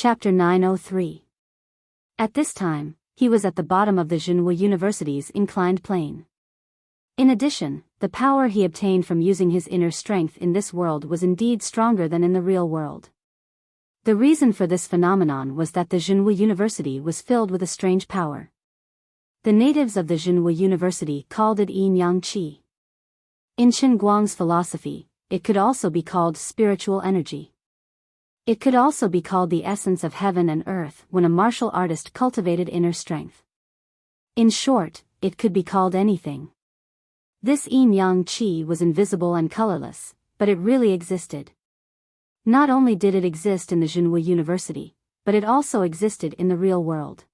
Chapter 903. At this time, he was at the bottom of the Jinwu University's inclined plane. In addition, the power he obtained from using his inner strength in this world was indeed stronger than in the real world. The reason for this phenomenon was that the Jinwu University was filled with a strange power. The natives of the Jinwu University called it Yin Yang Qi. In Qin Guang's philosophy, it could also be called spiritual energy. It could also be called the essence of heaven and earth when a martial artist cultivated inner strength. In short, it could be called anything. This Yin Yang Qi was invisible and colorless, but it really existed. Not only did it exist in the Jinwu University, but it also existed in the real world.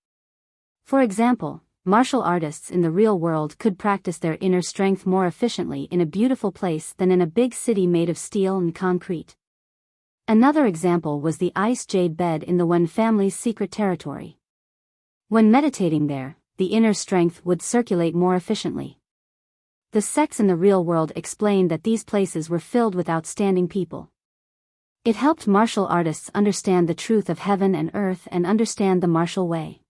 For example, martial artists in the real world could practice their inner strength more efficiently in a beautiful place than in a big city made of steel and concrete. Another example was the ice jade bed in the Wen family's secret territory. When meditating there, the inner strength would circulate more efficiently. The sects in the real world explained that these places were filled with outstanding people. It helped martial artists understand the truth of heaven and earth and understand the martial way.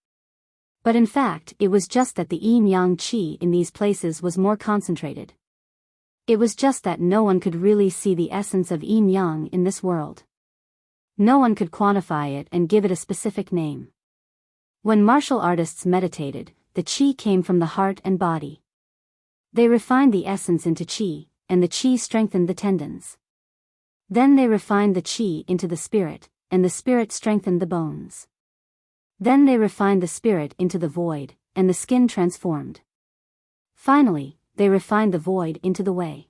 But in fact, it was just that the Yin Yang Qi in these places was more concentrated. It was just that no one could really see the essence of Yin Yang in this world. No one could quantify it and give it a specific name. When martial artists meditated, the qi came from the heart and body. They refined the essence into qi, and the qi strengthened the tendons. Then they refined the qi into the spirit, and the spirit strengthened the bones. Then they refined the spirit into the void, and the skin transformed. Finally, they refined the void into the way.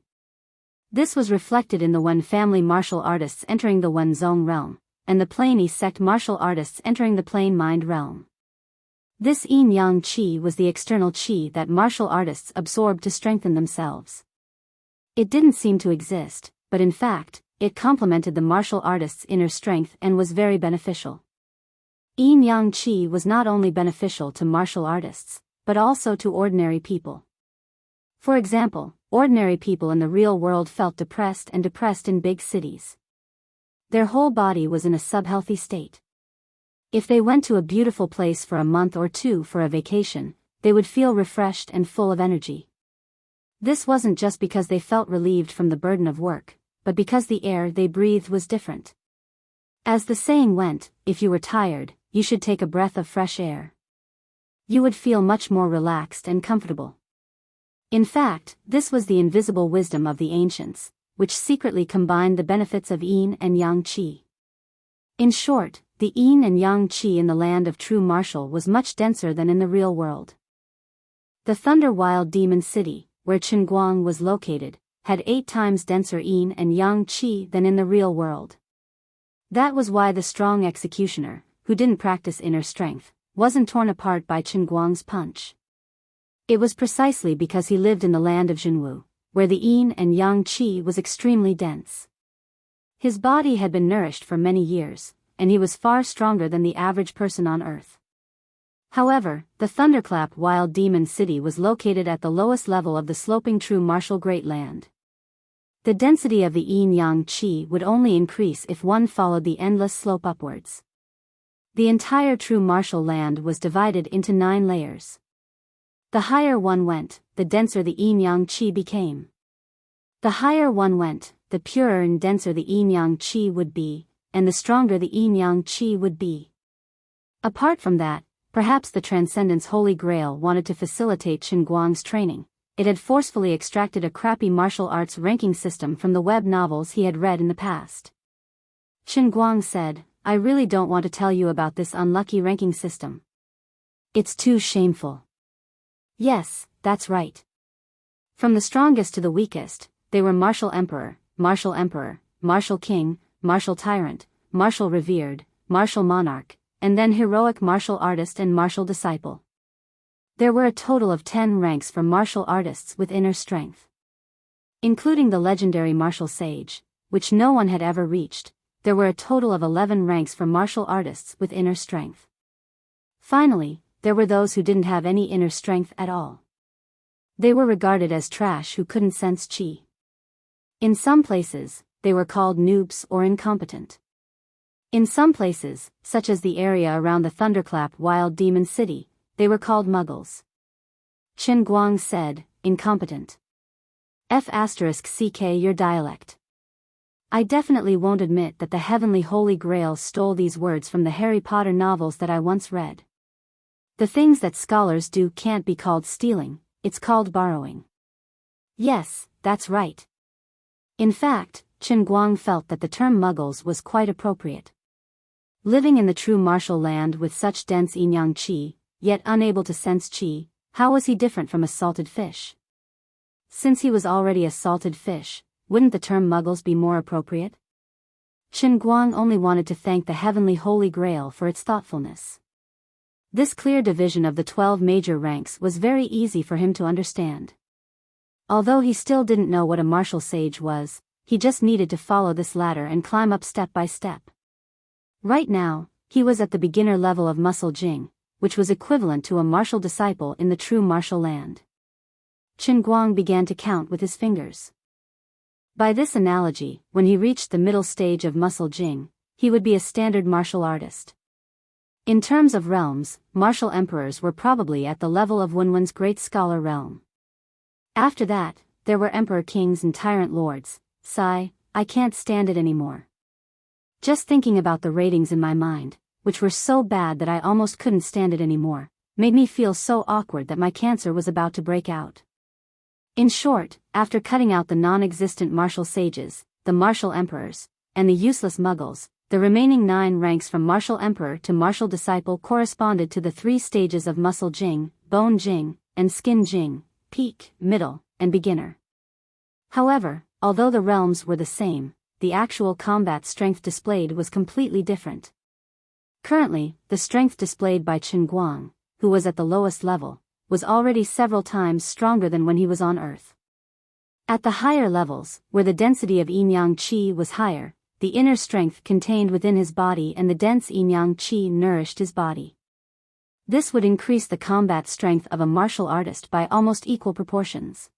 This was reflected in the Wen family martial artists entering the Wenzong realm, and the Plain Yi sect martial artists entering the Plain Mind realm. This Yin Yang Qi was the external qi that martial artists absorbed to strengthen themselves. It didn't seem to exist, but in fact, it complemented the martial artist's inner strength and was very beneficial. Yin Yang Qi was not only beneficial to martial artists, but also to ordinary people. For example, ordinary people in the real world felt depressed in big cities. Their whole body was in a subhealthy state. If they went to a beautiful place for a month or two for a vacation, they would feel refreshed and full of energy. This wasn't just because they felt relieved from the burden of work, but because the air they breathed was different. As the saying went, if you were tired, you should take a breath of fresh air. You would feel much more relaxed and comfortable. In fact, this was the invisible wisdom of the ancients, which secretly combined the benefits of Yin and Yang Qi. In short, the Yin and Yang Qi in the land of true martial was much denser than in the real world. The Thunder Wild Demon City, where Qinguang was located, had 8 times denser Yin and Yang Qi than in the real world. That was why the strong executioner, who didn't practice inner strength, wasn't torn apart by Qinguang's punch. It was precisely because he lived in the land of Jinwu, where the Yin and Yang Qi was extremely dense. His body had been nourished for many years, and he was far stronger than the average person on Earth. However, the Thunderclap Wild Demon City was located at the lowest level of the sloping true martial Great Land. The density of the Yin Yang Qi would only increase if one followed the endless slope upwards. The entire true martial land was divided into 9 layers. The higher one went, the denser the Yin Yang Qi became. The higher one went, the purer and denser the Yin Yang Qi would be, and the stronger the Yin Yang Qi would be. Apart from that, perhaps the Transcendence Holy Grail wanted to facilitate Qinguang's training. It had forcefully extracted a crappy martial arts ranking system from the web novels he had read in the past. Qinguang said, "I really don't want to tell you about this unlucky ranking system. It's too shameful." Yes, that's right. From the strongest to the weakest, they were martial emperor, martial king, martial tyrant, martial revered, martial monarch, and then heroic martial artist and martial disciple. There were a total of 10 ranks for martial artists with inner strength. Including the legendary martial sage, which no one had ever reached, there were a total of 11 ranks for martial artists with inner strength. Finally, there were those who didn't have any inner strength at all. They were regarded as trash who couldn't sense qi. In some places, they were called noobs or incompetent. In some places, such as the area around the Thunderclap Wild Demon City, they were called Muggles. Chen Guang said, incompetent. *CK your dialect. I definitely won't admit that the Heavenly Holy Grail stole these words from the Harry Potter novels that I once read. The things that scholars do can't be called stealing, it's called borrowing. Yes, that's right. In fact, Chen Guang felt that the term Muggles was quite appropriate. Living in the true martial land with such dense yin-yang qi, yet unable to sense qi, how was he different from a salted fish? Since he was already a salted fish, wouldn't the term Muggles be more appropriate? Chen Guang only wanted to thank the Heavenly Holy Grail for its thoughtfulness. This clear division of the 12 major ranks was very easy for him to understand. Although he still didn't know what a martial sage was, he just needed to follow this ladder and climb up step by step. Right now, he was at the beginner level of Muscle Jing, which was equivalent to a martial disciple in the true martial land. Chen Guang began to count with his fingers. By this analogy, when he reached the middle stage of Muscle Jing, he would be a standard martial artist. In terms of realms, martial emperors were probably at the level of Wenwen's great scholar realm. After that, there were emperor kings and tyrant lords. Sigh, I can't stand it anymore. Just thinking about the ratings in my mind, which were so bad that I almost couldn't stand it anymore, made me feel so awkward that my cancer was about to break out. In short, after cutting out the non-existent martial sages, the martial emperors, and the useless Muggles, the remaining 9 ranks from martial emperor to martial disciple corresponded to the 3 stages of Muscle Jing, Bone Jing, and Skin Jing, peak, middle, and beginner. However, although the realms were the same, the actual combat strength displayed was completely different. Currently, the strength displayed by Chen Guang, who was at the lowest level, was already several times stronger than when he was on Earth. At the higher levels, where the density of yin-yang qi was higher, the inner strength contained within his body and the dense yin-yang qi nourished his body. This would increase the combat strength of a martial artist by almost equal proportions.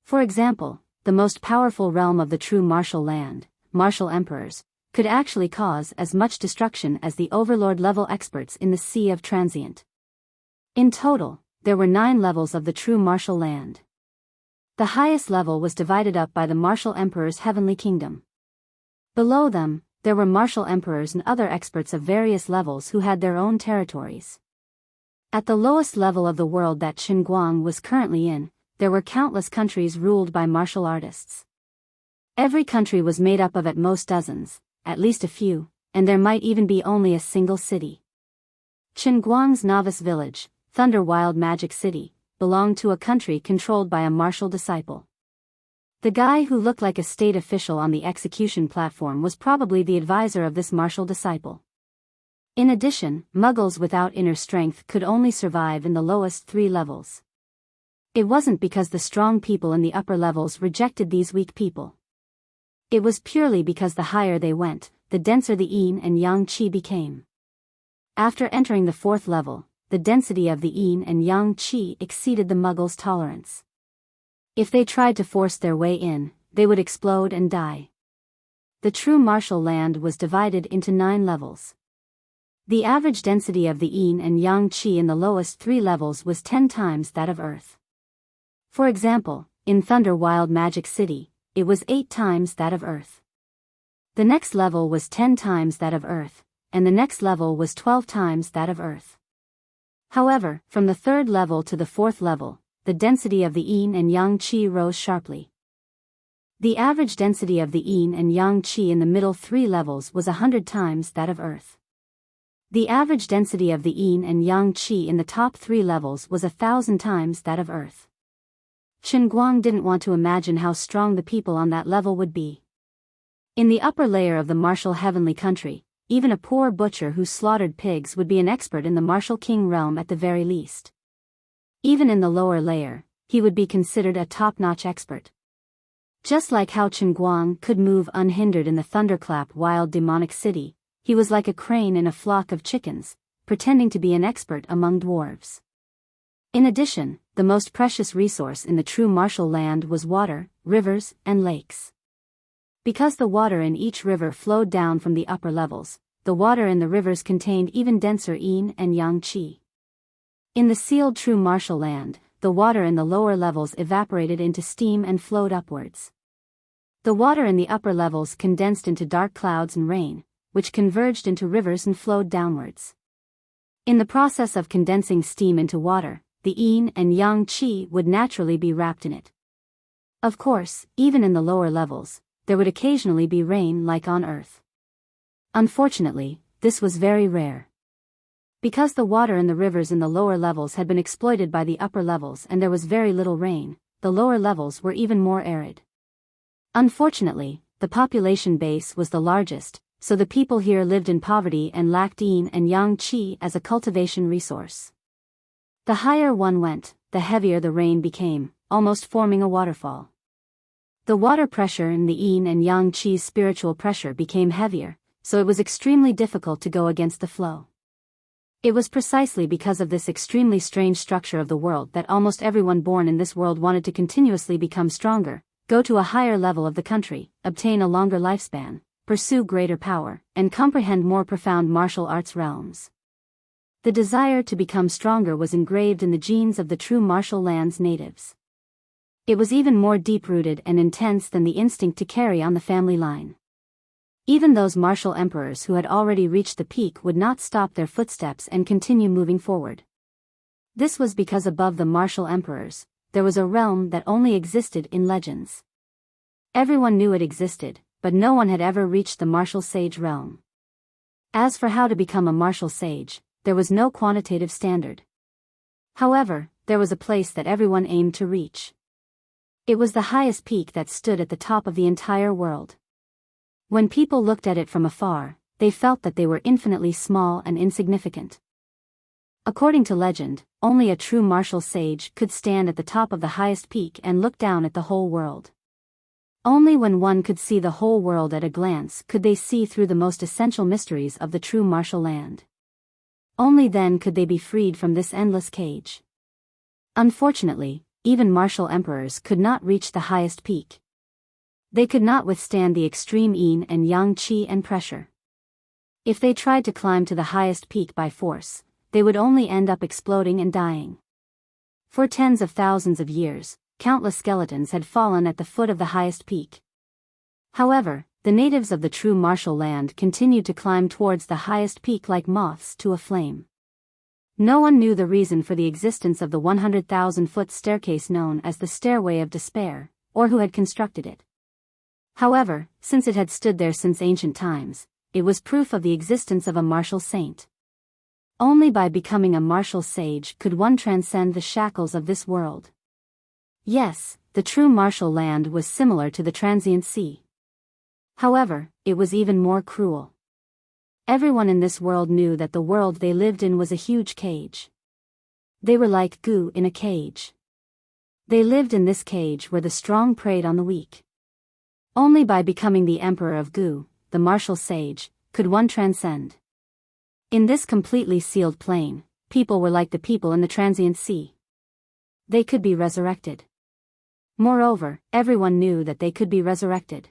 For example, the most powerful realm of the true martial land, martial emperors, could actually cause as much destruction as the overlord-level experts in the Sea of Transient. In total, there were 9 levels of the true martial land. The highest level was divided up by the martial emperor's heavenly kingdom. Below them, there were martial emperors and other experts of various levels who had their own territories. At the lowest level of the world that Chen Guang was currently in, there were countless countries ruled by martial artists. Every country was made up of at most dozens, at least a few, and there might even be only a single city. Chen Guang's novice village, Thunder Wild Magic City, belonged to a country controlled by a martial disciple. The guy who looked like a state official on the execution platform was probably the advisor of this martial disciple. In addition, Muggles without inner strength could only survive in the lowest 3 levels. It wasn't because the strong people in the upper levels rejected these weak people. It was purely because the higher they went, the denser the yin and yang qi became. After entering the 4th level, the density of the yin and yang qi exceeded the Muggles' tolerance. If they tried to force their way in, they would explode and die. The true martial land was divided into 9 levels. The average density of the yin and yang qi in the lowest 3 levels was 10 times that of Earth. For example, in Thunder Wild Magic City, it was 8 times that of Earth. The next level was 10 times that of Earth, and the next level was 12 times that of Earth. However, from the 3rd level to the 4th level, the density of the yin and yang qi rose sharply. The average density of the yin and yang qi in the middle 3 levels was 100 times that of Earth. The average density of the yin and yang qi in the top 3 levels was 1,000 times that of Earth. Chen Guang didn't want to imagine how strong the people on that level would be. In the upper layer of the martial heavenly country, even a poor butcher who slaughtered pigs would be an expert in the martial king realm at the very least. Even in the lower layer, he would be considered a top-notch expert. Just like how Chen Guang could move unhindered in the Thunderclap Wild Demonic City, he was like a crane in a flock of chickens, pretending to be an expert among dwarves. In addition, the most precious resource in the true martial land was water, rivers, and lakes. Because the water in each river flowed down from the upper levels, the water in the rivers contained even denser yin and yang qi. In the sealed true martial land, the water in the lower levels evaporated into steam and flowed upwards. The water in the upper levels condensed into dark clouds and rain, which converged into rivers and flowed downwards. In the process of condensing steam into water, the yin and yang qi would naturally be wrapped in it. Of course, even in the lower levels, there would occasionally be rain like on Earth. Unfortunately, this was very rare. Because the water in the rivers in the lower levels had been exploited by the upper levels and there was very little rain, the lower levels were even more arid. Unfortunately, the population base was the largest, so the people here lived in poverty and lacked yin and yang qi as a cultivation resource. The higher one went, the heavier the rain became, almost forming a waterfall. The water pressure in the yin and yang qi's spiritual pressure became heavier, so it was extremely difficult to go against the flow. It was precisely because of this extremely strange structure of the world that almost everyone born in this world wanted to continuously become stronger, go to a higher level of the country, obtain a longer lifespan, pursue greater power, and comprehend more profound martial arts realms. The desire to become stronger was engraved in the genes of the true martial land's natives. It was even more deep-rooted and intense than the instinct to carry on the family line. Even those martial emperors who had already reached the peak would not stop their footsteps and continue moving forward. This was because above the martial emperors, there was a realm that only existed in legends. Everyone knew it existed, but no one had ever reached the martial sage realm. As for how to become a martial sage, there was no quantitative standard. However, there was a place that everyone aimed to reach. It was the highest peak that stood at the top of the entire world. When people looked at it from afar, they felt that they were infinitely small and insignificant. According to legend, only a true martial sage could stand at the top of the highest peak and look down at the whole world. Only when one could see the whole world at a glance could they see through the most essential mysteries of the true martial land. Only then could they be freed from this endless cage. Unfortunately, even martial emperors could not reach the highest peak. They could not withstand the extreme yin and yang qi and pressure. If they tried to climb to the highest peak by force, they would only end up exploding and dying. For tens of thousands of years, countless skeletons had fallen at the foot of the highest peak. However, the natives of the true martial land continued to climb towards the highest peak like moths to a flame. No one knew the reason for the existence of the 100,000-foot staircase known as the Stairway of Despair, or who had constructed it. However, since it had stood there since ancient times, it was proof of the existence of a martial saint. Only by becoming a martial sage could one transcend the shackles of this world. Yes, the true martial land was similar to the transient sea. However, it was even more cruel. Everyone in this world knew that the world they lived in was a huge cage. They were like goo in a cage. They lived in this cage where the strong preyed on the weak. Only by becoming the emperor of goo, the martial sage, could one transcend. In this completely sealed plane, people were like the people in the transient sea. They could be resurrected. Moreover, everyone knew that they could be resurrected.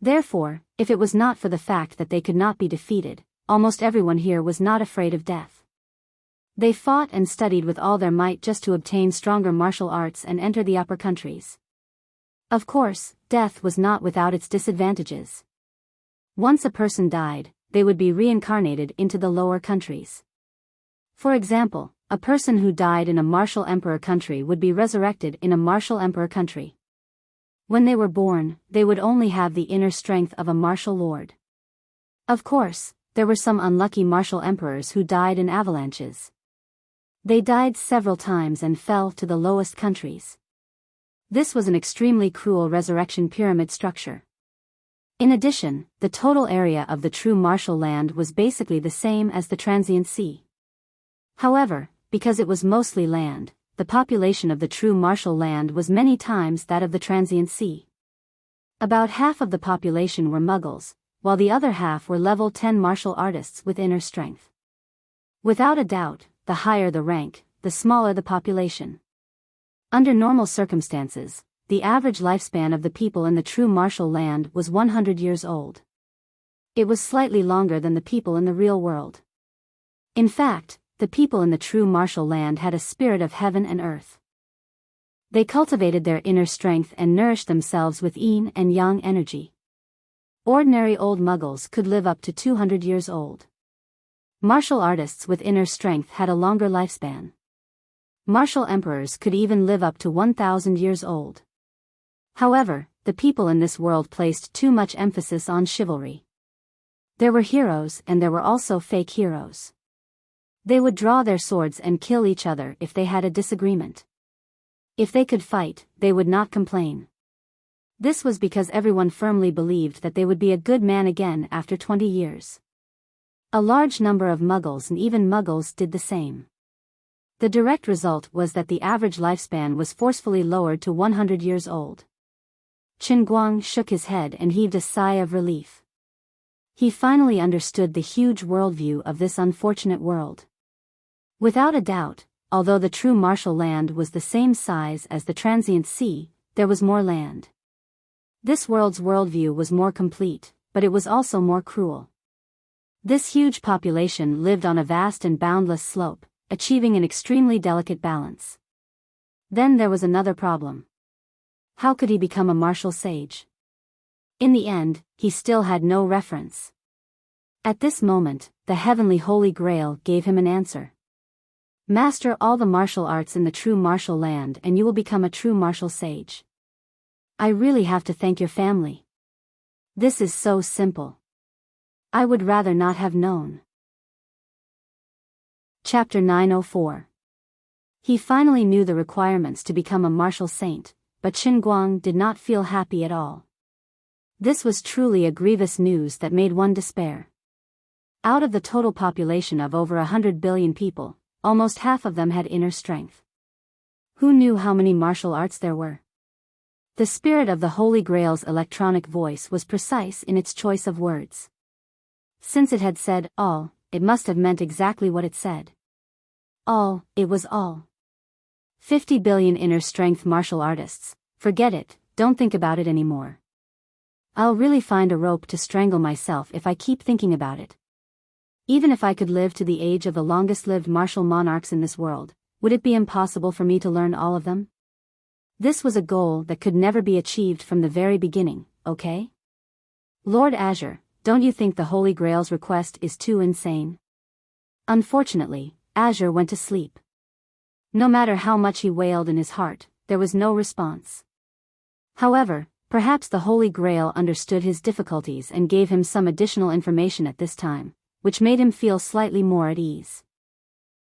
Therefore, if it was not for the fact that they could not be defeated, almost everyone here was not afraid of death. They fought and studied with all their might just to obtain stronger martial arts and enter the upper countries. Of course, death was not without its disadvantages. Once a person died, they would be reincarnated into the lower countries. For example, a person who died in a martial emperor country would be resurrected in a martial emperor country. When they were born, they would only have the inner strength of a martial lord. Of course, there were some unlucky martial emperors who died in avalanches. They died several times and fell to the lowest countries. This was an extremely cruel resurrection pyramid structure. In addition, the total area of the true martial land was basically the same as the transient sea. However, because it was mostly land, the population of the true martial land was many times that of the transient sea. About half of the population were Muggles, while the other half were level 10 martial artists with inner strength. Without a doubt, the higher the rank, the smaller the population. Under normal circumstances, the average lifespan of the people in the true martial land was 100 years old. It was slightly longer than the people in the real world. In fact, the people in the true martial land had a spirit of heaven and earth. They cultivated their inner strength and nourished themselves with yin and yang energy. Ordinary old muggles could live up to 200 years old. Martial artists with inner strength had a longer lifespan. Martial emperors could even live up to 1,000 years old. However, the people in this world placed too much emphasis on chivalry. There were heroes and there were also fake heroes. They would draw their swords and kill each other if they had a disagreement. If they could fight, they would not complain. This was because everyone firmly believed that they would be a good man again after 20 years. A large number of muggles and even muggles did the same. The direct result was that the average lifespan was forcefully lowered to 100 years old. Qin Guang shook his head and heaved a sigh of relief. He finally understood the huge worldview of this unfortunate world. Without a doubt, although the true martial land was the same size as the transient sea, there was more land. This world's worldview was more complete, but it was also more cruel. This huge population lived on a vast and boundless slope, achieving an extremely delicate balance. Then there was another problem. How could he become a martial sage? In the end, he still had no reference. At this moment, the heavenly Holy Grail gave him an answer. Master all the martial arts in the true martial land and you will become a true martial sage. I really have to thank your family. This is so simple. I would rather not have known. Chapter 904. He finally knew the requirements to become a martial saint, but Qin Guang did not feel happy at all. This was truly a grievous news that made one despair. Out of the total population of over 100 billion people, almost half of them had inner strength. Who knew how many martial arts there were? The spirit of the Holy Grail's electronic voice was precise in its choice of words. Since it had said all, it must have meant exactly what it said. All, it was all. 50 billion inner strength martial artists, forget it, don't think about it anymore. I'll really find a rope to strangle myself if I keep thinking about it. Even if I could live to the age of the longest-lived martial monarchs in this world, would it be impossible for me to learn all of them? This was a goal that could never be achieved from the very beginning, okay? Lord Azure, don't you think the Holy Grail's request is too insane? Unfortunately, Azure went to sleep. No matter how much he wailed in his heart, there was no response. However, perhaps the Holy Grail understood his difficulties and gave him some additional information at this time, which made him feel slightly more at ease.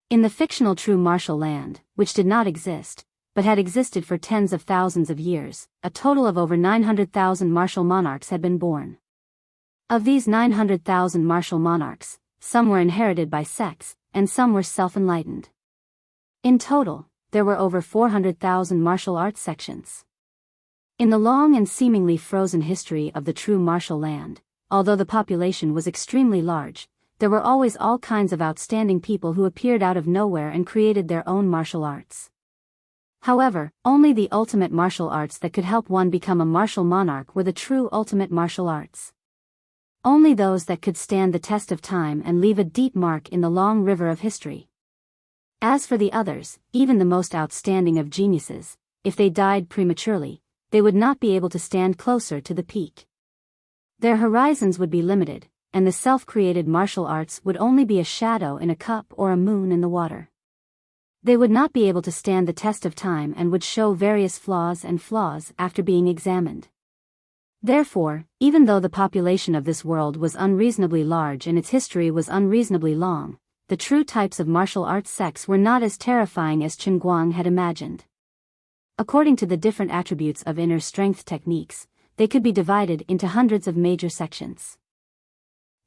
In the fictional true martial land, which did not exist, but had existed for tens of thousands of years, a total of over 900,000 martial monarchs had been born. Of these 900,000 martial monarchs, some were inherited by sex, and some were self-enlightened. In total, there were over 400,000 martial arts sections. In the long and seemingly frozen history of the true martial land, although the population was extremely large, there were always all kinds of outstanding people who appeared out of nowhere and created their own martial arts. However, only the ultimate martial arts that could help one become a martial monarch were the true ultimate martial arts. Only those that could stand the test of time and leave a deep mark in the long river of history. As for the others, even the most outstanding of geniuses, if they died prematurely, they would not be able to stand closer to the peak. Their horizons would be limited, and the self-created martial arts would only be a shadow in a cup or a moon in the water. They would not be able to stand the test of time and would show various flaws after being examined. Therefore, even though the population of this world was unreasonably large and its history was unreasonably long, the true types of martial arts sects were not as terrifying as Qin Guang had imagined. According to the different attributes of inner strength techniques, they could be divided into hundreds of major sections.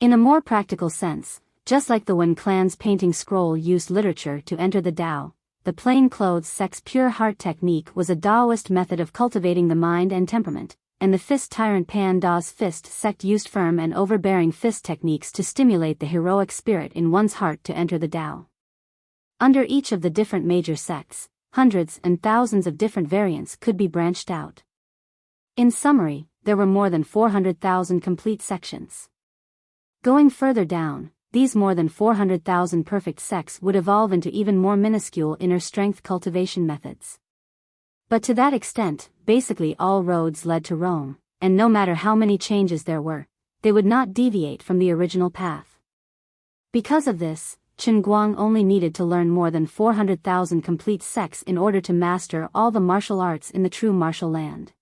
In a more practical sense, just like the Wen clan's painting scroll used literature to enter the Tao, the plainclothes sect's pure heart technique was a Taoist method of cultivating the mind and temperament, and the fist tyrant Pan Da's fist sect used firm and overbearing fist techniques to stimulate the heroic spirit in one's heart to enter the Tao. Under each of the different major sects, hundreds and thousands of different variants could be branched out. In summary, there were more than 400,000 complete sections. Going further down, these more than 400,000 perfect sects would evolve into even more minuscule inner strength cultivation methods. But to that extent, basically all roads led to Rome, and no matter how many changes there were, they would not deviate from the original path. Because of this, Chen Guang only needed to learn more than 400,000 complete sects in order to master all the martial arts in the true martial land.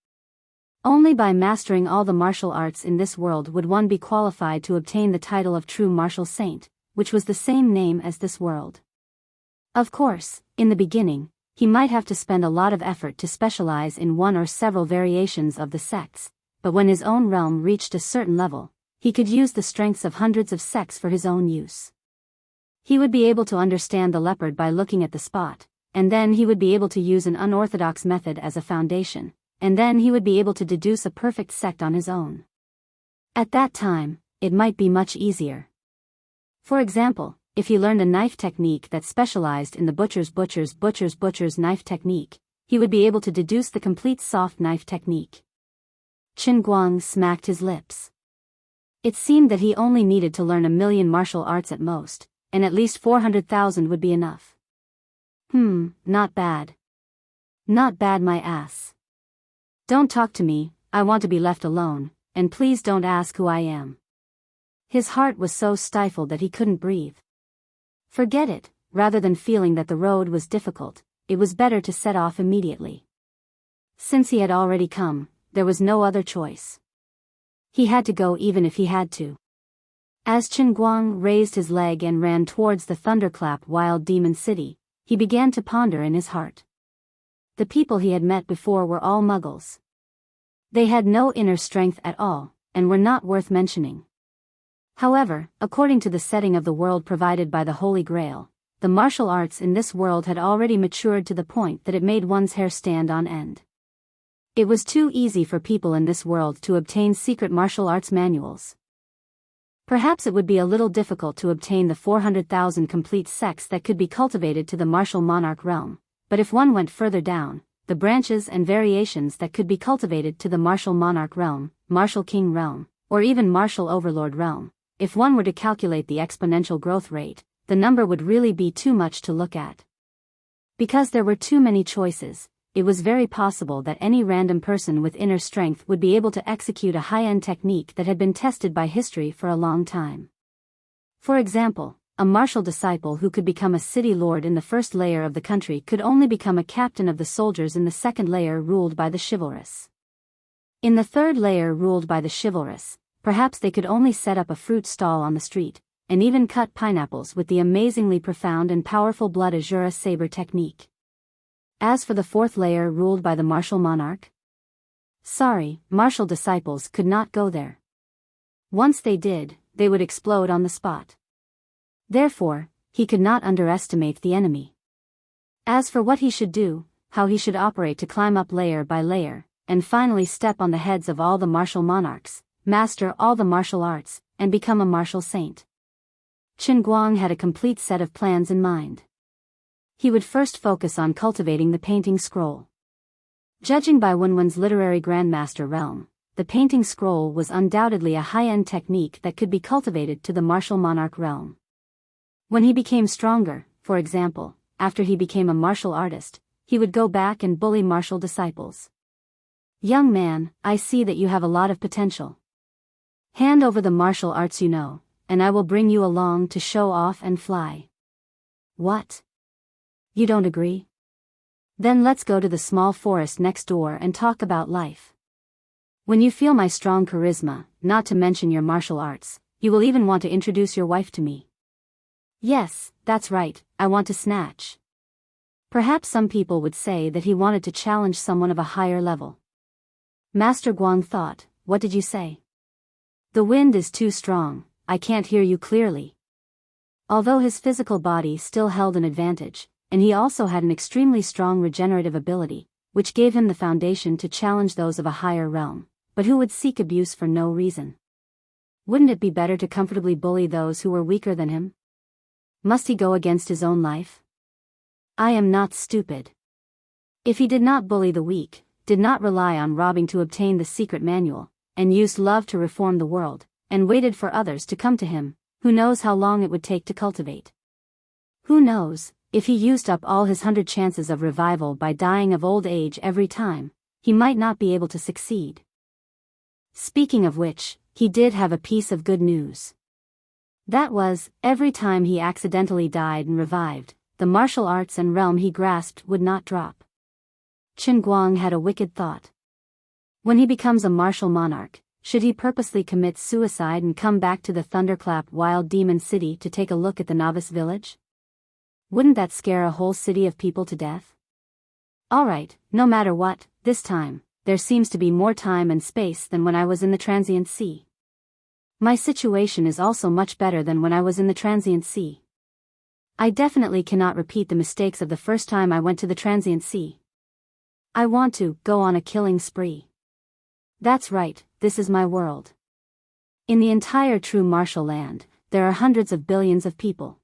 Only by mastering all the martial arts in this world would one be qualified to obtain the title of true martial saint, which was the same name as this world. Of course, in the beginning, he might have to spend a lot of effort to specialize in one or several variations of the sects, but when his own realm reached a certain level, he could use the strengths of hundreds of sects for his own use. He would be able to understand the leopard by looking at the spot, and then he would be able to use an unorthodox method as a foundation, and then he would be able to deduce a perfect sect on his own. At that time, it might be much easier. For example, if he learned a knife technique that specialized in the butcher's knife technique, he would be able to deduce the complete soft knife technique. Chen Guang smacked his lips. It seemed that he only needed to learn 1,000,000 martial arts at most, and at least 400,000 would be enough. Not bad. Not bad, my ass. Don't talk to me, I want to be left alone, and please don't ask who I am. His heart was so stifled that he couldn't breathe. Forget it, rather than feeling that the road was difficult, it was better to set off immediately. Since he had already come, there was no other choice. He had to go even if he had to. As Chen Guang raised his leg and ran towards the thunderclap wild demon city, he began to ponder in his heart. The people he had met before were all muggles. They had no inner strength at all, and were not worth mentioning. However, according to the setting of the world provided by the Holy Grail, the martial arts in this world had already matured to the point that it made one's hair stand on end. It was too easy for people in this world to obtain secret martial arts manuals. Perhaps it would be a little difficult to obtain the 400,000 complete sects that could be cultivated to the martial monarch realm, but if one went further down, the branches and variations that could be cultivated to the martial monarch realm, martial king realm, or even martial overlord realm, if one were to calculate the exponential growth rate, the number would really be too much to look at. Because there were too many choices, it was very possible that any random person with inner strength would be able to execute a high-end technique that had been tested by history for a long time. For example, a martial disciple who could become a city lord in the first layer of the country could only become a captain of the soldiers in the second layer ruled by the chivalrous. In the third layer ruled by the chivalrous, perhaps they could only set up a fruit stall on the street, and even cut pineapples with the amazingly profound and powerful blood azure saber technique. As for the fourth layer ruled by the martial monarch, sorry, martial disciples could not go there. Once they did, they would explode on the spot. Therefore, he could not underestimate the enemy. As for what he should do, how he should operate to climb up layer by layer, and finally step on the heads of all the martial monarchs, master all the martial arts, and become a martial saint. Chen Guang had a complete set of plans in mind. He would first focus on cultivating the painting scroll. Judging by Wenwen's literary grandmaster realm, the painting scroll was undoubtedly a high-end technique that could be cultivated to the martial monarch realm. When he became stronger, for example, after he became a martial artist, he would go back and bully martial disciples. Young man, I see that you have a lot of potential. Hand over the martial arts you know, and I will bring you along to show off and fly. What? You don't agree? Then let's go to the small forest next door and talk about life. When you feel my strong charisma, not to mention your martial arts, you will even want to introduce your wife to me. Yes, that's right, I want to snatch. Perhaps some people would say that he wanted to challenge someone of a higher level. Master Guang thought, what did you say? The wind is too strong, I can't hear you clearly. Although his physical body still held an advantage, and he also had an extremely strong regenerative ability, which gave him the foundation to challenge those of a higher realm, but who would seek abuse for no reason. Wouldn't it be better to comfortably bully those who were weaker than him? Must he go against his own life? I am not stupid. If he did not bully the weak, did not rely on robbing to obtain the secret manual, and used love to reform the world, and waited for others to come to him, who knows how long it would take to cultivate. Who knows, if he used up all his 100 chances of revival by dying of old age every time, he might not be able to succeed. Speaking of which, he did have a piece of good news. That was, every time he accidentally died and revived, the martial arts and realm he grasped would not drop. Qin Guang had a wicked thought. When he becomes a martial monarch, should he purposely commit suicide and come back to the Thunderclap Wild Demon City to take a look at the novice village? Wouldn't that scare a whole city of people to death? Alright, no matter what, this time, there seems to be more time and space than when I was in the Transient Sea. My situation is also much better than when I was in the Transient Sea. I definitely cannot repeat the mistakes of the first time I went to the Transient Sea. I want to go on a killing spree. That's right, this is my world. In the entire true martial land, there are hundreds of billions of people.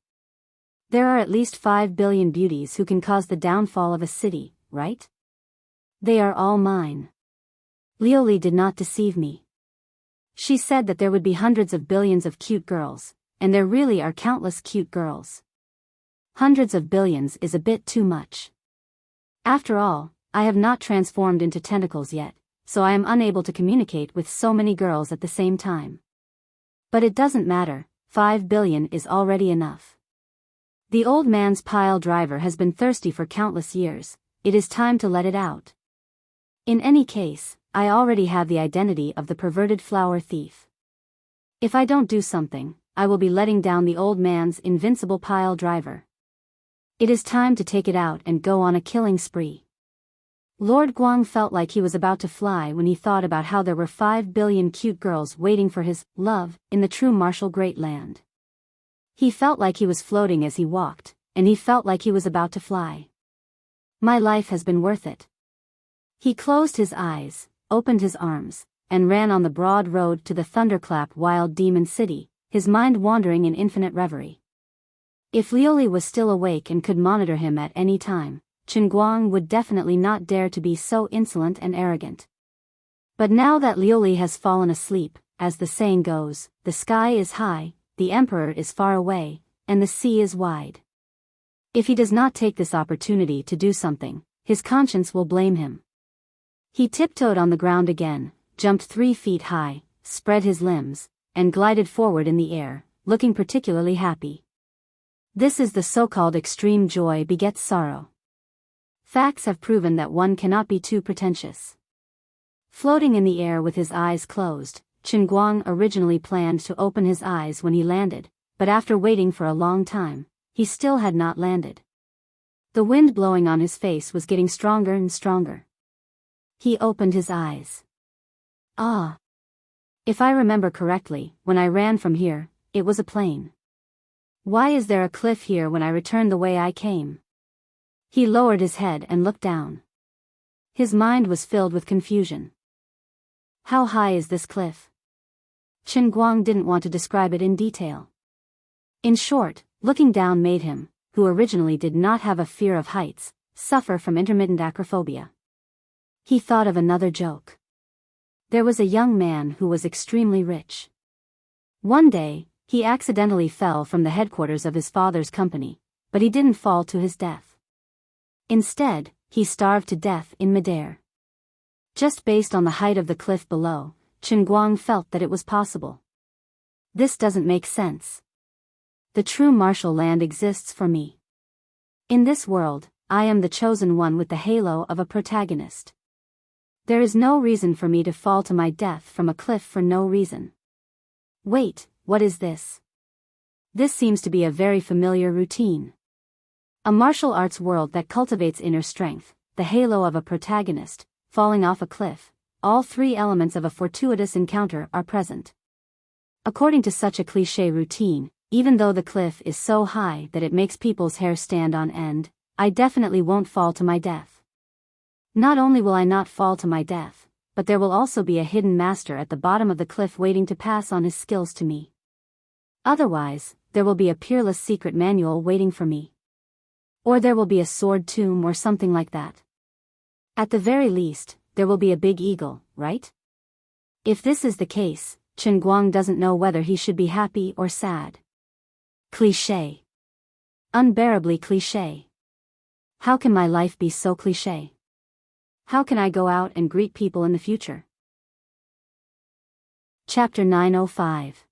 There are at least 5 billion beauties who can cause the downfall of a city, right? They are all mine. Lioli did not deceive me. She said that there would be hundreds of billions of cute girls, and there really are countless cute girls. Hundreds of billions is a bit too much. After all, I have not transformed into tentacles yet, so I am unable to communicate with so many girls at the same time. But it doesn't matter, 5 billion is already enough. The old man's pile driver has been thirsty for countless years, it is time to let it out. In any case, I already have the identity of the perverted flower thief. If I don't do something, I will be letting down the old man's invincible pile driver. It is time to take it out and go on a killing spree. Lord Guang felt like he was about to fly when he thought about how there were 5 billion cute girls waiting for his love in the true martial great land. He felt like he was floating as he walked, and he felt like he was about to fly. My life has been worth it. He closed his eyes, opened his arms, and ran on the broad road to the Thunderclap Wild Demon City, his mind wandering in infinite reverie. If Lioli was still awake and could monitor him at any time, Qin Guang would definitely not dare to be so insolent and arrogant. But now that Lioli has fallen asleep, as the saying goes, the sky is high, the emperor is far away, and the sea is wide. If he does not take this opportunity to do something, his conscience will blame him. He tiptoed on the ground again, jumped 3 feet high, spread his limbs, and glided forward in the air, looking particularly happy. This is the so-called extreme joy begets sorrow. Facts have proven that one cannot be too pretentious. Floating in the air with his eyes closed, Qin Guang originally planned to open his eyes when he landed, but after waiting for a long time, he still had not landed. The wind blowing on his face was getting stronger and stronger. He opened his eyes. Ah! If I remember correctly, when I ran from here, it was a plain. Why is there a cliff here when I returned the way I came? He lowered his head and looked down. His mind was filled with confusion. How high is this cliff? Qin Guang didn't want to describe it in detail. In short, looking down made him, who originally did not have a fear of heights, suffer from intermittent acrophobia. He thought of another joke. There was a young man who was extremely rich. One day, he accidentally fell from the headquarters of his father's company, but he didn't fall to his death. Instead, he starved to death in midair. Just based on the height of the cliff below, Qin Guang felt that it was possible. This doesn't make sense. The true martial land exists for me. In this world, I am the chosen one with the halo of a protagonist. There is no reason for me to fall to my death from a cliff for no reason. Wait, what is this? This seems to be a very familiar routine. A martial arts world that cultivates inner strength, the halo of a protagonist, falling off a cliff, all 3 elements of a fortuitous encounter are present. According to such a cliché routine, even though the cliff is so high that it makes people's hair stand on end, I definitely won't fall to my death. Not only will I not fall to my death, but there will also be a hidden master at the bottom of the cliff waiting to pass on his skills to me. Otherwise, there will be a peerless secret manual waiting for me. Or there will be a sword tomb or something like that. At the very least, there will be a big eagle, right? If this is the case, Chen Guang doesn't know whether he should be happy or sad. Cliché. Unbearably cliché. How can my life be so cliché? How can I go out and greet people in the future? Chapter 905.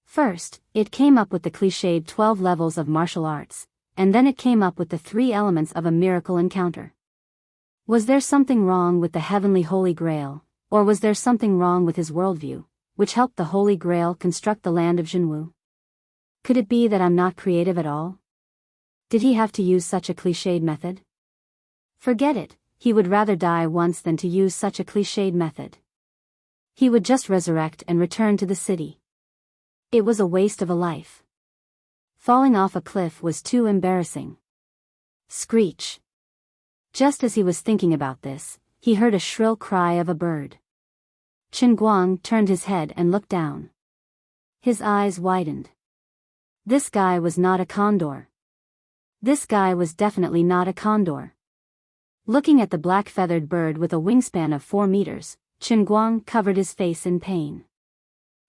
First, it came up with the cliched 12 levels of martial arts, and then it came up with the 3 elements of a miracle encounter. Was there something wrong with the heavenly Holy Grail, or was there something wrong with his worldview, which helped the Holy Grail construct the land of Jinwu? Could it be that I'm not creative at all? Did he have to use such a cliched method? Forget it, he would rather die once than to use such a cliched method. He would just resurrect and return to the city. It was a waste of a life. Falling off a cliff was too embarrassing. Screech. Just as he was thinking about this, he heard a shrill cry of a bird. Chen Guang turned his head and looked down. His eyes widened. This guy was not a condor. This guy was definitely not a condor. Looking at the black-feathered bird with a wingspan of 4 meters, Chen Guang covered his face in pain.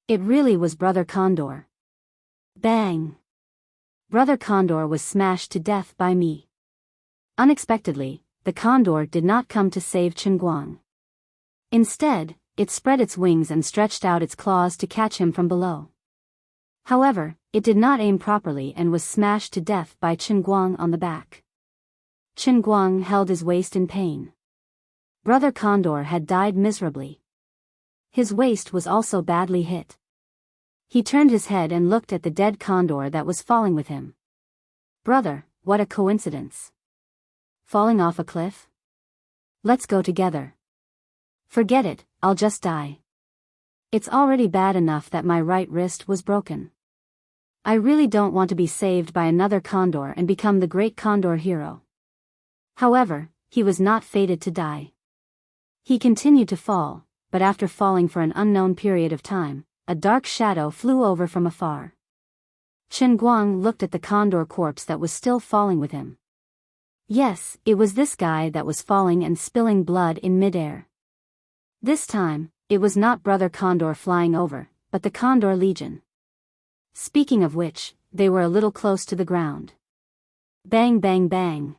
It really was Brother Condor. Bang! Brother Condor was smashed to death by me. Unexpectedly, the condor did not come to save Chen Guang. Instead, it spread its wings and stretched out its claws to catch him from below. However, it did not aim properly and was smashed to death by Chen Guang on the back. Chen Guang held his waist in pain. Brother Condor had died miserably. His waist was also badly hit. He turned his head and looked at the dead condor that was falling with him. Brother, what a coincidence. Falling off a cliff? Let's go together. Forget it, I'll just die. It's already bad enough that my right wrist was broken. I really don't want to be saved by another condor and become the great condor hero. However, he was not fated to die. He continued to fall, but after falling for an unknown period of time, a dark shadow flew over from afar. Chen Guang looked at the condor corpse that was still falling with him. Yes, it was this guy that was falling and spilling blood in midair. This time, it was not Brother Condor flying over, but the Condor Legion. Speaking of which, they were a little close to the ground. Bang bang bang.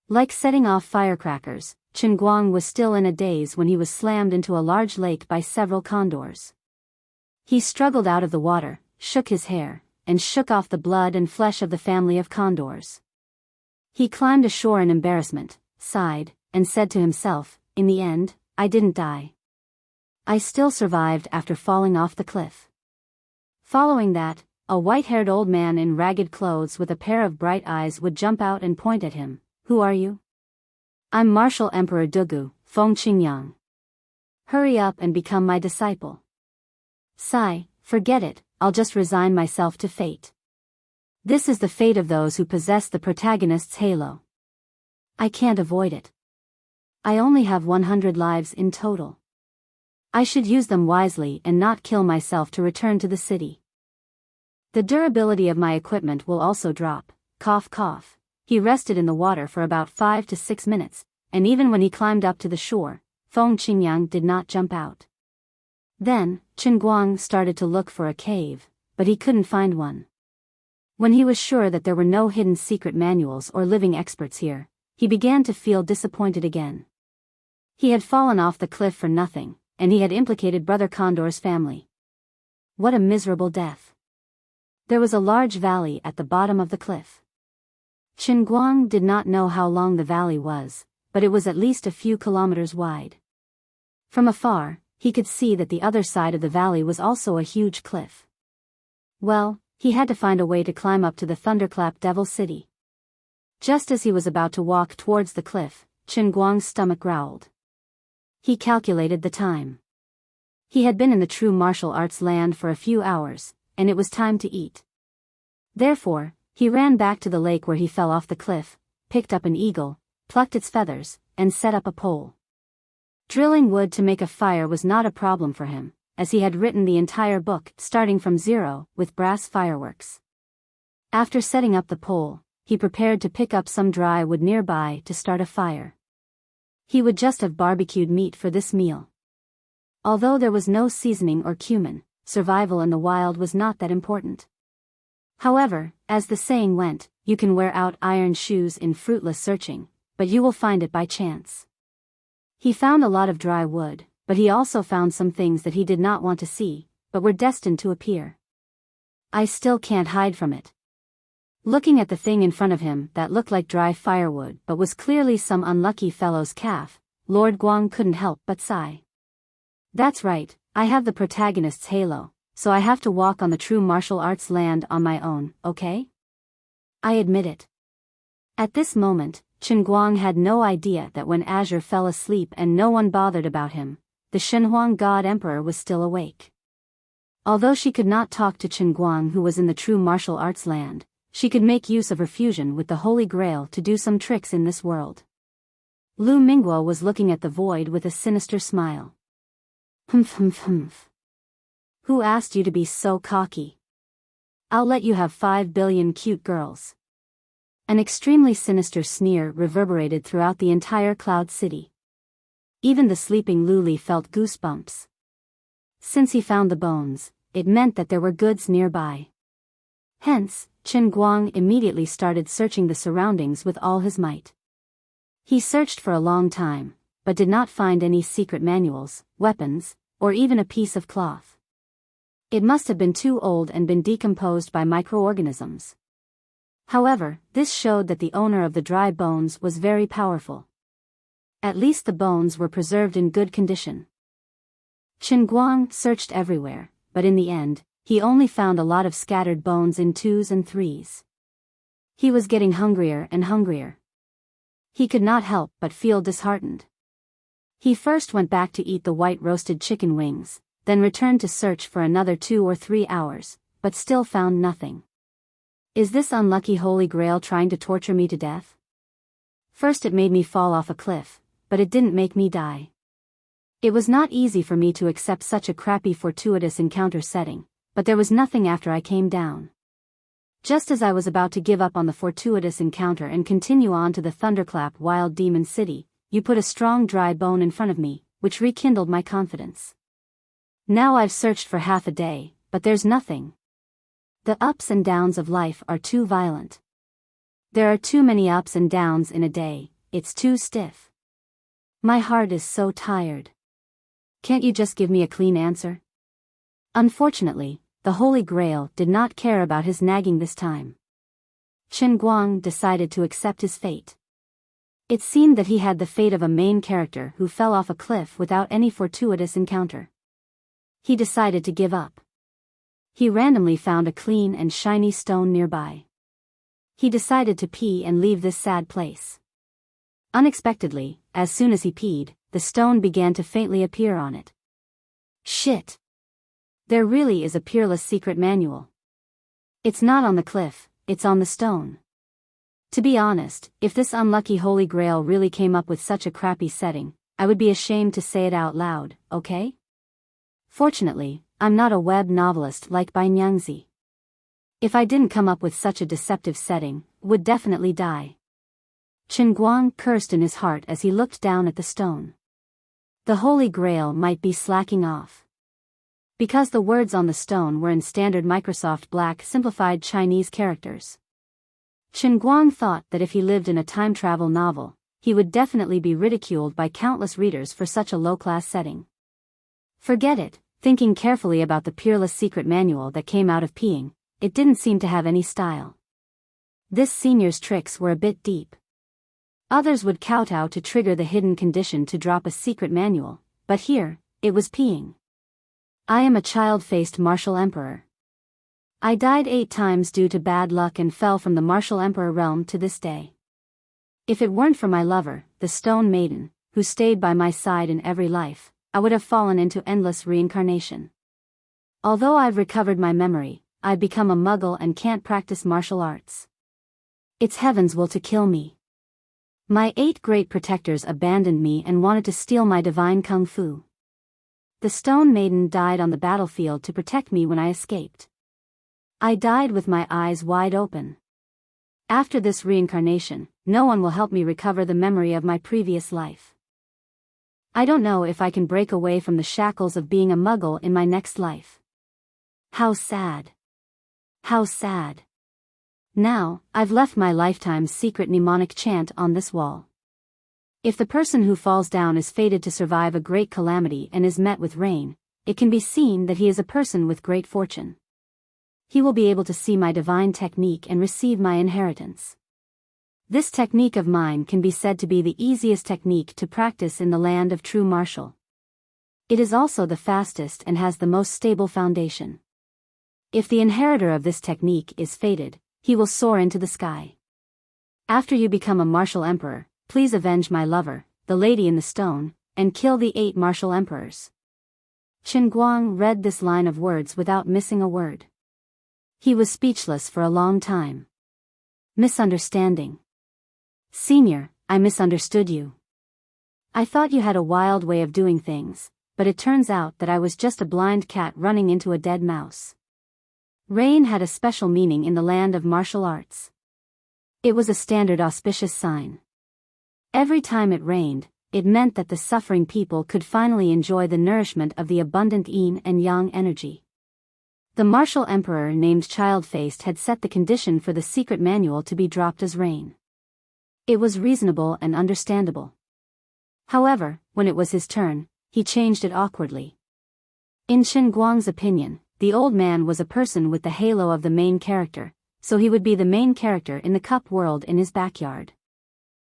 Like setting off firecrackers, Chen Guang was still in a daze when he was slammed into a large lake by several condors. He struggled out of the water, shook his hair, and shook off the blood and flesh of the family of condors. He climbed ashore in embarrassment, sighed, and said to himself, in the end, I didn't die. I still survived after falling off the cliff. Following that, a white-haired old man in ragged clothes with a pair of bright eyes would jump out and point at him. Who are you? I'm Martial Emperor Dugu, Feng Qingyang. Hurry up and become my disciple. Sigh, forget it, I'll just resign myself to fate. This is the fate of those who possess the protagonist's halo. I can't avoid it. I only have 100 lives in total. I should use them wisely and not kill myself to return to the city. The durability of my equipment will also drop. Cough cough. He rested in the water for about 5 to 6 minutes, and even when he climbed up to the shore, Feng Qingyang did not jump out. Then, Chen Guang started to look for a cave, but he couldn't find one. When he was sure that there were no hidden secret manuals or living experts here, he began to feel disappointed again. He had fallen off the cliff for nothing, and he had implicated Brother Condor's family. What a miserable death. There was a large valley at the bottom of the cliff. Chen Guang did not know how long the valley was, but it was at least a few kilometers wide. From afar, he could see that the other side of the valley was also a huge cliff. Well, he had to find a way to climb up to the Thunderclap Devil City. Just as he was about to walk towards the cliff, Chen Guang's stomach growled. He calculated the time. He had been in the true martial arts land for a few hours, and it was time to eat. Therefore, he ran back to the lake where he fell off the cliff, picked up an eagle, plucked its feathers, and set up a pole. Drilling wood to make a fire was not a problem for him, as he had written the entire book starting from zero with brass fireworks. After setting up the pole, he prepared to pick up some dry wood nearby to start a fire. He would just have barbecued meat for this meal. Although there was no seasoning or cumin, survival in the wild was not that important. However, as the saying went, you can wear out iron shoes in fruitless searching, but you will find it by chance. He found a lot of dry wood, but he also found some things that he did not want to see, but were destined to appear. I still can't hide from it. Looking at the thing in front of him that looked like dry firewood but was clearly some unlucky fellow's calf, Lord Guang couldn't help but sigh. That's right, I have the protagonist's halo, so I have to walk on the true martial arts land on my own, okay? I admit it. At this moment, Chen Guang had no idea that when Azure fell asleep and no one bothered about him, the Shenhuang God Emperor was still awake. Although she could not talk to Chen Guang, who was in the true martial arts land, she could make use of her fusion with the Holy Grail to do some tricks in this world. Lu Mingguo was looking at the void with a sinister smile. Humph. Who asked you to be so cocky? I'll let you have 5 billion cute girls. An extremely sinister sneer reverberated throughout the entire Cloud City. Even the sleeping Luli felt goosebumps. Since he found the bones, it meant that there were goods nearby. Hence, Chen Guang immediately started searching the surroundings with all his might. He searched for a long time, but did not find any secret manuals, weapons, or even a piece of cloth. It must have been too old and been decomposed by microorganisms. However, this showed that the owner of the dry bones was very powerful. At least the bones were preserved in good condition. Chen Guang searched everywhere, but in the end, he only found a lot of scattered bones in 2s and 3s. He was getting hungrier and hungrier. He could not help but feel disheartened. He first went back to eat the white roasted chicken wings, then returned to search for another 2 or 3 hours, but still found nothing. Is this unlucky Holy Grail trying to torture me to death? First it made me fall off a cliff, but it didn't make me die. It was not easy for me to accept such a crappy fortuitous encounter setting, but there was nothing after I came down. Just as I was about to give up on the fortuitous encounter and continue on to the Thunderclap Wild Demon City, you put a strong dry bone in front of me, which rekindled my confidence. Now I've searched for half a day, but there's nothing. The ups and downs of life are too violent. There are too many ups and downs in a day, it's too stiff. My heart is so tired. Can't you just give me a clean answer? Unfortunately, the Holy Grail did not care about his nagging this time. Chen Guang decided to accept his fate. It seemed that he had the fate of a main character who fell off a cliff without any fortuitous encounter. He decided to give up. He randomly found a clean and shiny stone nearby. He decided to pee and leave this sad place. Unexpectedly, as soon as he peed, the stone began to faintly appear on it. Shit! There really is a peerless secret manual. It's not on the cliff, it's on the stone. To be honest, if this unlucky Holy Grail really came up with such a crappy setting, I would be ashamed to say it out loud, okay? Fortunately, I'm not a web novelist like Bai Nyangzi. If I didn't come up with such a deceptive setting, would definitely die. Chen Guang cursed in his heart as he looked down at the stone. The Holy Grail might be slacking off. Because the words on the stone were in standard Microsoft Black simplified Chinese characters. Chen Guang thought that if he lived in a time travel novel, he would definitely be ridiculed by countless readers for such a low-class setting. Forget it, thinking carefully about the peerless secret manual that came out of peeing, it didn't seem to have any style. This senior's tricks were a bit deep. Others would kowtow to trigger the hidden condition to drop a secret manual, but here, it was peeing. I am a child-faced martial emperor. I died 8 times due to bad luck and fell from the martial emperor realm to this day. If it weren't for my lover, the Stone Maiden, who stayed by my side in every life, I would have fallen into endless reincarnation. Although I've recovered my memory, I've become a muggle and can't practice martial arts. It's heaven's will to kill me. My 8 great protectors abandoned me and wanted to steal my divine kung fu. The Stone Maiden died on the battlefield to protect me when I escaped. I died with my eyes wide open. After this reincarnation, no one will help me recover the memory of my previous life. I don't know if I can break away from the shackles of being a muggle in my next life. How sad. How sad. Now, I've left my lifetime's secret mnemonic chant on this wall. If the person who falls down is fated to survive a great calamity and is met with rain, it can be seen that he is a person with great fortune. He will be able to see my divine technique and receive my inheritance. This technique of mine can be said to be the easiest technique to practice in the land of true martial. It is also the fastest and has the most stable foundation. If the inheritor of this technique is fated, he will soar into the sky. After you become a martial emperor, please avenge my lover, the lady in the stone, and kill the 8 martial emperors. Qin Guang read this line of words without missing a word. He was speechless for a long time. Misunderstanding. Senior, I misunderstood you. I thought you had a wild way of doing things, but it turns out that I was just a blind cat running into a dead mouse. Rain had a special meaning in the land of martial arts. It was a standard auspicious sign. Every time it rained, it meant that the suffering people could finally enjoy the nourishment of the abundant yin and yang energy. The martial emperor named Child-Faced had set the condition for the secret manual to be dropped as rain. It was reasonable and understandable. However, when it was his turn, he changed it awkwardly. In Qin Guang's opinion, the old man was a person with the halo of the main character, so he would be the main character in the cup world in his backyard.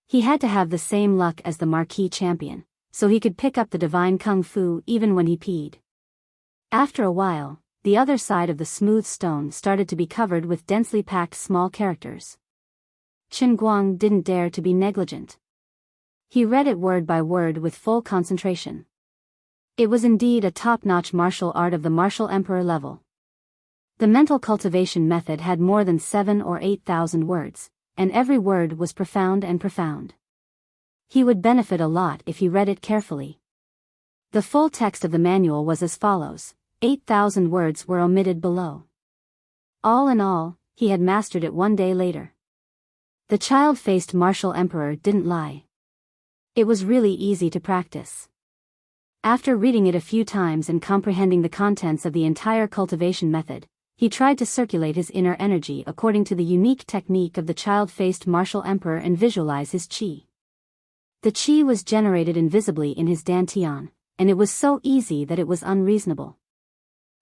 He had to have the same luck as the marquee champion, so he could pick up the divine kung fu even when he peed. After a while, the other side of the smooth stone started to be covered with densely packed small characters. Qin Guang didn't dare to be negligent. He read it word by word with full concentration. It was indeed a top-notch martial art of the martial emperor level. The mental cultivation method had more than 7,000 or 8,000 words, and every word was profound and profound. He would benefit a lot if he read it carefully. The full text of the manual was as follows. 8,000 words were omitted below. All in all, he had mastered it one day later. The child-faced martial emperor didn't lie. It was really easy to practice. After reading it a few times and comprehending the contents of the entire cultivation method, he tried to circulate his inner energy according to the unique technique of the child-faced martial emperor and visualize his qi. The qi was generated invisibly in his dantian, and it was so easy that it was unreasonable.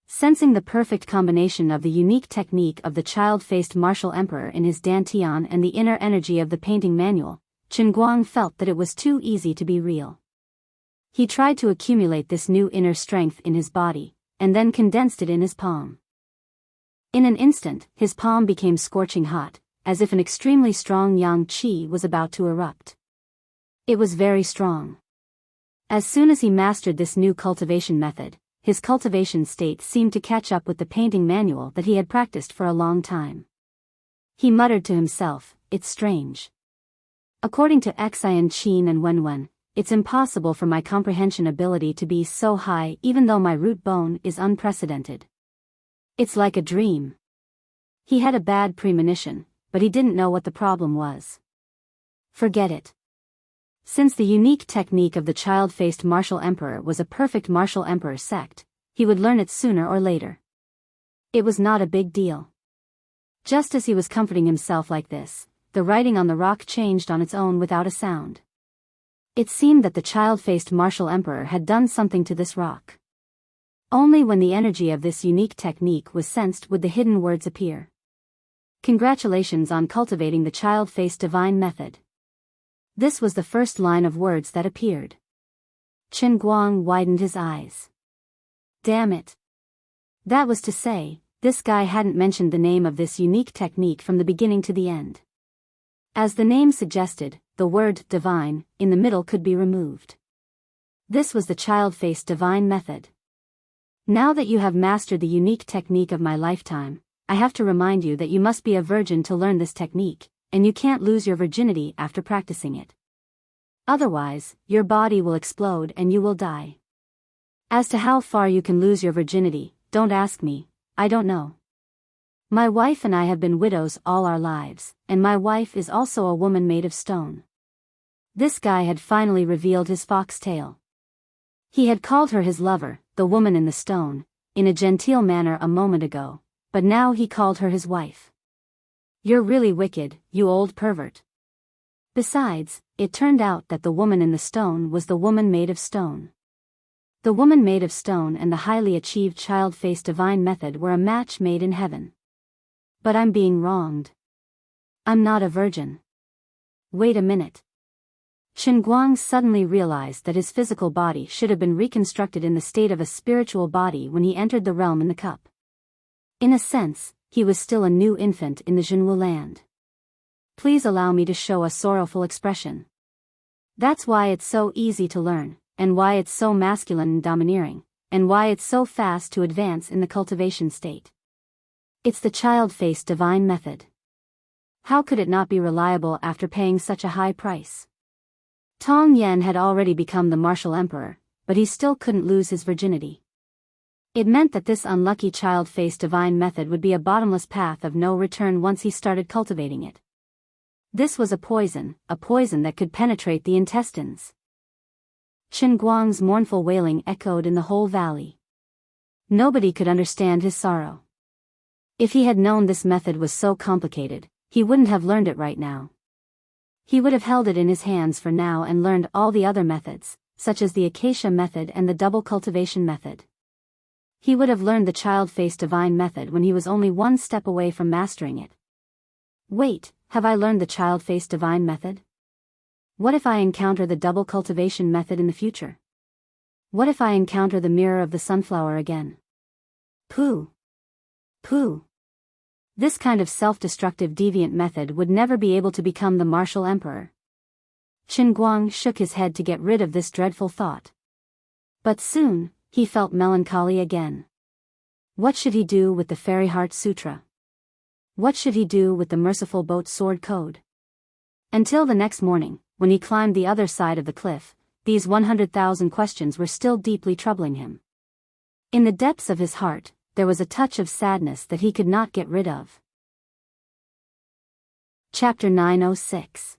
Sensing the perfect combination of the unique technique of the child-faced martial emperor in his dantian and the inner energy of the painting manual, Qin Guang felt that it was too easy to be real. He tried to accumulate this new inner strength in his body, and then condensed it in his palm. In an instant, his palm became scorching hot, as if an extremely strong yang qi was about to erupt. It was very strong. As soon as he mastered this new cultivation method, his cultivation state seemed to catch up with the painting manual that he had practiced for a long time. He muttered to himself, "It's strange. According to Xian Qin and Wenwen, it's impossible for my comprehension ability to be so high even though my root bone is unprecedented. It's like a dream." He had a bad premonition, but he didn't know what the problem was. Forget it. Since the unique technique of the child-faced martial emperor was a perfect martial emperor sect, he would learn it sooner or later. It was not a big deal. Just as he was comforting himself like this, the writing on the rock changed on its own without a sound. It seemed that the child-faced martial emperor had done something to this rock. Only when the energy of this unique technique was sensed would the hidden words appear. Congratulations on cultivating the child-faced divine method. This was the first line of words that appeared. Qin Guang widened his eyes. Damn it. That was to say, this guy hadn't mentioned the name of this unique technique from the beginning to the end. As the name suggested, the word divine in the middle could be removed. This was the child-faced divine method. Now that you have mastered the unique technique of my lifetime, I have to remind you that you must be a virgin to learn this technique, and you can't lose your virginity after practicing it. Otherwise, your body will explode and you will die. As to how far you can lose your virginity, don't ask me, I don't know. My wife and I have been widows all our lives, and my wife is also a woman made of stone. This guy had finally revealed his fox tail. He had called her his lover, the woman in the stone, in a genteel manner a moment ago, but now he called her his wife. You're really wicked, you old pervert. Besides, it turned out that the woman in the stone was the woman made of stone. The woman made of stone and the highly achieved child-face divine method were a match made in heaven. But I'm being wronged. I'm not a virgin. Wait a minute. Chen Guang suddenly realized that his physical body should have been reconstructed in the state of a spiritual body when he entered the realm in the cup. In a sense, he was still a new infant in the Jinwu land. Please allow me to show a sorrowful expression. That's why it's so easy to learn, and why it's so masculine and domineering, and why it's so fast to advance in the cultivation state. It's the child-face divine method. How could it not be reliable after paying such a high price? Tong Yen had already become the martial emperor, but he still couldn't lose his virginity. It meant that this unlucky child-face divine method would be a bottomless path of no return once he started cultivating it. This was a poison that could penetrate the intestines. Chen Guang's mournful wailing echoed in the whole valley. Nobody could understand his sorrow. If he had known this method was so complicated, he wouldn't have learned it right now. He would have held it in his hands for now and learned all the other methods, such as the acacia method and the double cultivation method. He would have learned the child-face divine method when he was only one step away from mastering it. Wait, have I learned the child-face divine method? What if I encounter the double cultivation method in the future? What if I encounter the mirror of the sunflower again? Pooh! Pooh! This kind of self-destructive deviant method would never be able to become the martial emperor. Chen Guang shook his head to get rid of this dreadful thought. But soon, he felt melancholy again. What should he do with the Fairy Heart Sutra? What should he do with the Merciful Boat Sword Code? Until the next morning, when he climbed the other side of the cliff, these 100,000 questions were still deeply troubling him. In the depths of his heart, there was a touch of sadness that he could not get rid of. Chapter 906.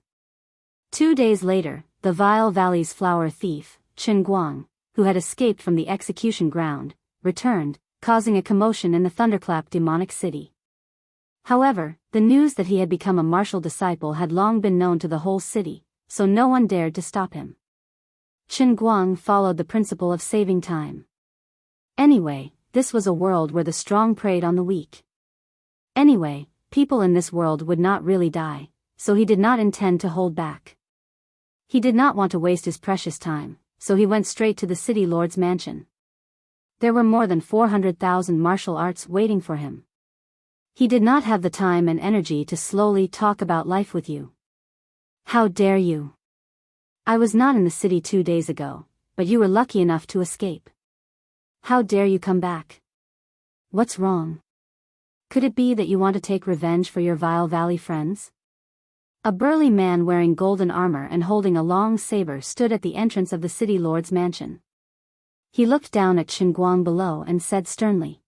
2 days later, the Vile Valley's flower thief, Chen Guang, who had escaped from the execution ground, returned, causing a commotion in the thunderclap demonic city. However, the news that he had become a martial disciple had long been known to the whole city, so no one dared to stop him. Chen Guang followed the principle of saving time. Anyway, this was a world where the strong preyed on the weak. Anyway, people in this world would not really die, so he did not intend to hold back. He did not want to waste his precious time, so he went straight to the city lord's mansion. There were more than 400,000 martial arts waiting for him. He did not have the time and energy to slowly talk about life with you. How dare you? I was not in the city 2 days ago, but you were lucky enough to escape. How dare you come back? What's wrong? Could it be that you want to take revenge for your Vile Valley friends? A burly man wearing golden armor and holding a long saber stood at the entrance of the city lord's mansion. He looked down at Chen Guang below and said sternly.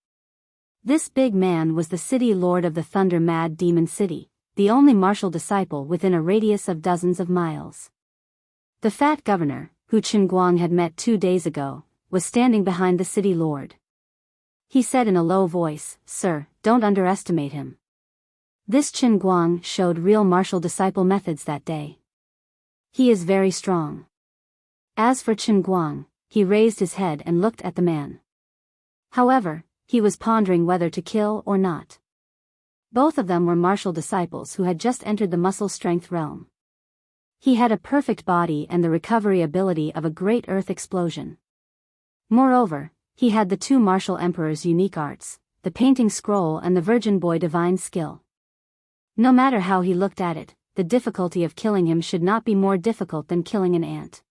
This big man was the city lord of the thunder-mad demon city, the only martial disciple within a radius of dozens of miles. The fat governor, who Chen Guang had met 2 days ago, was standing behind the city lord. He said in a low voice, "Sir, don't underestimate him." This Chen Guang showed real martial disciple methods that day. He is very strong. As for Chen Guang, he raised his head and looked at the man. However, he was pondering whether to kill or not. Both of them were martial disciples who had just entered the muscle strength realm. He had a perfect body and the recovery ability of a great earth explosion. Moreover, he had the 2 martial emperor's unique arts, the painting scroll and the virgin boy divine skill. No matter how he looked at it, the difficulty of killing him should not be more difficult than killing an ant.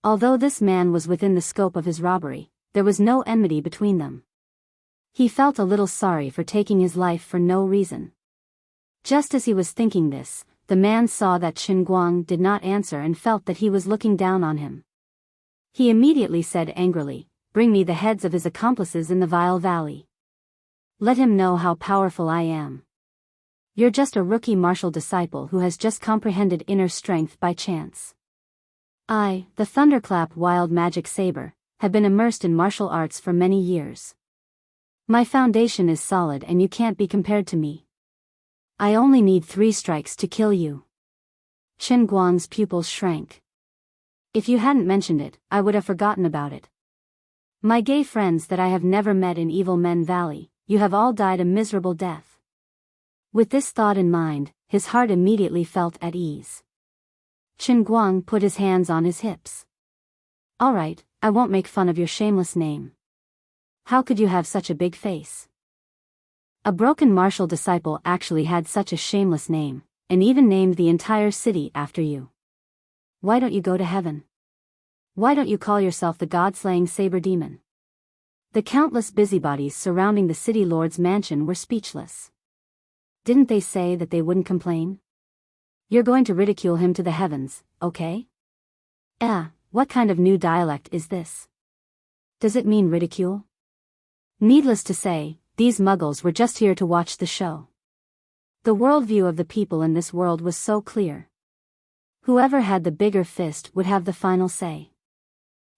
Although this man was within the scope of his robbery, there was no enmity between them. He felt a little sorry for taking his life for no reason. Just as he was thinking this, the man saw that Chen Guang did not answer and felt that he was looking down on him. He immediately said angrily, "Bring me the heads of his accomplices in the Vile Valley. Let him know how powerful I am. You're just a rookie martial disciple who has just comprehended inner strength by chance." I, the thunderclap wild magic saber, have been immersed in martial arts for many years. My foundation is solid and you can't be compared to me. I only need 3 strikes to kill you. Chen Guang's pupils shrank. If you hadn't mentioned it, I would have forgotten about it. My gay friends that I have never met in Evil Men Valley, you have all died a miserable death. With this thought in mind, his heart immediately felt at ease. Chen Guang put his hands on his hips. All right, I won't make fun of your shameless name. How could you have such a big face? A broken martial disciple actually had such a shameless name, and even named the entire city after you. Why don't you go to heaven? Why don't you call yourself the god-slaying saber demon? The countless busybodies surrounding the city lord's mansion were speechless. Didn't they say that they wouldn't complain? You're going to ridicule him to the heavens, okay? What kind of new dialect is this? Does it mean ridicule? Needless to say, these muggles were just here to watch the show. The worldview of the people in this world was so clear. Whoever had the bigger fist would have the final say.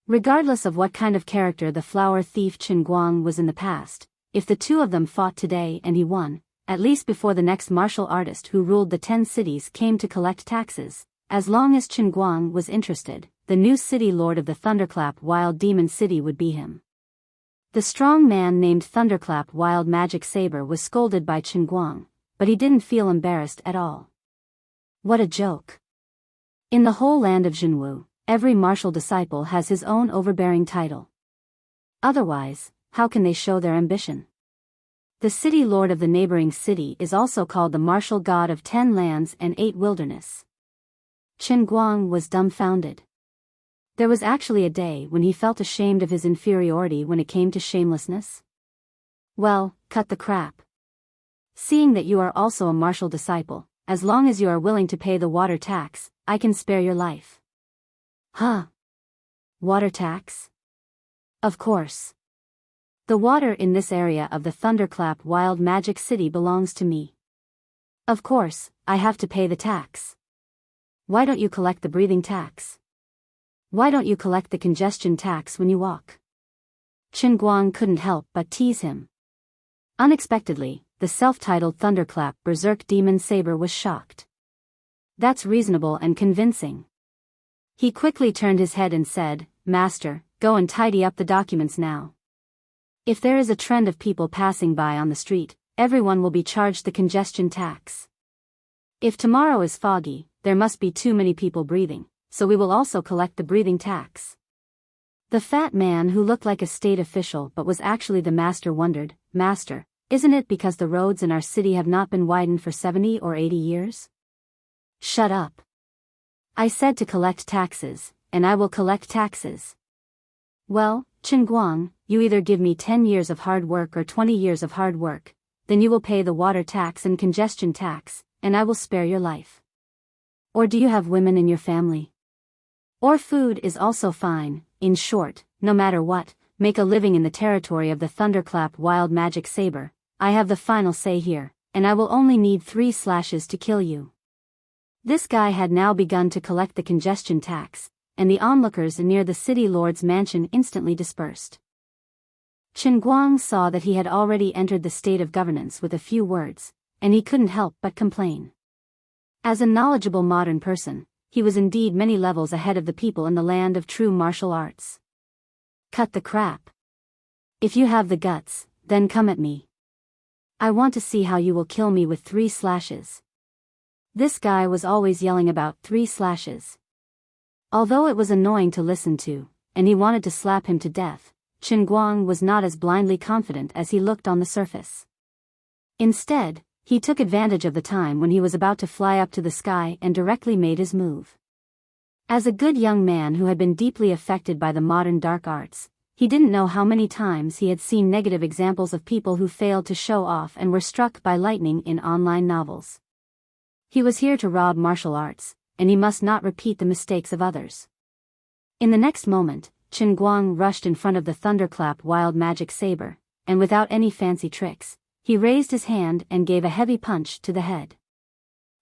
Regardless of what kind of character the flower thief Chen Guang was in the past, if the two of them fought today and he won, at least before the next martial artist who ruled the 10 cities came to collect taxes, as long as Chen Guang was interested, the new city lord of the Thunderclap Wild Demon City would be him. The strong man named Thunderclap Wild Magic Saber was scolded by Chen Guang, but he didn't feel embarrassed at all. What a joke. In the whole land of Jinwu, every martial disciple has his own overbearing title. Otherwise, how can they show their ambition? The city lord of the neighboring city is also called the martial god of 10 lands and 8 wilderness. Chen Guang was dumbfounded. There was actually a day when he felt ashamed of his inferiority when it came to shamelessness. Well, cut the crap. Seeing that you are also a martial disciple, as long as you are willing to pay the water tax, I can spare your life. Huh? Water tax? Of course. The water in this area of the Thunderclap Wild Magic City belongs to me. Of course, I have to pay the tax. Why don't you collect the breathing tax? Why don't you collect the congestion tax when you walk? Chen Guang couldn't help but tease him. Unexpectedly, the self-titled Thunderclap Berserk Demon Saber was shocked. That's reasonable and convincing. He quickly turned his head and said, Master, go and tidy up the documents now. If there is a trend of people passing by on the street, everyone will be charged the congestion tax. If tomorrow is foggy, there must be too many people breathing, so we will also collect the breathing tax. The fat man who looked like a state official but was actually the master wondered, Master, isn't it because the roads in our city have not been widened for 70 or 80 years? Shut up. I said to collect taxes, and I will collect taxes. Well, Chen Guang, you either give me 10 years of hard work or 20 years of hard work, then you will pay the water tax and congestion tax, and I will spare your life. Or do you have women in your family? Or food is also fine. In short, no matter what, make a living in the territory of the Thunderclap Wild Magic Saber. I have the final say here, and I will only need 3 slashes to kill you. This guy had now begun to collect the congestion tax, and the onlookers near the city lord's mansion instantly dispersed. Chen Guang saw that he had already entered the state of governance with a few words, and he couldn't help but complain. As a knowledgeable modern person, he was indeed many levels ahead of the people in the land of true martial arts. Cut the crap. If you have the guts, then come at me. I want to see how you will kill me with 3 slashes. This guy was always yelling about 3 slashes. Although it was annoying to listen to, and he wanted to slap him to death, Chen Guang was not as blindly confident as he looked on the surface. Instead, he took advantage of the time when he was about to fly up to the sky and directly made his move. As a good young man who had been deeply affected by the modern dark arts, he didn't know how many times he had seen negative examples of people who failed to show off and were struck by lightning in online novels. He was here to rob martial arts, and he must not repeat the mistakes of others. In the next moment, Chen Guang rushed in front of the Thunderclap Wild Magic Saber, and without any fancy tricks, he raised his hand and gave a heavy punch to the head.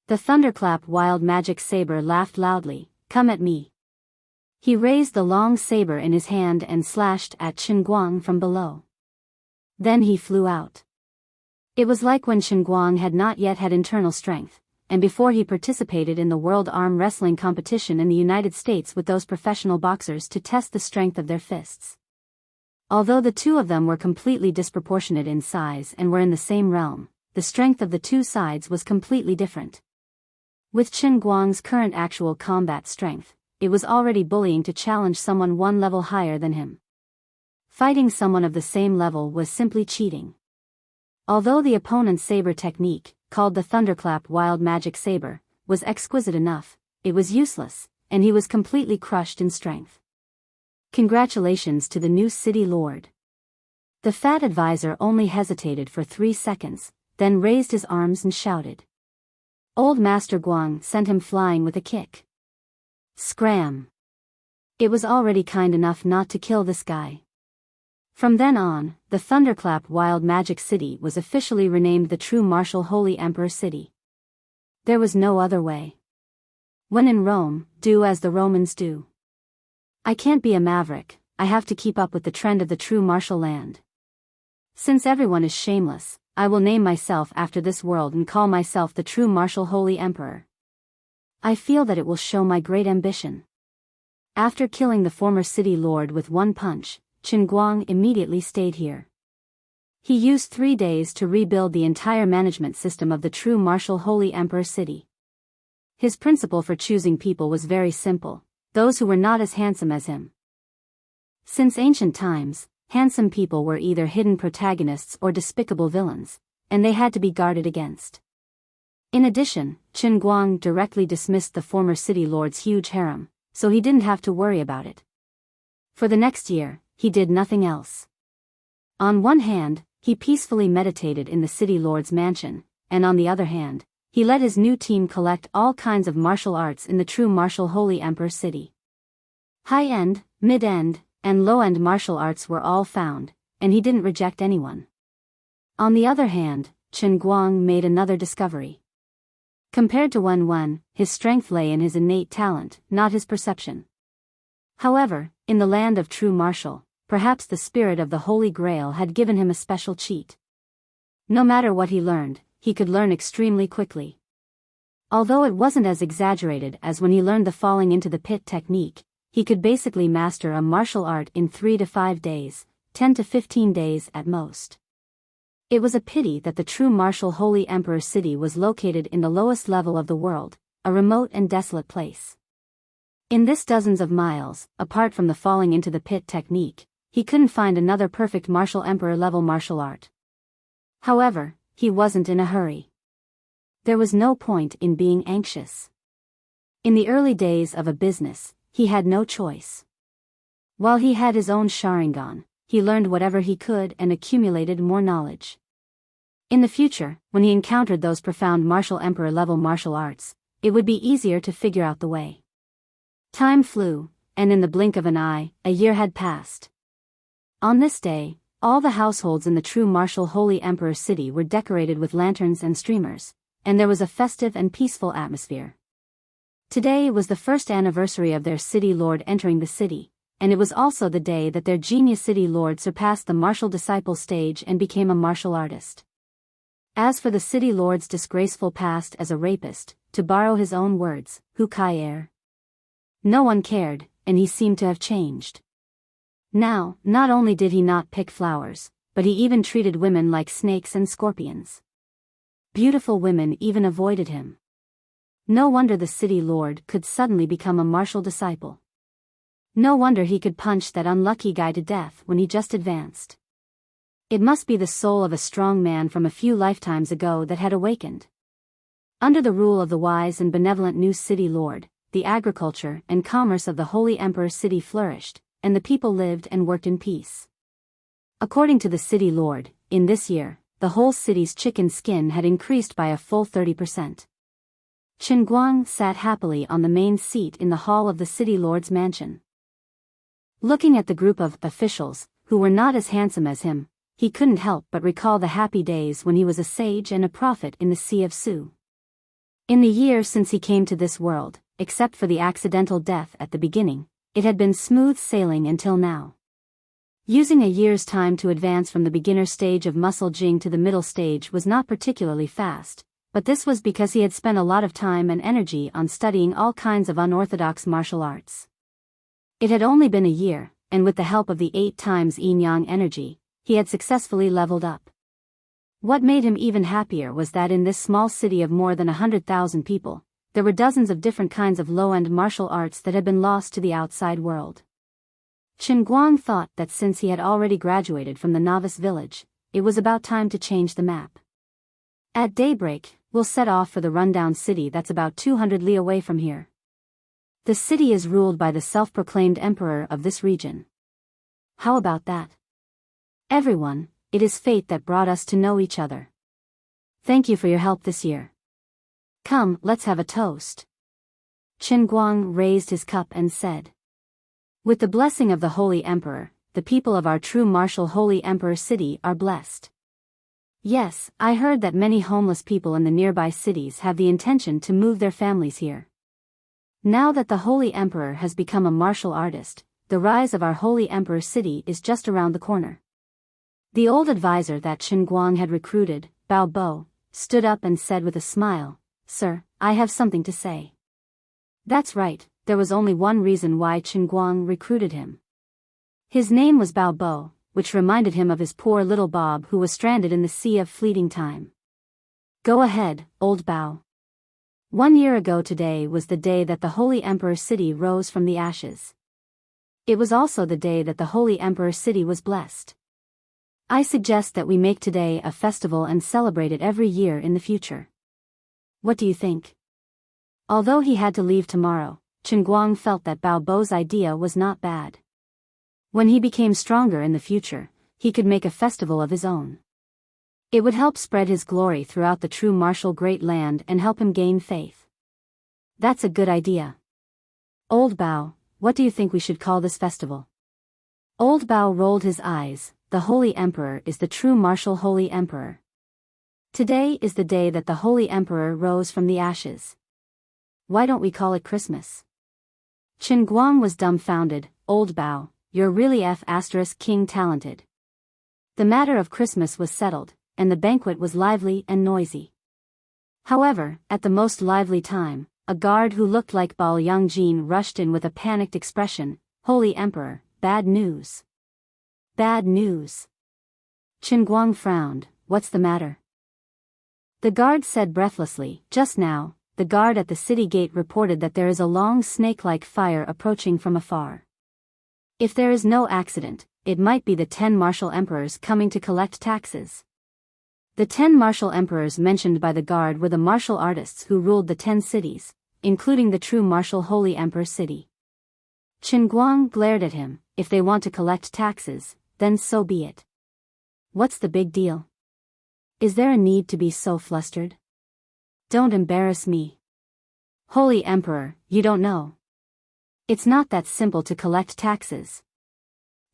The Thunderclap Wild Magic Saber laughed loudly, Come at me. He raised the long saber in his hand and slashed at Chen Guang from below. Then he flew out. It was like when Chen Guang had not yet had internal strength, and before he participated in the World Arm Wrestling competition in the United States with those professional boxers to test the strength of their fists. Although the two of them were completely disproportionate in size and were in the same realm, the strength of the two sides was completely different. With Chen Guang's current actual combat strength, it was already bullying to challenge someone one level higher than him. Fighting someone of the same level was simply cheating. Although the opponent's saber technique, called the Thunderclap Wild Magic Saber, was exquisite enough, it was useless, and he was completely crushed in strength. Congratulations to the new city lord. The fat advisor only hesitated for 3 seconds, then raised his arms and shouted. Old Master Guang sent him flying with a kick. Scram! It was already kind enough not to kill this guy. From then on, the Thunderclap Wild Magic City was officially renamed the True Martial Holy Emperor City. There was no other way. When in Rome, do as the Romans do. I can't be a maverick, I have to keep up with the trend of the true martial land. Since everyone is shameless, I will name myself after this world and call myself the True Martial Holy Emperor. I feel that it will show my great ambition. After killing the former city lord with one punch, Chen Guang immediately stayed here. He used 3 days to rebuild the entire management system of the True Martial Holy Emperor City. His principle for choosing people was very simple: those who were not as handsome as him. Since ancient times, handsome people were either hidden protagonists or despicable villains, and they had to be guarded against. In addition, Chen Guang directly dismissed the former city lord's huge harem, so he didn't have to worry about it. For the next year, he did nothing else. On one hand, he peacefully meditated in the city lord's mansion, and on the other hand, he let his new team collect all kinds of martial arts in the True Martial Holy Emperor City. High-end, mid-end, and low-end martial arts were all found, and he didn't reject anyone. On the other hand, Chen Guang made another discovery. Compared to Wen, his strength lay in his innate talent, not his perception. However, in the land of true martial, perhaps the spirit of the Holy Grail had given him a special cheat. No matter what he learned, he could learn extremely quickly. Although it wasn't as exaggerated as when he learned the falling into the pit technique, he could basically master a martial art in 3 to 5 days, 10 to 15 days at most. It was a pity that the True Martial Holy Emperor City was located in the lowest level of the world, a remote and desolate place. In this dozens of miles, apart from the falling into the pit technique, he couldn't find another perfect martial emperor level martial art. However, he wasn't in a hurry. There was no point in being anxious. In the early days of a business, he had no choice. While he had his own Sharingan, he learned whatever he could and accumulated more knowledge. In the future, when he encountered those profound martial emperor level martial arts, it would be easier to figure out the way. Time flew, and in the blink of an eye, a year had passed. On this day, all the households in the True Martial Holy Emperor City were decorated with lanterns and streamers, and there was a festive and peaceful atmosphere. Today was the first anniversary of their city lord entering the city, and it was also the day that their genius city lord surpassed the martial disciple stage and became a martial artist. As for the city lord's disgraceful past as a rapist, to borrow his own words, who cared? No one cared, and he seemed to have changed. Now, not only did he not pick flowers, but he even treated women like snakes and scorpions. Beautiful women even avoided him. No wonder the city lord could suddenly become a martial disciple. No wonder he could punch that unlucky guy to death when he just advanced. It must be the soul of a strong man from a few lifetimes ago that had awakened. Under the rule of the wise and benevolent new city lord, the agriculture and commerce of the Holy Emperor City flourished, and the people lived and worked in peace. According to the city lord, in this year, the whole city's chicken skin had increased by a full 30%. Chen Guang sat happily on the main seat in the hall of the city lord's mansion. Looking at the group of officials, who were not as handsome as him, he couldn't help but recall the happy days when he was a sage and a prophet in the Sea of Su. In the year since he came to this world, except for the accidental death at the beginning, it had been smooth sailing until now. Using a year's time to advance from the beginner stage of muscle jing to the middle stage was not particularly fast, but this was because he had spent a lot of time and energy on studying all kinds of unorthodox martial arts. It had only been a year, and with the help of the 8 times yin-yang energy, he had successfully leveled up. What made him even happier was that in this small city of more than 100,000 people, there were dozens of different kinds of low-end martial arts that had been lost to the outside world. Chen Guang thought that since he had already graduated from the novice village, it was about time to change the map. At daybreak, we'll set off for the rundown city that's about 200 li away from here. The city is ruled by the self-proclaimed emperor of this region. How about that? Everyone, it is fate that brought us to know each other. Thank you for your help this year. Come, let's have a toast. Chen Guang raised his cup and said. With the blessing of the Holy Emperor, the people of our true martial Holy Emperor city are blessed. Yes, I heard that many homeless people in the nearby cities have the intention to move their families here. Now that the Holy Emperor has become a martial artist, the rise of our Holy Emperor city is just around the corner. The old advisor that Chen Guang had recruited, Bao Bo, stood up and said with a smile, "Sir, I have something to say." That's right, there was only one reason why Chen Guang recruited him. His name was Bao Bo, which reminded him of his poor little Bob who was stranded in the sea of fleeting time. Go ahead, old Bao. 1 year ago today was the day that the Holy Emperor city rose from the ashes. It was also the day that the Holy Emperor city was blessed. I suggest that we make today a festival and celebrate it every year in the future. What do you think? Although he had to leave tomorrow, Chen Guang felt that Bao Bo's idea was not bad. When he became stronger in the future, he could make a festival of his own. It would help spread his glory throughout the true martial great land and help him gain faith. That's a good idea. Old Bao, what do you think we should call this festival? Old Bao rolled his eyes. The Holy Emperor is the true martial Holy Emperor. Today is the day that the Holy Emperor rose from the ashes. Why don't we call it Christmas? Chen Guang was dumbfounded. Old Bao, you're really King talented. The matter of Christmas was settled, and the banquet was lively and noisy. However, at the most lively time, a guard who looked like Bao Yangjin rushed in with a panicked expression. Holy Emperor, bad news. Bad news. Chen Guang frowned. What's the matter? The guard said breathlessly, just now, the guard at the city gate reported that there is a long snake-like fire approaching from afar. If there is no accident, it might be the 10 martial emperors coming to collect taxes. The 10 martial emperors mentioned by the guard were the martial artists who ruled the 10 cities, including the true martial Holy Emperor city. Chen Guang glared at him. If they want to collect taxes, then so be it. What's the big deal? Is there a need to be so flustered? Don't embarrass me. Holy Emperor, you don't know. It's not that simple to collect taxes.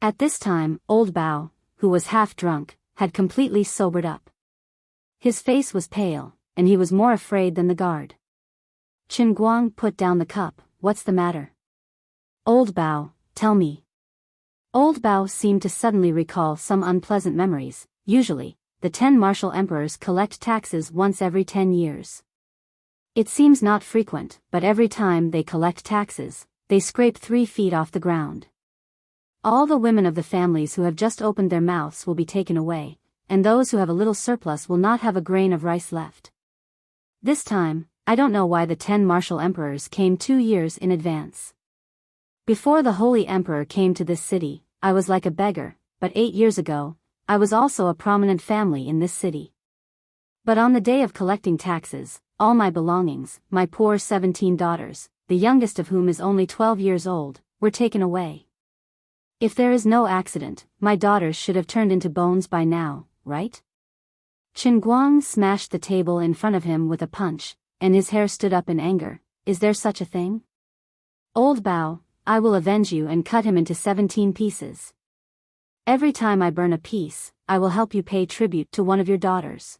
At this time, old Bao, who was half drunk, had completely sobered up. His face was pale, and he was more afraid than the guard. Chen Guang put down the cup. What's the matter? Old Bao, tell me. Old Bao seemed to suddenly recall some unpleasant memories. Usually, the 10 martial emperors collect taxes once every 10 years. It seems not frequent, but every time they collect taxes, they scrape 3 feet off the ground. All the women of the families who have just opened their mouths will be taken away, and those who have a little surplus will not have a grain of rice left. This time, I don't know why the 10 martial emperors came 2 years in advance. Before the Holy Emperor came to this city, I was like a beggar, but 8 years ago, I was also a prominent family in this city. But on the day of collecting taxes, all my belongings, my poor 17 daughters, the youngest of whom is only 12 years old, were taken away. If there is no accident, my daughters should have turned into bones by now, right? Chen Guang smashed the table in front of him with a punch, and his hair stood up in anger. Is there such a thing? Old Bao, I will avenge you and cut him into 17 pieces. Every time I burn a piece, I will help you pay tribute to one of your daughters.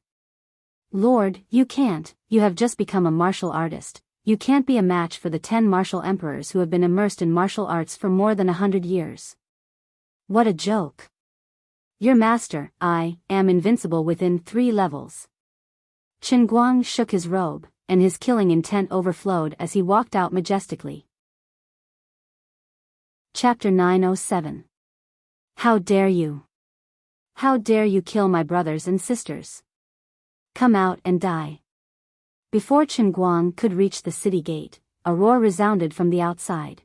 Lord, you can't, you have just become a martial artist, You can't be a match for the 10 martial emperors who have been immersed in martial arts for more than 100 years. What a joke. Your master, I, am invincible within 3 levels. Qin Guang shook his robe, and his killing intent overflowed as he walked out majestically. Chapter 907. How dare you? How dare you kill my brothers and sisters? Come out and die. Before Qin Guang could reach the city gate, a roar resounded from the outside.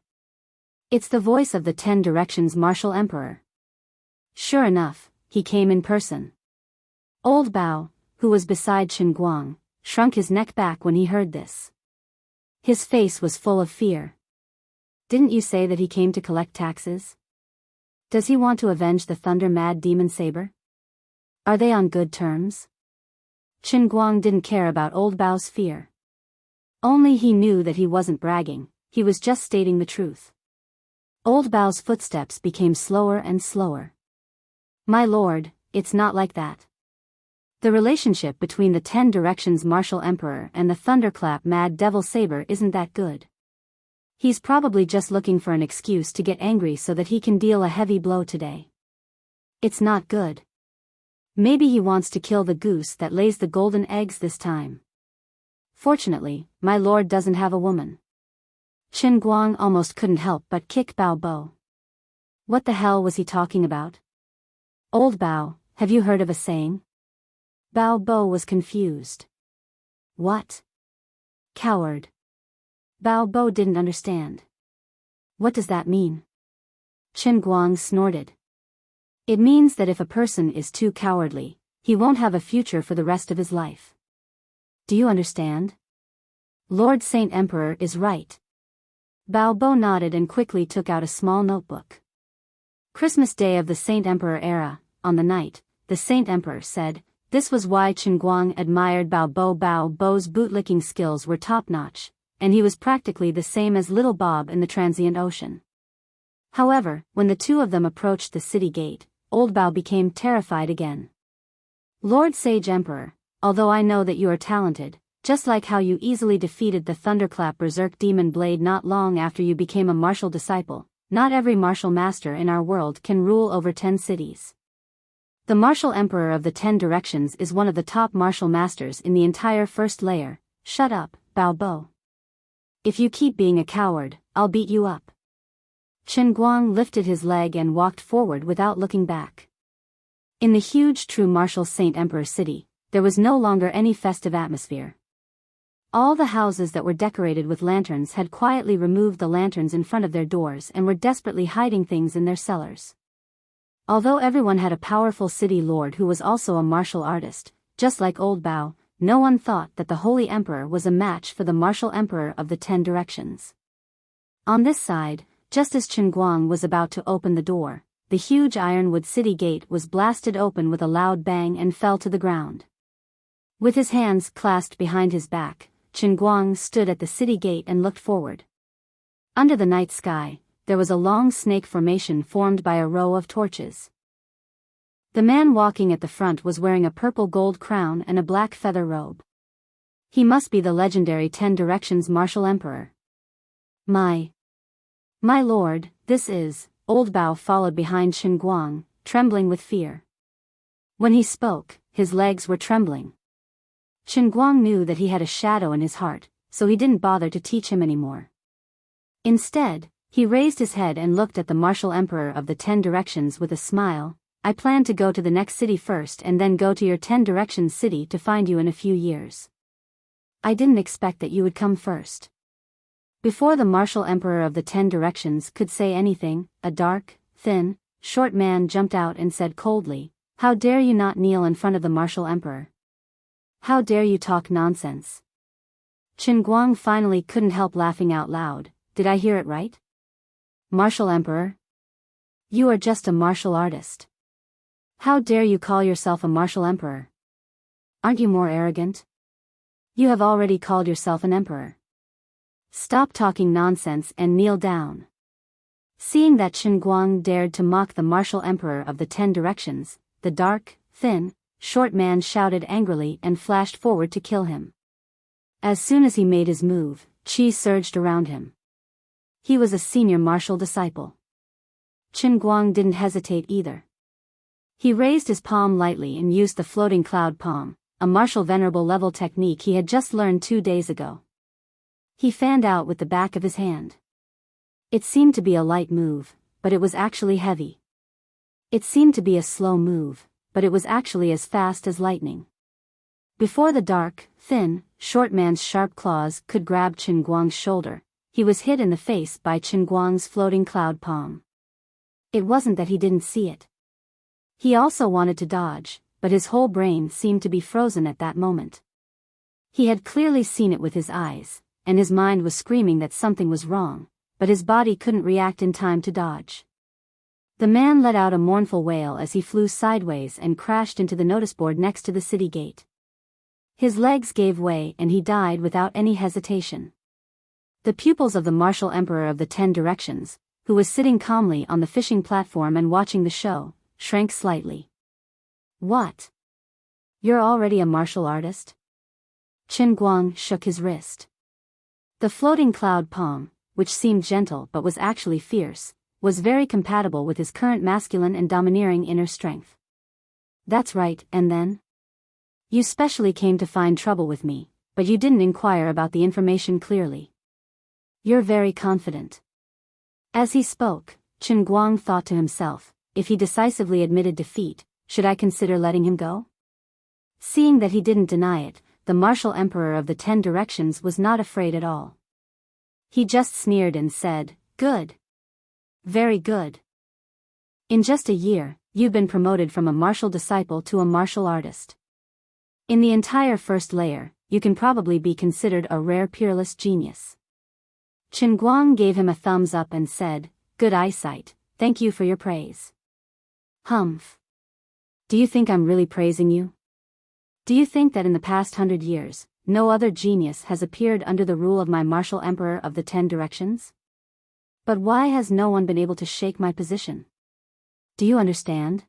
It's the voice of the 10 Directions martial emperor. Sure enough, he came in person. Old Bao, who was beside Qin Guang, shrunk his neck back when he heard this. His face was full of fear. Didn't you say that he came to collect taxes? Does he want to avenge the thunder-mad demon saber? Are they on good terms? Qin Guang didn't care about Old Bao's fear. Only he knew that he wasn't bragging, he was just stating the truth. Old Bao's footsteps became slower and slower. My lord, it's not like that. The relationship between the 10 Directions martial emperor and the thunderclap mad devil saber isn't that good. He's probably just looking for an excuse to get angry so that he can deal a heavy blow today. It's not good. Maybe he wants to kill the goose that lays the golden eggs this time. Fortunately, my lord doesn't have a woman. Qin Guang almost couldn't help but kick Bao Bo. What the hell was he talking about? Old Bao, have you heard of a saying? Bao Bo was confused. What? Coward. Bao Bo didn't understand. What does that mean? Qin Guang snorted. It means that if a person is too cowardly, he won't have a future for the rest of his life. Do you understand? Lord Saint Emperor is right. Bao Bo nodded and quickly took out a small notebook. Christmas Day of the Saint Emperor era, on the night, the Saint Emperor said, this was why Qin Guang admired Bao Bo. Bao Bo's bootlicking skills were top-notch, and he was practically the same as Little Bob in the transient ocean. However, when the two of them approached the city gate, Old Bao became terrified again. Lord Sage Emperor, although I know that you are talented, just like how you easily defeated the Thunderclap Berserk Demon Blade not long after you became a martial disciple, not every martial master in our world can rule over 10 cities. The martial emperor of the 10 Directions is one of the top martial masters in the entire first layer. Shut up, Bao Bo. If you keep being a coward, I'll beat you up. Qin Guang lifted his leg and walked forward without looking back. In the huge true martial Saint Emperor city, there was no longer any festive atmosphere. All the houses that were decorated with lanterns had quietly removed the lanterns in front of their doors and were desperately hiding things in their cellars. Although everyone had a powerful city lord who was also a martial artist, just like Old Bao, no one thought that the Holy Emperor was a match for the martial emperor of the 10 Directions. On this side, just as Qin Guang was about to open the door, the huge ironwood city gate was blasted open with a loud bang and fell to the ground. With his hands clasped behind his back, Qin Guang stood at the city gate and looked forward. Under the night sky, there was a long snake formation formed by a row of torches. The man walking at the front was wearing a purple gold crown and a black feather robe. He must be the legendary 10 Directions martial emperor. My lord, this is, Old Bao followed behind Qin Guang, trembling with fear. When he spoke, his legs were trembling. Qin Guang knew that he had a shadow in his heart, so he didn't bother to teach him anymore. Instead, he raised his head and looked at the martial emperor of the 10 Directions with a smile. I plan to go to the next city first and then go to your 10 Directions city to find you in a few years. I didn't expect that you would come first. Before the martial emperor of the 10 Directions could say anything, a dark, thin, short man jumped out and said coldly, how dare you not kneel in front of the martial emperor? How dare you talk nonsense? Qin Guang finally couldn't help laughing out loud. Did I hear it right? Martial emperor? You are just a martial artist. How dare you call yourself a martial emperor? Aren't you more arrogant? You have already called yourself an emperor. Stop talking nonsense and kneel down. Seeing that Qin Guang dared to mock the martial emperor of the 10 Directions, the dark, thin, short man shouted angrily and flashed forward to kill him. As soon as he made his move, Qi surged around him. He was a senior martial disciple. Qin Guang didn't hesitate either. He raised his palm lightly and used the floating cloud palm, a martial venerable level technique he had just learned 2 days ago. He fanned out with the back of his hand. It seemed to be a light move, but it was actually heavy. It seemed to be a slow move, but it was actually as fast as lightning. Before the dark, thin, short man's sharp claws could grab Qin Guang's shoulder, he was hit in the face by Qin Guang's floating cloud palm. It wasn't that he didn't see it. He also wanted to dodge, but his whole brain seemed to be frozen at that moment. He had clearly seen it with his eyes, and his mind was screaming that something was wrong, but his body couldn't react in time to dodge. The man let out a mournful wail as he flew sideways and crashed into the noticeboard next to the city gate. His legs gave way and he died without any hesitation. The pupils of the martial emperor of the 10 directions, who was sitting calmly on the fishing platform and watching the show, shrank slightly. What? You're already a martial artist? Qin Guang shook his wrist. The floating cloud palm, which seemed gentle but was actually fierce, was very compatible with his current masculine and domineering inner strength. That's right, and then? You specially came to find trouble with me, but you didn't inquire about the information clearly. You're very confident. As he spoke, Qin Guang thought to himself, if he decisively admitted defeat, should I consider letting him go? Seeing that he didn't deny it, the martial emperor of the 10 directions was not afraid at all. He just sneered and said, "Good. Very good. In just a year, you've been promoted from a martial disciple to a martial artist. In the entire first layer, you can probably be considered a rare peerless genius." Qin Guang gave him a thumbs up and said, "Good eyesight, thank you for your praise." Humph. Do you think I'm really praising you? Do you think that in the past 100 years, no other genius has appeared under the rule of my martial emperor of the 10 directions? But why has no one been able to shake my position? Do you understand?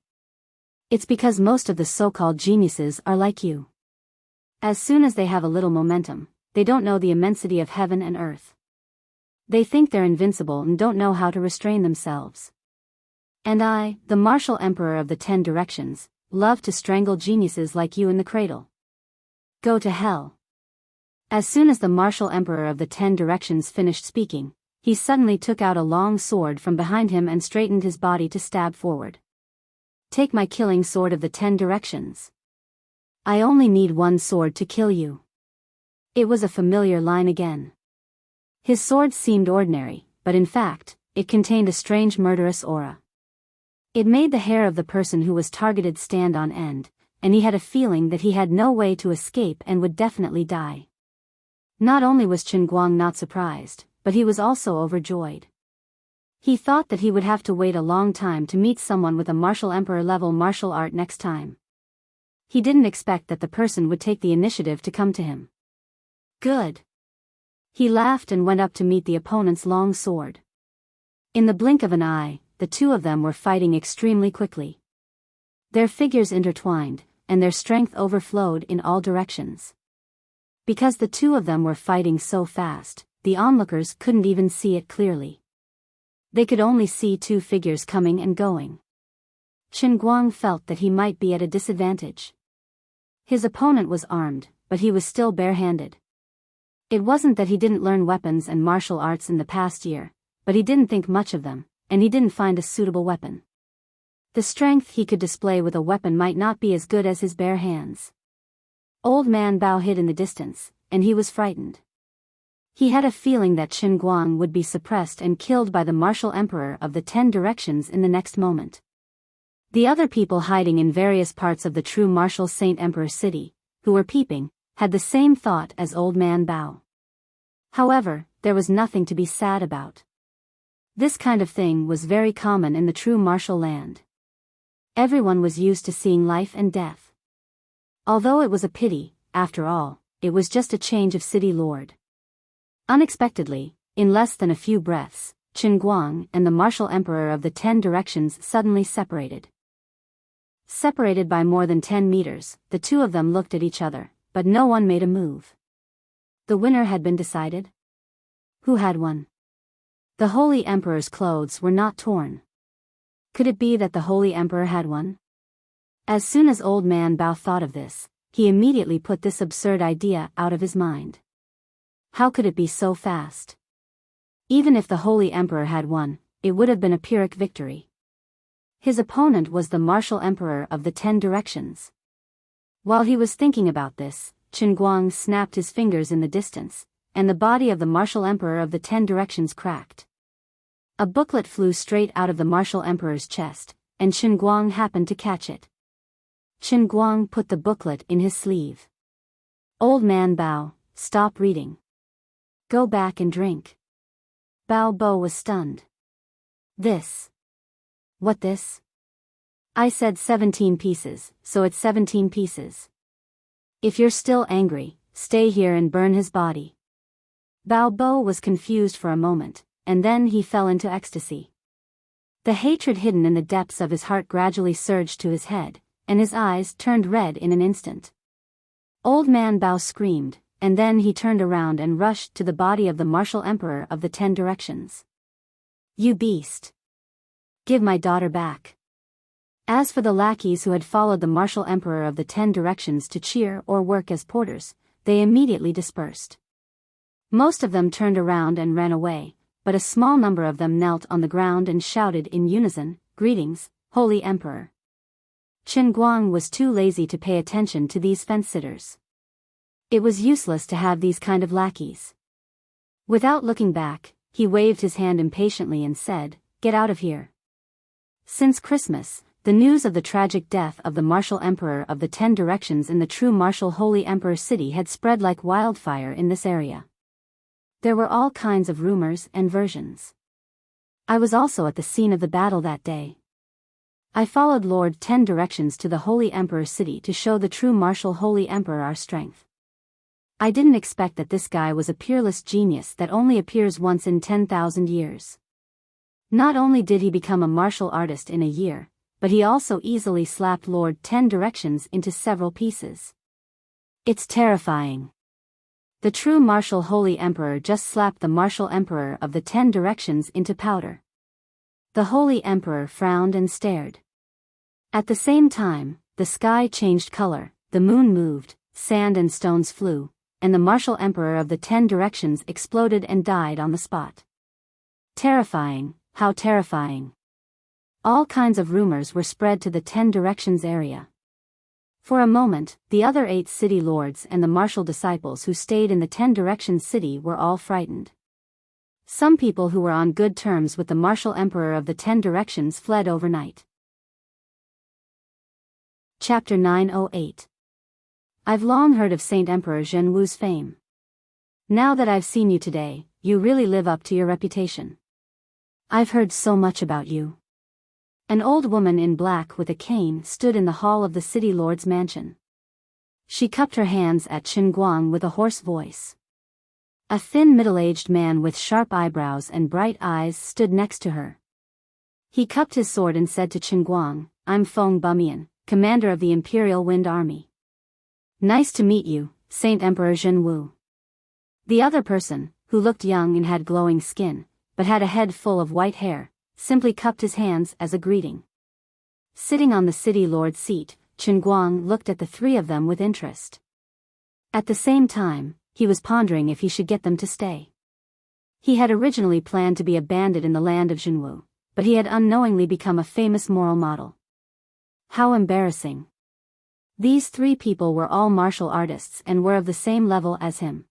It's because most of the so-called geniuses are like you. As soon as they have a little momentum, they don't know the immensity of heaven and earth. They think they're invincible and don't know how to restrain themselves. And I, the martial emperor of the 10 directions, love to strangle geniuses like you in the cradle. Go to hell. As soon as the martial emperor of the 10 directions finished speaking, he suddenly took out a long sword from behind him and straightened his body to stab forward. Take my killing sword of the 10 directions. I only need one sword to kill you. It was a familiar line again. His sword seemed ordinary, but in fact, it contained a strange murderous aura. It made the hair of the person who was targeted stand on end, and he had a feeling that he had no way to escape and would definitely die. Not only was Qin Guang not surprised, but he was also overjoyed. He thought that he would have to wait a long time to meet someone with a martial emperor level martial art next time. He didn't expect that the person would take the initiative to come to him. Good. He laughed and went up to meet the opponent's long sword. In the blink of an eye, the two of them were fighting extremely quickly. Their figures intertwined, and their strength overflowed in all directions. Because the two of them were fighting so fast, the onlookers couldn't even see it clearly. They could only see two figures coming and going. Qin Guang felt that he might be at a disadvantage. His opponent was armed, but he was still barehanded. It wasn't that he didn't learn weapons and martial arts in the past year, but he didn't think much of them, and he didn't find a suitable weapon. The strength he could display with a weapon might not be as good as his bare hands. Old Man Bao hid in the distance, and he was frightened. He had a feeling that Qin Guang would be suppressed and killed by the martial emperor of the 10 directions in the next moment. The other people hiding in various parts of the true martial Saint Emperor city, who were peeping, had the same thought as Old Man Bao. However, there was nothing to be sad about. This kind of thing was very common in the true martial land. Everyone was used to seeing life and death. Although it was a pity, after all, it was just a change of city lord. Unexpectedly, in less than a few breaths, Qin Guang and the martial emperor of the 10 directions suddenly separated. Separated by more than 10 meters, the two of them looked at each other, but no one made a move. The winner had been decided? Who had one? The Holy Emperor's clothes were not torn. Could it be that the Holy Emperor had one? As soon as Old Man Bao thought of this, he immediately put this absurd idea out of his mind. How could it be so fast? Even if the Holy Emperor had one, it would have been a Pyrrhic victory. His opponent was the martial emperor of the 10 directions. While he was thinking about this, Qin Guang snapped his fingers in the distance, and the body of the martial emperor of the 10 directions cracked. A booklet flew straight out of the martial emperor's chest, and Qin Guang happened to catch it. Qin Guang put the booklet in his sleeve. Old Man Bao, stop reading. Go back and drink. Bao Bo was stunned. This. What this? I said 17 pieces, so it's 17 pieces. If you're still angry, stay here and burn his body. Bao Bo was confused for a moment, and then he fell into ecstasy. The hatred hidden in the depths of his heart gradually surged to his head, and his eyes turned red in an instant. Old Man Bao screamed, and then he turned around and rushed to the body of the martial emperor of the 10 directions. You beast! Give my daughter back. As for the lackeys who had followed the martial emperor of the 10 directions to cheer or work as porters, they immediately dispersed. Most of them turned around and ran away, but a small number of them knelt on the ground and shouted in unison, "Greetings, Holy Emperor." Qin Guang was too lazy to pay attention to these fence-sitters. It was useless to have these kind of lackeys. Without looking back, he waved his hand impatiently and said, "Get out of here." Since Christmas, the news of the tragic death of the martial emperor of the 10 directions in the true martial Holy Emperor city had spread like wildfire in this area. There were all kinds of rumors and versions. I was also at the scene of the battle that day. I followed Lord 10 directions to the Holy Emperor city to show the true martial Holy Emperor our strength. I didn't expect that this guy was a peerless genius that only appears once in 10,000 years. Not only did he become a martial artist in a year, but he also easily slapped Lord 10 directions into several pieces. It's terrifying. The true martial Holy Emperor just slapped the martial emperor of the 10 directions into powder. The Holy Emperor frowned and stared. At the same time, the sky changed color, the moon moved, sand and stones flew, and the martial emperor of the 10 directions exploded and died on the spot. Terrifying, how terrifying. All kinds of rumors were spread to the 10 directions area. For a moment, the other 8 city lords and the martial disciples who stayed in the 10 directions city were all frightened. Some people who were on good terms with the martial emperor of the 10 directions fled overnight. Chapter 908. I've long heard of Saint Emperor Zhenwu's fame. Now that I've seen you today, you really live up to your reputation. I've heard so much about you. An old woman in black with a cane stood in the hall of the city lord's mansion. She cupped her hands at Qin Guang with a hoarse voice. A thin middle-aged man with sharp eyebrows and bright eyes stood next to her. He cupped his sword and said to Qin Guang, "I'm Feng Bumian, commander of the Imperial Wind Army. Nice to meet you, Saint Emperor Zhenwu." The other person, who looked young and had glowing skin, but had a head full of white hair, simply cupped his hands as a greeting. Sitting on the city lord's seat, Qin Guang looked at the 3 of them with interest. At the same time, he was pondering if he should get them to stay. He had originally planned to be a bandit in the land of Zhenwu, but he had unknowingly become a famous moral model. How embarrassing. These 3 people were all martial artists and were of the same level as him.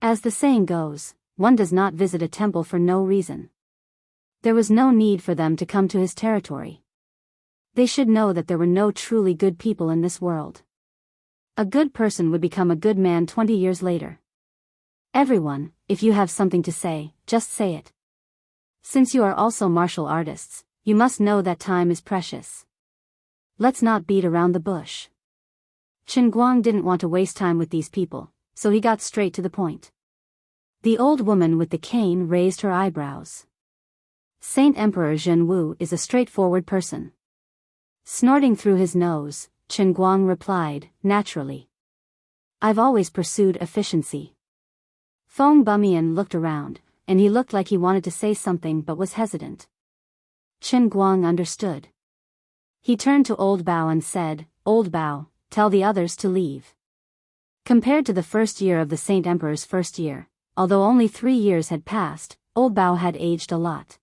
As the saying goes, one does not visit a temple for no reason. There was no need for them to come to his territory. They should know that there were no truly good people in this world. A good person would become a good man 20 years later. Everyone, if you have something to say, just say it. Since you are also martial artists, you must know that time is precious. Let's not beat around the bush. Qin Guang didn't want to waste time with these people, so he got straight to the point. The old woman with the cane raised her eyebrows. Saint Emperor Zhenwu is a straightforward person. Snorting through his nose, Qin Guang replied, "Naturally. I've always pursued efficiency." Feng Bumian looked around, and he looked like he wanted to say something but was hesitant. Qin Guang understood. He turned to Old Bao and said, "Old Bao, tell the others to leave." Compared to the first year of the Saint Emperor's first year, although only 3 years had passed, Old Bao had aged a lot.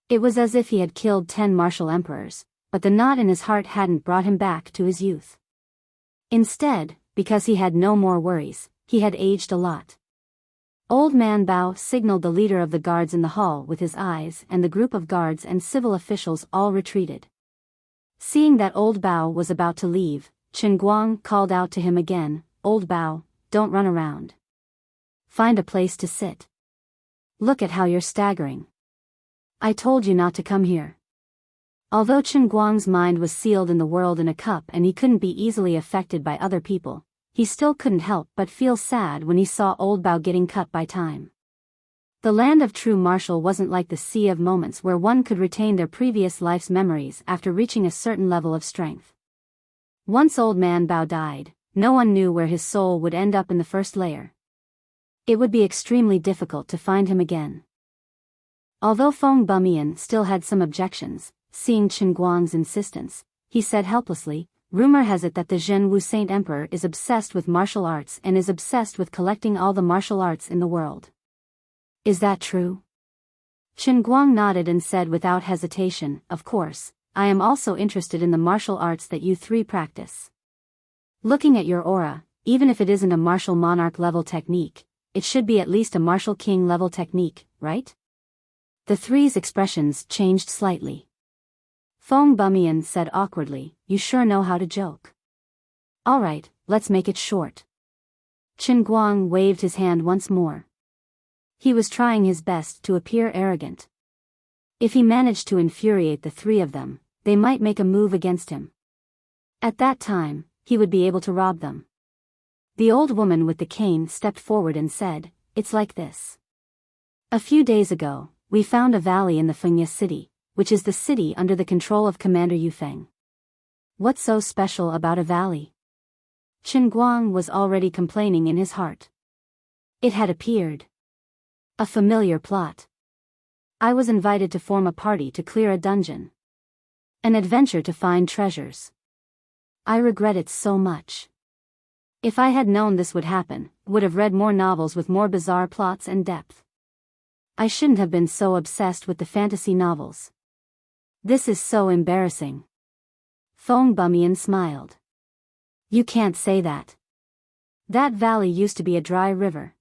It was as if he had killed 10 martial emperors, but the knot in his heart hadn't brought him back to his youth. Instead, because he had no more worries, he had aged a lot. Old Man Bao signaled the leader of the guards in the hall with his eyes, and the group of guards and civil officials all retreated. Seeing that Old Bao was about to leave, Qin Guang called out to him again, "Old Bao, don't run around. Find a place to sit. Look at how you're staggering. I told you not to come here." Although Qin Guang's mind was sealed in the world in a cup and he couldn't be easily affected by other people, he still couldn't help but feel sad when he saw Old Bao getting cut by time. The land of true martial wasn't like the sea of moments where one could retain their previous life's memories after reaching a certain level of strength. Once Old Man Bao died, no one knew where his soul would end up in the first layer. It would be extremely difficult to find him again. Although Feng Bumian still had some objections, seeing Qin Guang's insistence, he said helplessly, "Rumor has it that the Zhenwu Saint Emperor is obsessed with martial arts and is obsessed with collecting all the martial arts in the world. Is that true?" Qin Guang nodded and said without hesitation, "Of course, I am also interested in the martial arts that you 3 practice. Looking at your aura, even if it isn't a martial monarch level technique, it should be at least a martial king level technique, right?" The 3's expressions changed slightly. Feng Bumian said awkwardly, "You sure know how to joke. Alright, let's make it short." Qin Guang waved his hand once more. He was trying his best to appear arrogant. If he managed to infuriate the 3 of them, they might make a move against him. At that time, he would be able to rob them. The old woman with the cane stepped forward and said, "It's like this. A few days ago, we found a valley in the Fengya city, which is the city under the control of Commander Yufeng. What's so special about a valley?" Qin Guang was already complaining in his heart. It had appeared. A familiar plot. I was invited to form a party to clear a dungeon. An adventure to find treasures. I regret it so much. If I had known this would happen, would have read more novels with more bizarre plots and depth. I shouldn't have been so obsessed with the fantasy novels. This is so embarrassing. Feng Bumian smiled. You can't say that. That valley used to be a dry river.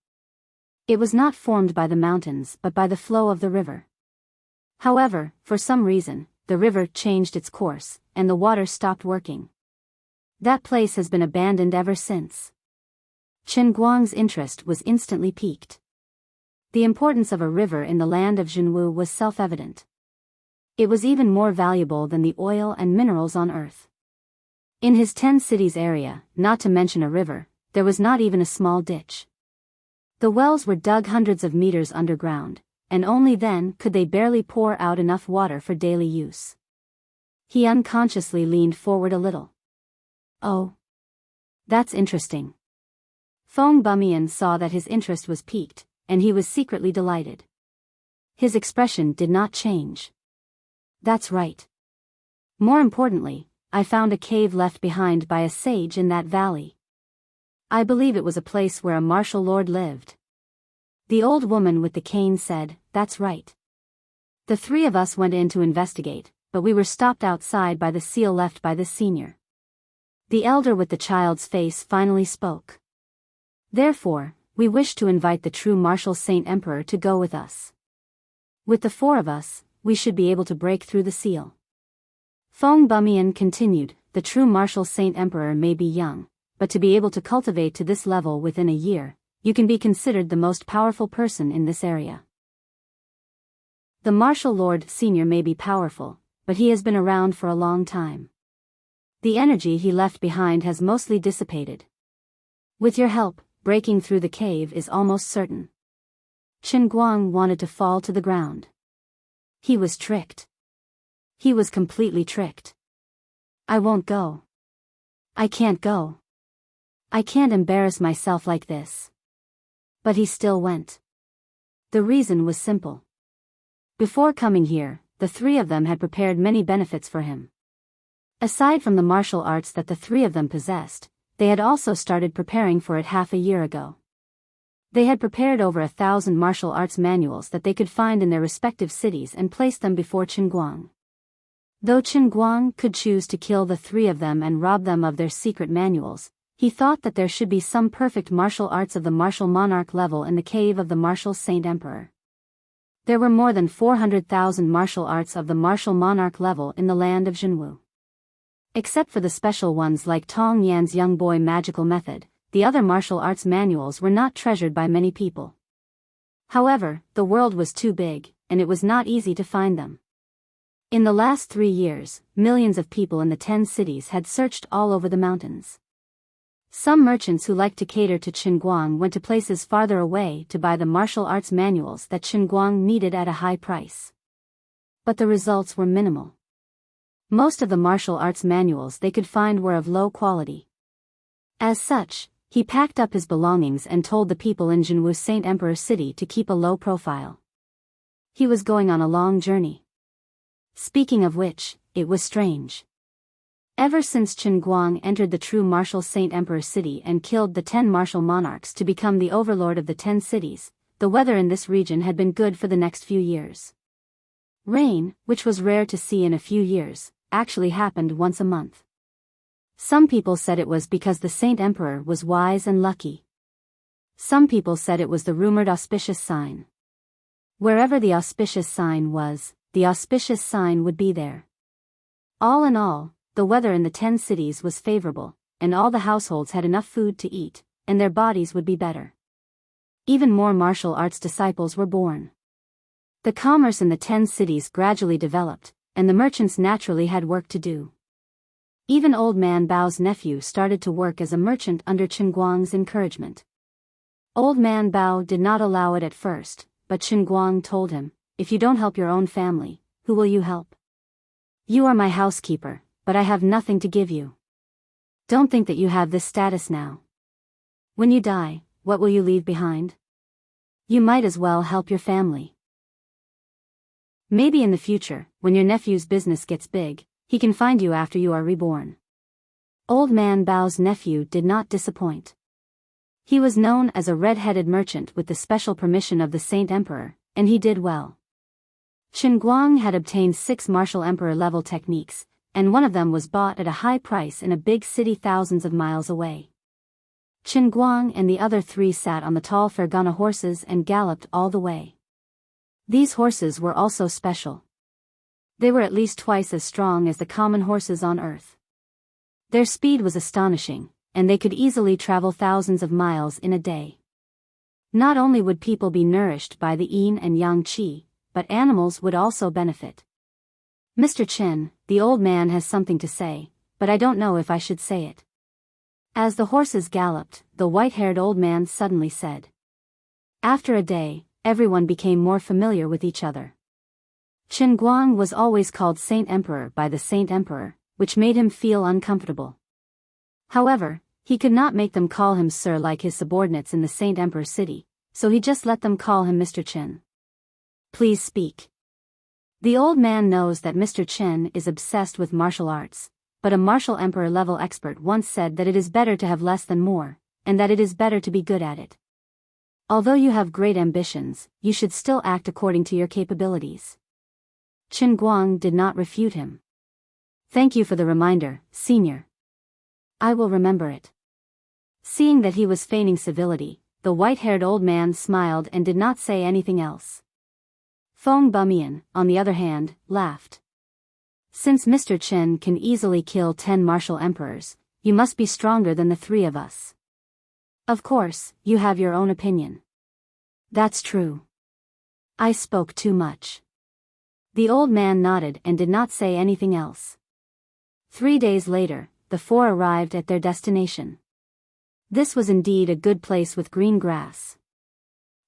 It was not formed by the mountains but by the flow of the river. However, for some reason, the river changed its course, and the water stopped working. That place has been abandoned ever since. Qin Guang's interest was instantly piqued. The importance of a river in the land of Zhenwu was self-evident. It was even more valuable than the oil and minerals on Earth. In his 10 cities area, not to mention a river, there was not even a small ditch. The wells were dug hundreds of meters underground, and only then could they barely pour out enough water for daily use. He unconsciously leaned forward a little. Oh. That's interesting. Feng Bumian saw that his interest was piqued, and he was secretly delighted. His expression did not change. That's right. More importantly, I found a cave left behind by a sage in that valley. I believe it was a place where a martial lord lived. The old woman with the cane said, "That's right." The 3 of us went in to investigate, but we were stopped outside by the seal left by the senior. The elder with the child's face finally spoke. Therefore, we wish to invite the true martial Saint Emperor to go with us. With the 4 of us, we should be able to break through the seal. Feng Bumian continued, the true martial Saint Emperor may be young, but to be able to cultivate to this level within a year, you can be considered the most powerful person in this area. The martial lord senior may be powerful, but he has been around for a long time. The energy he left behind has mostly dissipated. With your help, breaking through the cave is almost certain. Qin Guang wanted to fall to the ground. He was tricked. He was completely tricked. I won't go. I can't go. I can't embarrass myself like this. But he still went. The reason was simple. Before coming here, the three of them had prepared many benefits for him. Aside from the martial arts that the three of them possessed, they had also started preparing for it half a year ago. They had prepared over 1,000 martial arts manuals that they could find in their respective cities and placed them before Qinguang. Though Qinguang could choose to kill the three of them and rob them of their secret manuals, he thought that there should be some perfect martial arts of the martial monarch level in the cave of the martial Saint Emperor. There were more than 400,000 martial arts of the martial monarch level in the land of Zhenwu. Except for the special ones like Tong Yan's young boy magical method, the other martial arts manuals were not treasured by many people. However, the world was too big, and it was not easy to find them. In the last 3 years, millions of people in the 10 cities had searched all over the mountains. Some merchants who liked to cater to Qinguang went to places farther away to buy the martial arts manuals that Qinguang needed at a high price. But the results were minimal. Most of the martial arts manuals they could find were of low quality. As such, he packed up his belongings and told the people in Zhenwu Saint Emperor City to keep a low profile. He was going on a long journey. Speaking of which, it was strange. Ever since Qinguang entered the true martial Saint Emperor City and killed the 10 martial monarchs to become the overlord of the 10 cities, the weather in this region had been good for the next few years. Rain, which was rare to see in a few years, actually happened once a month. Some people said it was because the Saint Emperor was wise and lucky. Some people said it was the rumored auspicious sign. Wherever the auspicious sign was, the auspicious sign would be there. All in all, the weather in the 10 cities was favorable, and all the households had enough food to eat, and their bodies would be better. Even more martial arts disciples were born. The commerce in the 10 cities gradually developed, and the merchants naturally had work to do. Even Old Man Bao's nephew started to work as a merchant under Qinguang's encouragement. Old Man Bao did not allow it at first, but Qinguang told him, "If you don't help your own family, who will you help? You are my housekeeper, but I have nothing to give you. Don't think that you have this status now. When you die, what will you leave behind? You might as well help your family. Maybe in the future, when your nephew's business gets big, he can find you after you are reborn." Old Man Bao's nephew did not disappoint. He was known as a red-headed merchant with the special permission of the Saint Emperor, and he did well. Qinguang had obtained 6 martial emperor-level techniques, and one of them was bought at a high price in a big city thousands of miles away. Qinguang and the other 3 sat on the tall Fergana horses and galloped all the way. These horses were also special. They were at least twice as strong as the common horses on Earth. Their speed was astonishing, and they could easily travel thousands of miles in a day. Not only would people be nourished by the yin and yang qi, but animals would also benefit. "Mr. Chen, the old man has something to say, but I don't know if I should say it." As the horses galloped, the white-haired old man suddenly said. After a day, everyone became more familiar with each other. Qinguang was always called Saint Emperor by the Saint Emperor, which made him feel uncomfortable. However, he could not make them call him Sir like his subordinates in the Saint Emperor City, so he just let them call him Mr. Chen. "Please speak." The old man knows that Mr. Chen is obsessed with martial arts, but a martial emperor-level expert once said that it is better to have less than more, and that it is better to be good at it. Although you have great ambitions, you should still act according to your capabilities. Qinguang did not refute him. "Thank you for the reminder, senior. I will remember it." Seeing that he was feigning civility, the white-haired old man smiled and did not say anything else. Feng Bumian, on the other hand, laughed. "Since Mr. Chen can easily kill 10 martial emperors, you must be stronger than the 3 of us. Of course, you have your own opinion." "That's true. I spoke too much." The old man nodded and did not say anything else. 3 days later, the 4 arrived at their destination. This was indeed a good place with green grass.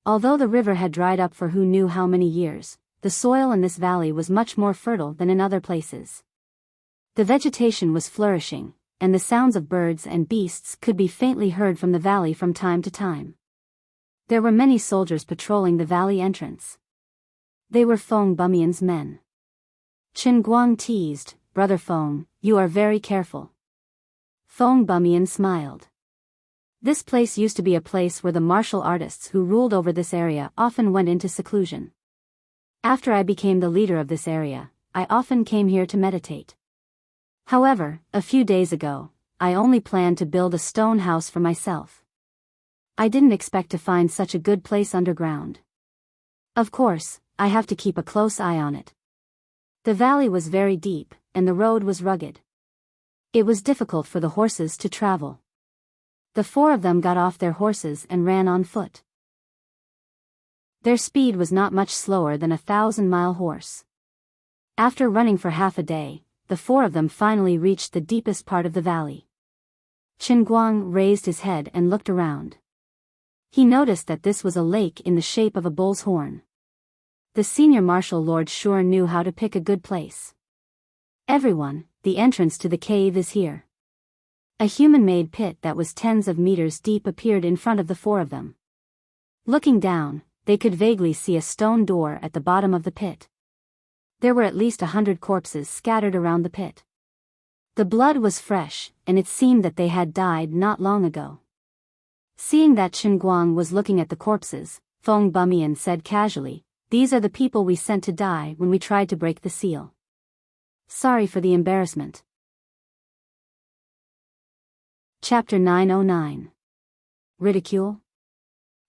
Although the river had dried up for who knew how many years, the soil in this valley was much more fertile than in other places. The vegetation was flourishing, and the sounds of birds and beasts could be faintly heard from the valley from time to time. There were many soldiers patrolling the valley entrance. They were Feng Bumian's men. Chen Guang teased, "Brother Feng, you are very careful." Feng Bumian smiled. This place used to be a place where the martial artists who ruled over this area often went into seclusion. After I became the leader of this area, I often came here to meditate. However, a few days ago, I only planned to build a stone house for myself. I didn't expect to find such a good place underground. Of course, I have to keep a close eye on it. The valley was very deep, and the road was rugged. It was difficult for the horses to travel. The four of them got off their horses and ran on foot. Their speed was not much slower than a 1,000-mile horse. After running for half a day, the four of them finally reached the deepest part of the valley. Chen Guang raised his head and looked around. He noticed that this was a lake in the shape of a bull's horn. The senior martial lord sure knew how to pick a good place. "Everyone, the entrance to the cave is here." A human-made pit that was tens of meters deep appeared in front of the four of them. Looking down, they could vaguely see a stone door at the bottom of the pit. There were at least 100 corpses scattered around the pit. The blood was fresh, and it seemed that they had died not long ago. Seeing that Chen Guang was looking at the corpses, Feng Bumian said casually, "These are the people we sent to die when we tried to break the seal. Sorry for the embarrassment." Chapter 909. Ridicule?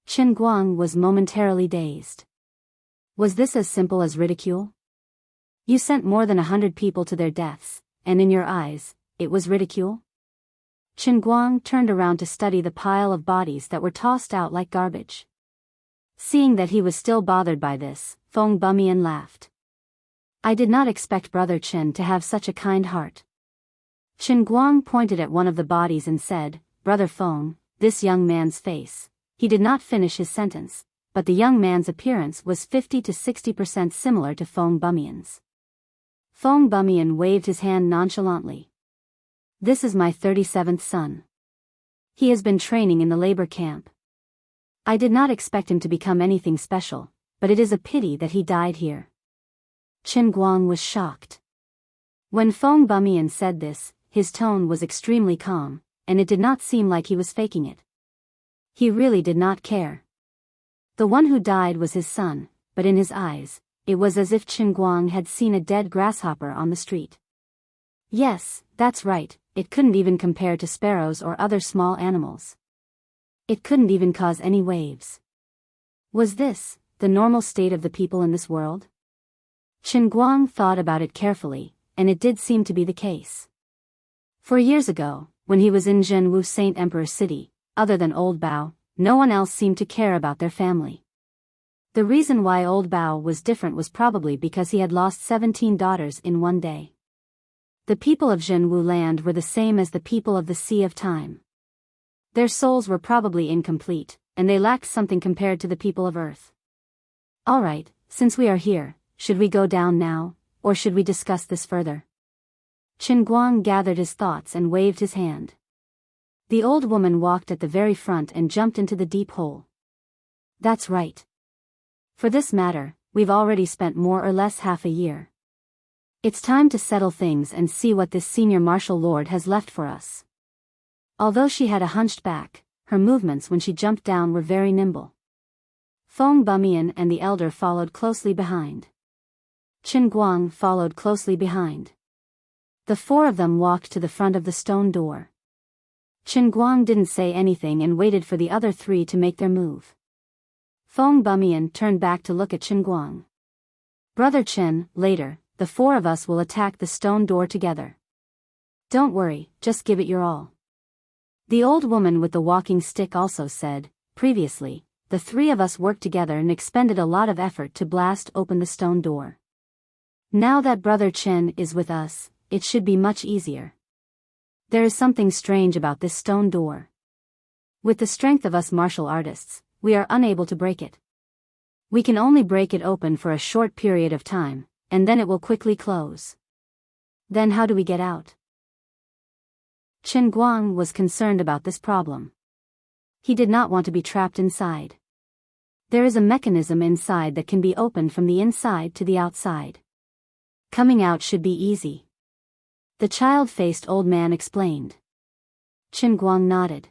Chen Guang was momentarily dazed. Was this as simple as ridicule? You sent more than 100 people to their deaths, and in your eyes, it was ridicule? Chen Guang turned around to study the pile of bodies that were tossed out like garbage. Seeing that he was still bothered by this, Feng Bumian laughed. "I did not expect Brother Chen to have such a kind heart." Chen Guang pointed at one of the bodies and said, "Brother Feng, this young man's face." He did not finish his sentence, but the young man's appearance was 50 to 60% similar to Feng Bumian's. Feng Bumian waved his hand nonchalantly. "This is my 37th son. He has been training in the labor camp. I did not expect him to become anything special, but it is a pity that he died here." Chen Guang was shocked. When Feng Bumian said this, his tone was extremely calm, and it did not seem like he was faking it. He really did not care. The one who died was his son, but in his eyes, it was as if Chen Guang had seen a dead grasshopper on the street. Yes, that's right, it couldn't even compare to sparrows or other small animals. It couldn't even cause any waves. Was this the normal state of the people in this world? Chen Guang thought about it carefully, and it did seem to be the case. For years ago, when he was in Zhenwu Saint Emperor City, other than Old Bao, no one else seemed to care about their family. The reason why Old Bao was different was probably because he had lost 17 daughters in one day. The people of Zhenwu land were the same as the people of the Sea of Time. Their souls were probably incomplete, and they lacked something compared to the people of Earth. "Alright, since we are here, should we go down now, or should we discuss this further?" Chen Guang gathered his thoughts and waved his hand. The old woman walked at the very front and jumped into the deep hole. "That's right. For this matter, we've already spent more or less half a year. It's time to settle things and see what this senior martial lord has left for us." Although she had a hunched back, her movements when she jumped down were very nimble. Feng Bumian and the elder followed closely behind. Chen Guang followed closely behind. The four of them walked to the front of the stone door. Chen Guang didn't say anything and waited for the other three to make their move. Feng Bumian turned back to look at Chen Guang. "Brother Chen, later, the four of us will attack the stone door together. Don't worry, just give it your all." The old woman with the walking stick also said, "Previously, the three of us worked together and expended a lot of effort to blast open the stone door. Now that Brother Chen is with us, it should be much easier. There is something strange about this stone door. With the strength of us martial artists, we are unable to break it. We can only break it open for a short period of time, and then it will quickly close. Then how do we get out?" Chen Guang was concerned about this problem. He did not want to be trapped inside. There is a mechanism inside that can be opened from the inside to the outside. Coming out should be easy. The child-faced old man explained. Chen Guang nodded.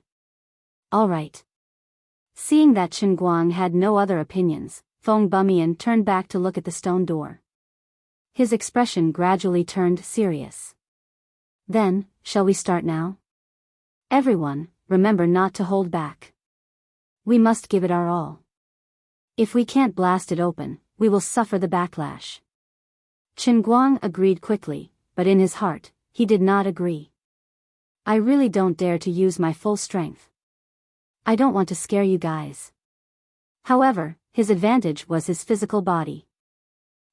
All right. Seeing that Chen Guang had no other opinions, Feng Bumian turned back to look at the stone door. His expression gradually turned serious. Then, shall we start now? Everyone, remember not to hold back. We must give it our all. If we can't blast it open, we will suffer the backlash. Chen Guang agreed quickly, but in his heart, he did not agree. I really don't dare to use my full strength. I don't want to scare you guys. However, his advantage was his physical body.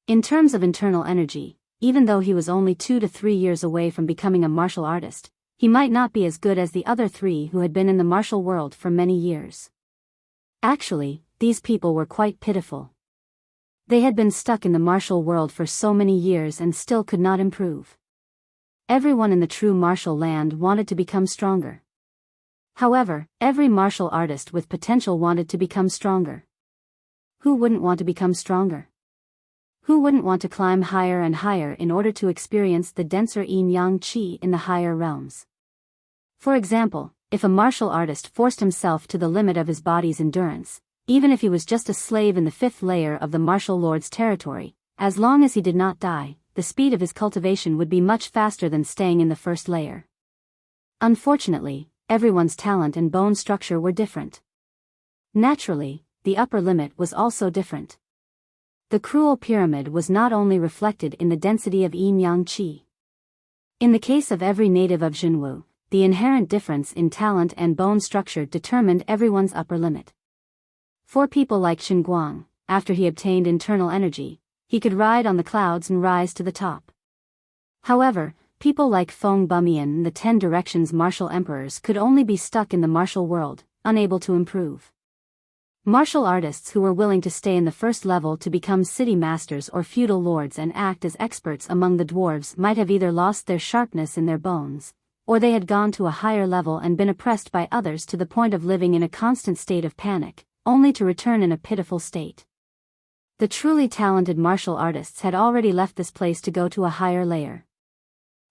In terms of internal energy, even though he was only 2 to 3 years away from becoming a martial artist, he might not be as good as the other 3 who had been in the martial world for many years. Actually, these people were quite pitiful. They had been stuck in the martial world for so many years and still could not improve. Everyone in the true martial land wanted to become stronger. However, every martial artist with potential wanted to become stronger. Who wouldn't want to become stronger? Who wouldn't want to climb higher and higher in order to experience the denser yin-yang qi in the higher realms? For example, if a martial artist forced himself to the limit of his body's endurance, even if he was just a slave in the 5th layer of the martial lord's territory, as long as he did not die, the speed of his cultivation would be much faster than staying in the 1st layer. Unfortunately, everyone's talent and bone structure were different. Naturally, the upper limit was also different. The cruel pyramid was not only reflected in the density of yin-yang qi. In the case of every native of Jinwu, the inherent difference in talent and bone structure determined everyone's upper limit. For people like Chen Guang, after he obtained internal energy, he could ride on the clouds and rise to the top. However, people like Feng Bumian and the 10 Directions martial emperors could only be stuck in the martial world, unable to improve. Martial artists who were willing to stay in the 1st level to become city masters or feudal lords and act as experts among the dwarves might have either lost their sharpness in their bones, or they had gone to a higher level and been oppressed by others to the point of living in a constant state of panic, only to return in a pitiful state. The truly talented martial artists had already left this place to go to a higher layer.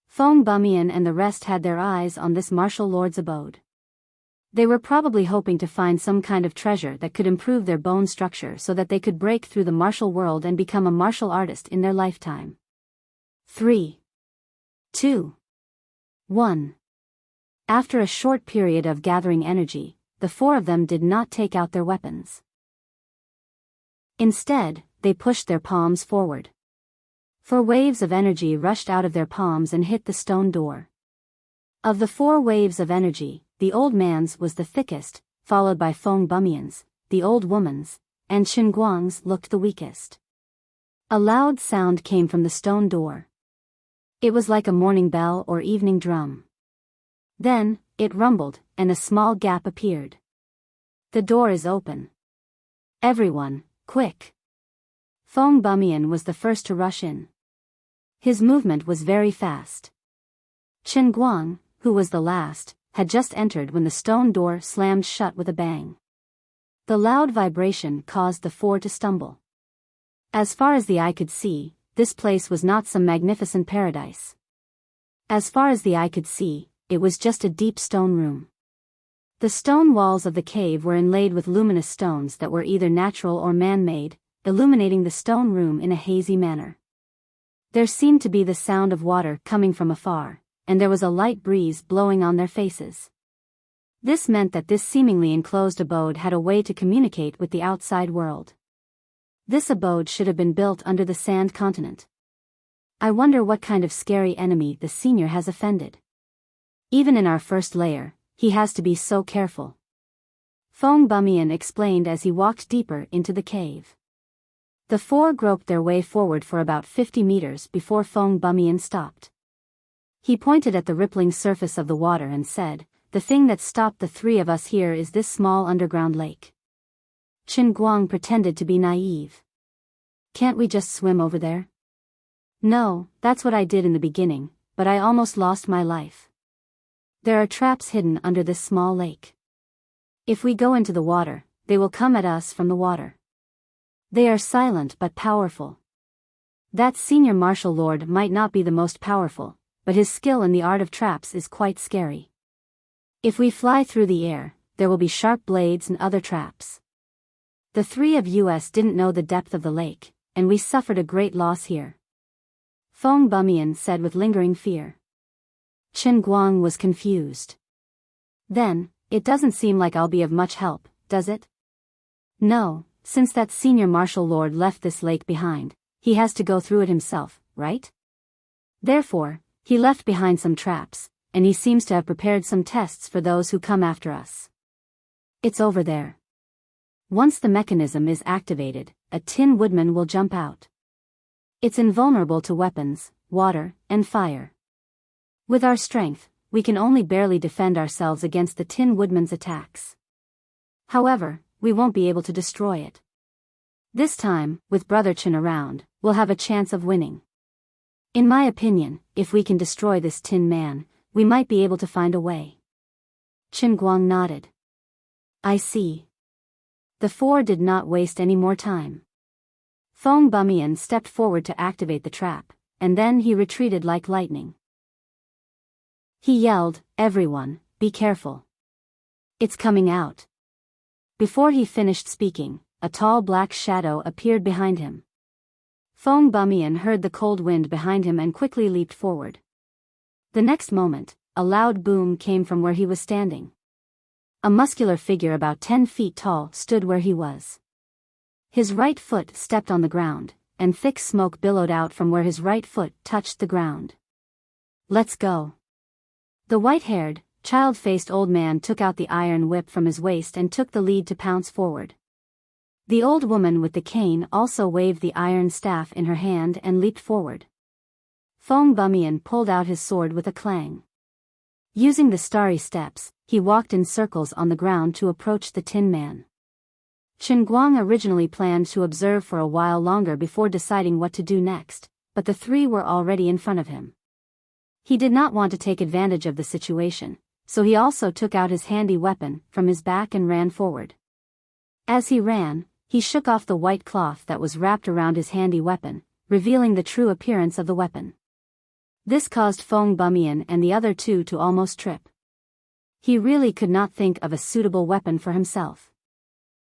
Feng Bumian and the rest had their eyes on this martial lord's abode. They were probably hoping to find some kind of treasure that could improve their bone structure so that they could break through the martial world and become a martial artist in their lifetime. 3, 2, 1. After a short period of gathering energy, the 4 of them did not take out their weapons. Instead, they pushed their palms forward. 4 waves of energy rushed out of their palms and hit the stone door. Of the 4 waves of energy, the old man's was the thickest, followed by Feng Bumian's, the old woman's, and Chen Guang's looked the weakest. A loud sound came from the stone door. It was like a morning bell or evening drum. Then, it rumbled, and a small gap appeared. The door is open. Everyone, quick! Feng Bumian was the first to rush in. His movement was very fast. Chen Guang, who was the last, had just entered when the stone door slammed shut with a bang. The loud vibration caused the 4 to stumble. As far as the eye could see, this place was not some magnificent paradise. As far as the eye could see, it was just a deep stone room. The stone walls of the cave were inlaid with luminous stones that were either natural or man-made, illuminating the stone room in a hazy manner. There seemed to be the sound of water coming from afar, and there was a light breeze blowing on their faces. This meant that this seemingly enclosed abode had a way to communicate with the outside world. This abode should have been built under the sand continent. I wonder what kind of scary enemy the senior has offended. Even in our 1st layer, he has to be so careful. Feng Bumian explained as he walked deeper into the cave. The 4 groped their way forward for about 50 meters before Feng Bumian stopped. He pointed at the rippling surface of the water and said, "The thing that stopped the 3 of us here is this small underground lake." Chen Guang pretended to be naive. "Can't we just swim over there?" "No, that's what I did in the beginning, but I almost lost my life. There are traps hidden under this small lake. If we go into the water, they will come at us from the water. They are silent but powerful. That senior martial lord might not be the most powerful, but his skill in the art of traps is quite scary. If we fly through the air, there will be sharp blades and other traps. The three of us didn't know the depth of the lake, and we suffered a great loss here. Feng Bumian said with lingering fear. Chen Guang was confused. Then, it doesn't seem like I'll be of much help, does it? No, since that senior martial lord left this lake behind, he has to go through it himself, right? Therefore, he left behind some traps, and he seems to have prepared some tests for those who come after us. It's over there. Once the mechanism is activated, a Tin Woodman will jump out. It's invulnerable to weapons, water, and fire. With our strength, we can only barely defend ourselves against the Tin Woodman's attacks. However, we won't be able to destroy it. This time, with Brother Chen around, we'll have a chance of winning. In my opinion, if we can destroy this Tin Man, we might be able to find a way. Chen Guang nodded. I see. The four did not waste any more time. Feng Bumian stepped forward to activate the trap, and then he retreated like lightning. He yelled, "Everyone, be careful. It's coming out." Before he finished speaking, a tall black shadow appeared behind him. Feng Bumian heard the cold wind behind him and quickly leaped forward. The next moment, a loud boom came from where he was standing. A muscular figure about 10 feet tall stood where he was. His right foot stepped on the ground, and thick smoke billowed out from where his right foot touched the ground. Let's go. The white-haired, child-faced old man took out the iron whip from his waist and took the lead to pounce forward. The old woman with the cane also waved the iron staff in her hand and leaped forward. Feng Bumian pulled out his sword with a clang. Using the starry steps, he walked in circles on the ground to approach the Tin Man. Chen Guang originally planned to observe for a while longer before deciding what to do next, but the three were already in front of him. He did not want to take advantage of the situation, so he also took out his handy weapon from his back and ran forward. As he ran, he shook off the white cloth that was wrapped around his handy weapon, revealing the true appearance of the weapon. This caused Feng Bumian and the other two to almost trip. He really could not think of a suitable weapon for himself.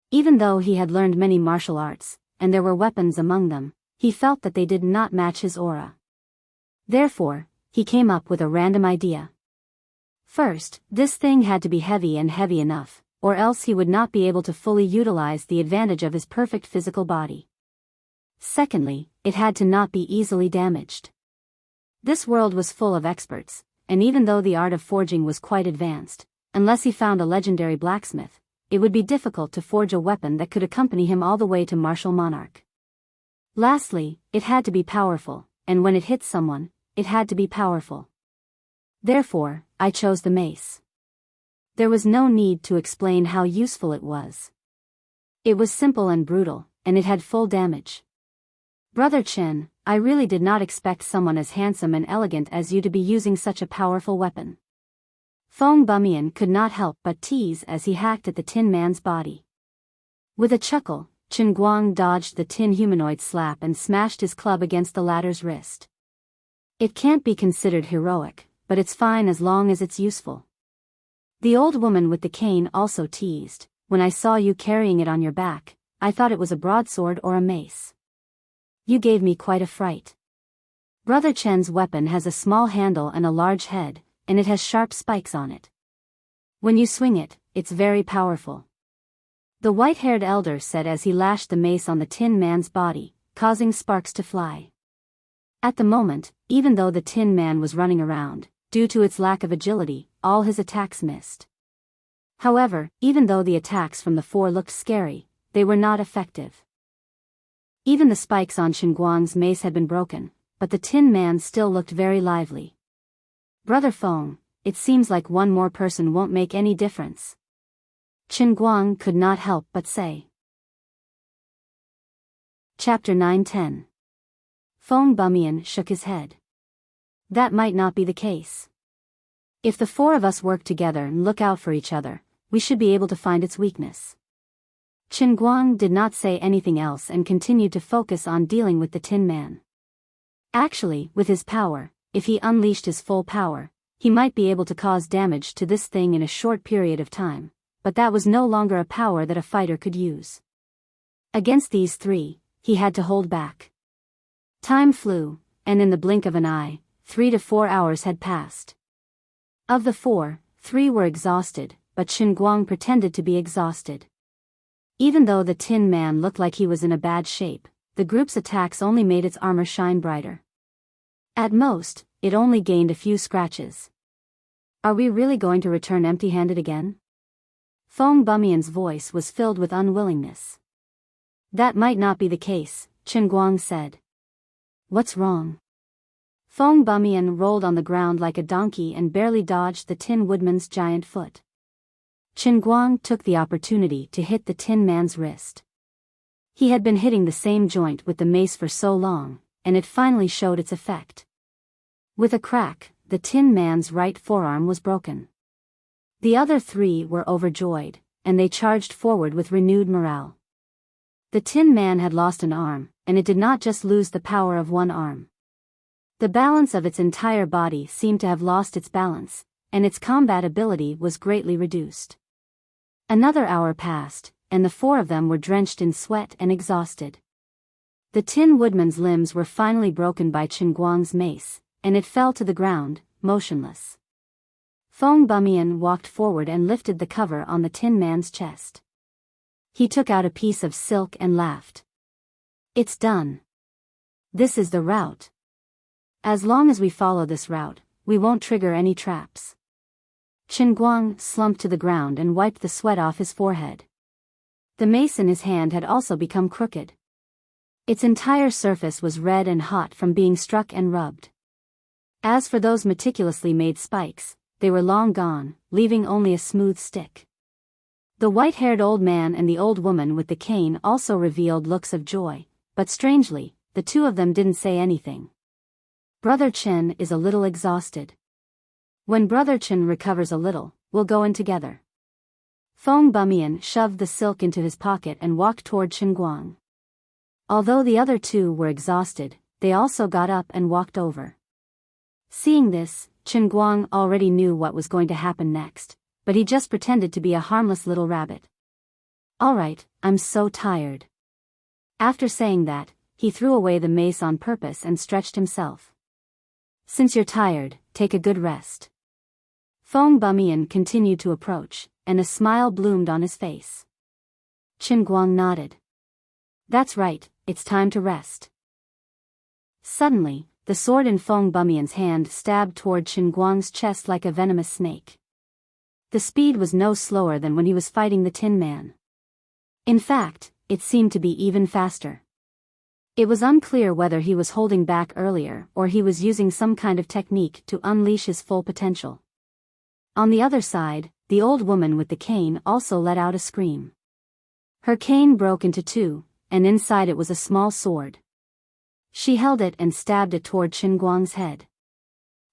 Even though he had learned many martial arts, and there were weapons among them, he felt that they did not match his aura. Therefore, he came up with a random idea. First, this thing had to be heavy and heavy enough, or else he would not be able to fully utilize the advantage of his perfect physical body. Secondly, it had to not be easily damaged. This world was full of experts, and even though the art of forging was quite advanced, unless he found a legendary blacksmith, it would be difficult to forge a weapon that could accompany him all the way to martial monarch. Lastly, it had to be powerful, and when it hit someone, it had to be powerful. Therefore, I chose the mace. There was no need to explain how useful it was. It was simple and brutal, and it had full damage. Brother Chen, I really did not expect someone as handsome and elegant as you to be using such a powerful weapon. Feng Bumian could not help but tease as he hacked at the Tin Man's body. With a chuckle, Chen Guang dodged the tin humanoid's slap and smashed his club against the latter's wrist. It can't be considered heroic, but it's fine as long as it's useful. The old woman with the cane also teased, when I saw you carrying it on your back, I thought it was a broadsword or a mace. You gave me quite a fright. Brother Chen's weapon has a small handle and a large head, and it has sharp spikes on it. When you swing it, it's very powerful. The white-haired elder said as he lashed the mace on the Tin Man's body, causing sparks to fly. At the moment, even though the Tin Man was running around, due to its lack of agility, all his attacks missed. However, even though the attacks from the four looked scary, they were not effective. Even the spikes on Chen Guang's mace had been broken, but the Tin Man still looked very lively. Brother Feng, it seems like one more person won't make any difference. Chen Guang could not help but say. Chapter 9-10. Feng Bumian shook his head. That might not be the case. If the four of us work together and look out for each other, we should be able to find its weakness. Qin Guang did not say anything else and continued to focus on dealing with the Tin Man. Actually, with his power, if he unleashed his full power, he might be able to cause damage to this thing in a short period of time, but that was no longer a power that a fighter could use. Against these three, he had to hold back. Time flew, and in the blink of an eye, 3 to 4 hours had passed. Of the 4, 3 were exhausted, but Qin Guang pretended to be exhausted. Even though the Tin Man looked like he was in a bad shape, the group's attacks only made its armor shine brighter. At most, it only gained a few scratches. Are we really going to return empty-handed again? Feng Bumian's voice was filled with unwillingness. That might not be the case, Qin Guang said. What's wrong? Feng Bumian rolled on the ground like a donkey and barely dodged the Tin Woodman's giant foot. Qin Guang took the opportunity to hit the Tin Man's wrist. He had been hitting the same joint with the mace for so long, and it finally showed its effect. With a crack, the Tin Man's right forearm was broken. The other 3 were overjoyed, and they charged forward with renewed morale. The Tin Man had lost an arm, and it did not just lose the power of one arm. The balance of its entire body seemed to have lost its balance, and its combat ability was greatly reduced. Another hour passed, and the 4 of them were drenched in sweat and exhausted. The Tin Woodman's limbs were finally broken by Qin Guang's mace, and it fell to the ground, motionless. Feng Bumian walked forward and lifted the cover on the Tin Man's chest. He took out a piece of silk and laughed. It's done. This is the route. As long as we follow this route, we won't trigger any traps. Qin Guang slumped to the ground and wiped the sweat off his forehead. The mace in his hand had also become crooked. Its entire surface was red and hot from being struck and rubbed. As for those meticulously made spikes, they were long gone, leaving only a smooth stick. The white-haired old man and the old woman with the cane also revealed looks of joy, but strangely, the 2 of them didn't say anything. Brother Chen is a little exhausted. When Brother Chen recovers a little, we'll go in together. Feng Bumian shoved the silk into his pocket and walked toward Qin Guang. Although the other 2 were exhausted, they also got up and walked over. Seeing this, Qin Guang already knew what was going to happen next, but he just pretended to be a harmless little rabbit. All right, I'm so tired. After saying that, he threw away the mace on purpose and stretched himself. Since you're tired, take a good rest. Feng Bumian continued to approach, and a smile bloomed on his face. Qin Guang nodded. That's right, it's time to rest. Suddenly, the sword in Feng Bumian's hand stabbed toward Qin Guang's chest like a venomous snake. The speed was no slower than when he was fighting the Tin Man. In fact, it seemed to be even faster. It was unclear whether he was holding back earlier or he was using some kind of technique to unleash his full potential. On the other side, the old woman with the cane also let out a scream. Her cane broke into 2, and inside it was a small sword. She held it and stabbed it toward Qin Guang's head.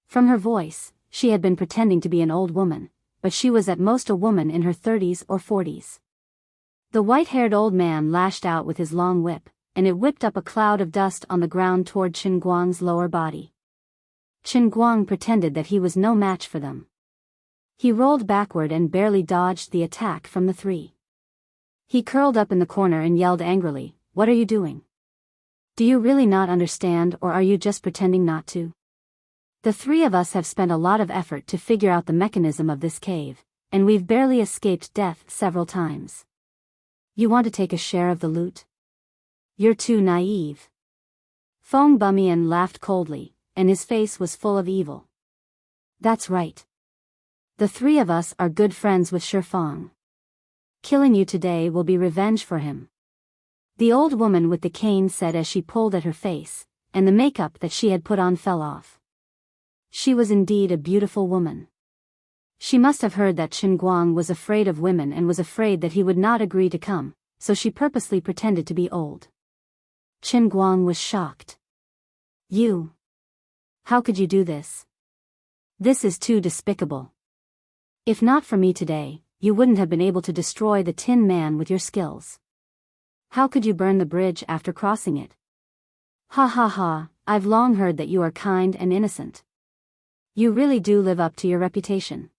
From her voice, she had been pretending to be an old woman, but she was at most a woman in her 30s or 40s. The white-haired old man lashed out with his long whip, and it whipped up a cloud of dust on the ground toward Qin Guang's lower body. Qin Guang pretended that he was no match for them. He rolled backward and barely dodged the attack from the 3. He curled up in the corner and yelled angrily, "What are you doing? Do you really not understand, or are you just pretending not to? The 3 of us have spent a lot of effort to figure out the mechanism of this cave, and we've barely escaped death several times. You want to take a share of the loot? You're too naive." Feng Bumian laughed coldly, and his face was full of evil. That's right. The 3 of us are good friends with Shifeng. Killing you today will be revenge for him. The old woman with the cane said as she pulled at her face, and the makeup that she had put on fell off. She was indeed a beautiful woman. She must have heard that Qin Guang was afraid of women and was afraid that he would not agree to come, so she purposely pretended to be old. Qin Guang was shocked. You? How could you do this? This is too despicable. If not for me today, you wouldn't have been able to destroy the Tin Man with your skills. How could you burn the bridge after crossing it? Ha ha ha, I've long heard that you are kind and innocent. You really do live up to your reputation.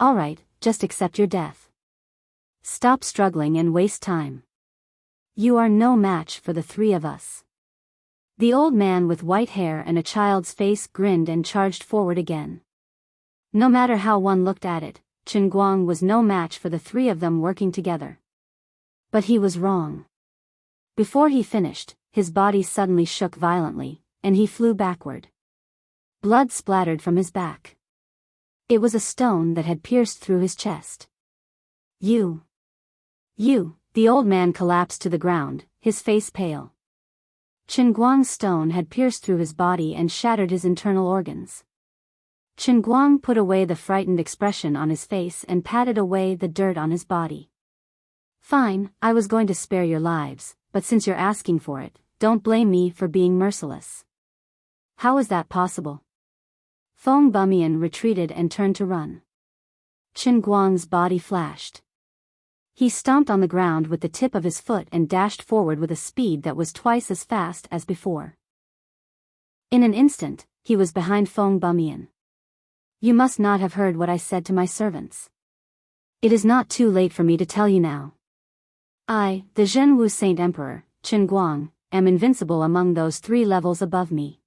Alright, just accept your death. Stop struggling and waste time. You are no match for the three of us. The old man with white hair and a child's face grinned and charged forward again. No matter how one looked at it, Chen Guang was no match for the three of them working together. But he was wrong. Before he finished, his body suddenly shook violently, and he flew backward. Blood splattered from his back. It was a stone that had pierced through his chest. You, the old man collapsed to the ground, his face pale. Chen Guang's stone had pierced through his body and shattered his internal organs. Chen Guang put away the frightened expression on his face and patted away the dirt on his body. Fine, I was going to spare your lives, but since you're asking for it, don't blame me for being merciless. How is that possible? Feng Bumian retreated and turned to run. Chen Guang's body flashed. He stomped on the ground with the tip of his foot and dashed forward with a speed that was twice as fast as before. In an instant, he was behind Feng Bumian. You must not have heard what I said to my servants. It is not too late for me to tell you now. I, the Zhenwu Saint Emperor, Chen Guang, am invincible among those 3 levels above me.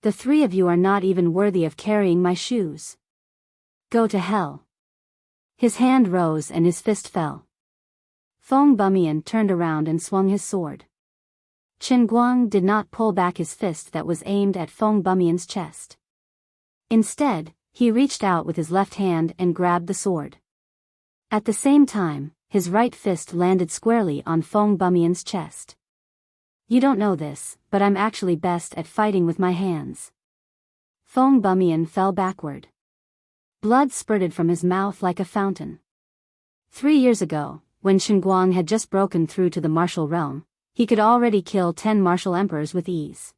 The 3 of you are not even worthy of carrying my shoes. Go to hell. His hand rose and his fist fell. Feng Bumian turned around and swung his sword. Chen Guang did not pull back his fist that was aimed at Feng Bumian's chest. Instead, he reached out with his left hand and grabbed the sword. At the same time, his right fist landed squarely on Feng Bumian's chest. You don't know this, but I'm actually best at fighting with my hands. Feng Bumian fell backward. Blood spurted from his mouth like a fountain. 3 years ago, when Chen Guang had just broken through to the martial realm, he could already kill 10 martial emperors with ease.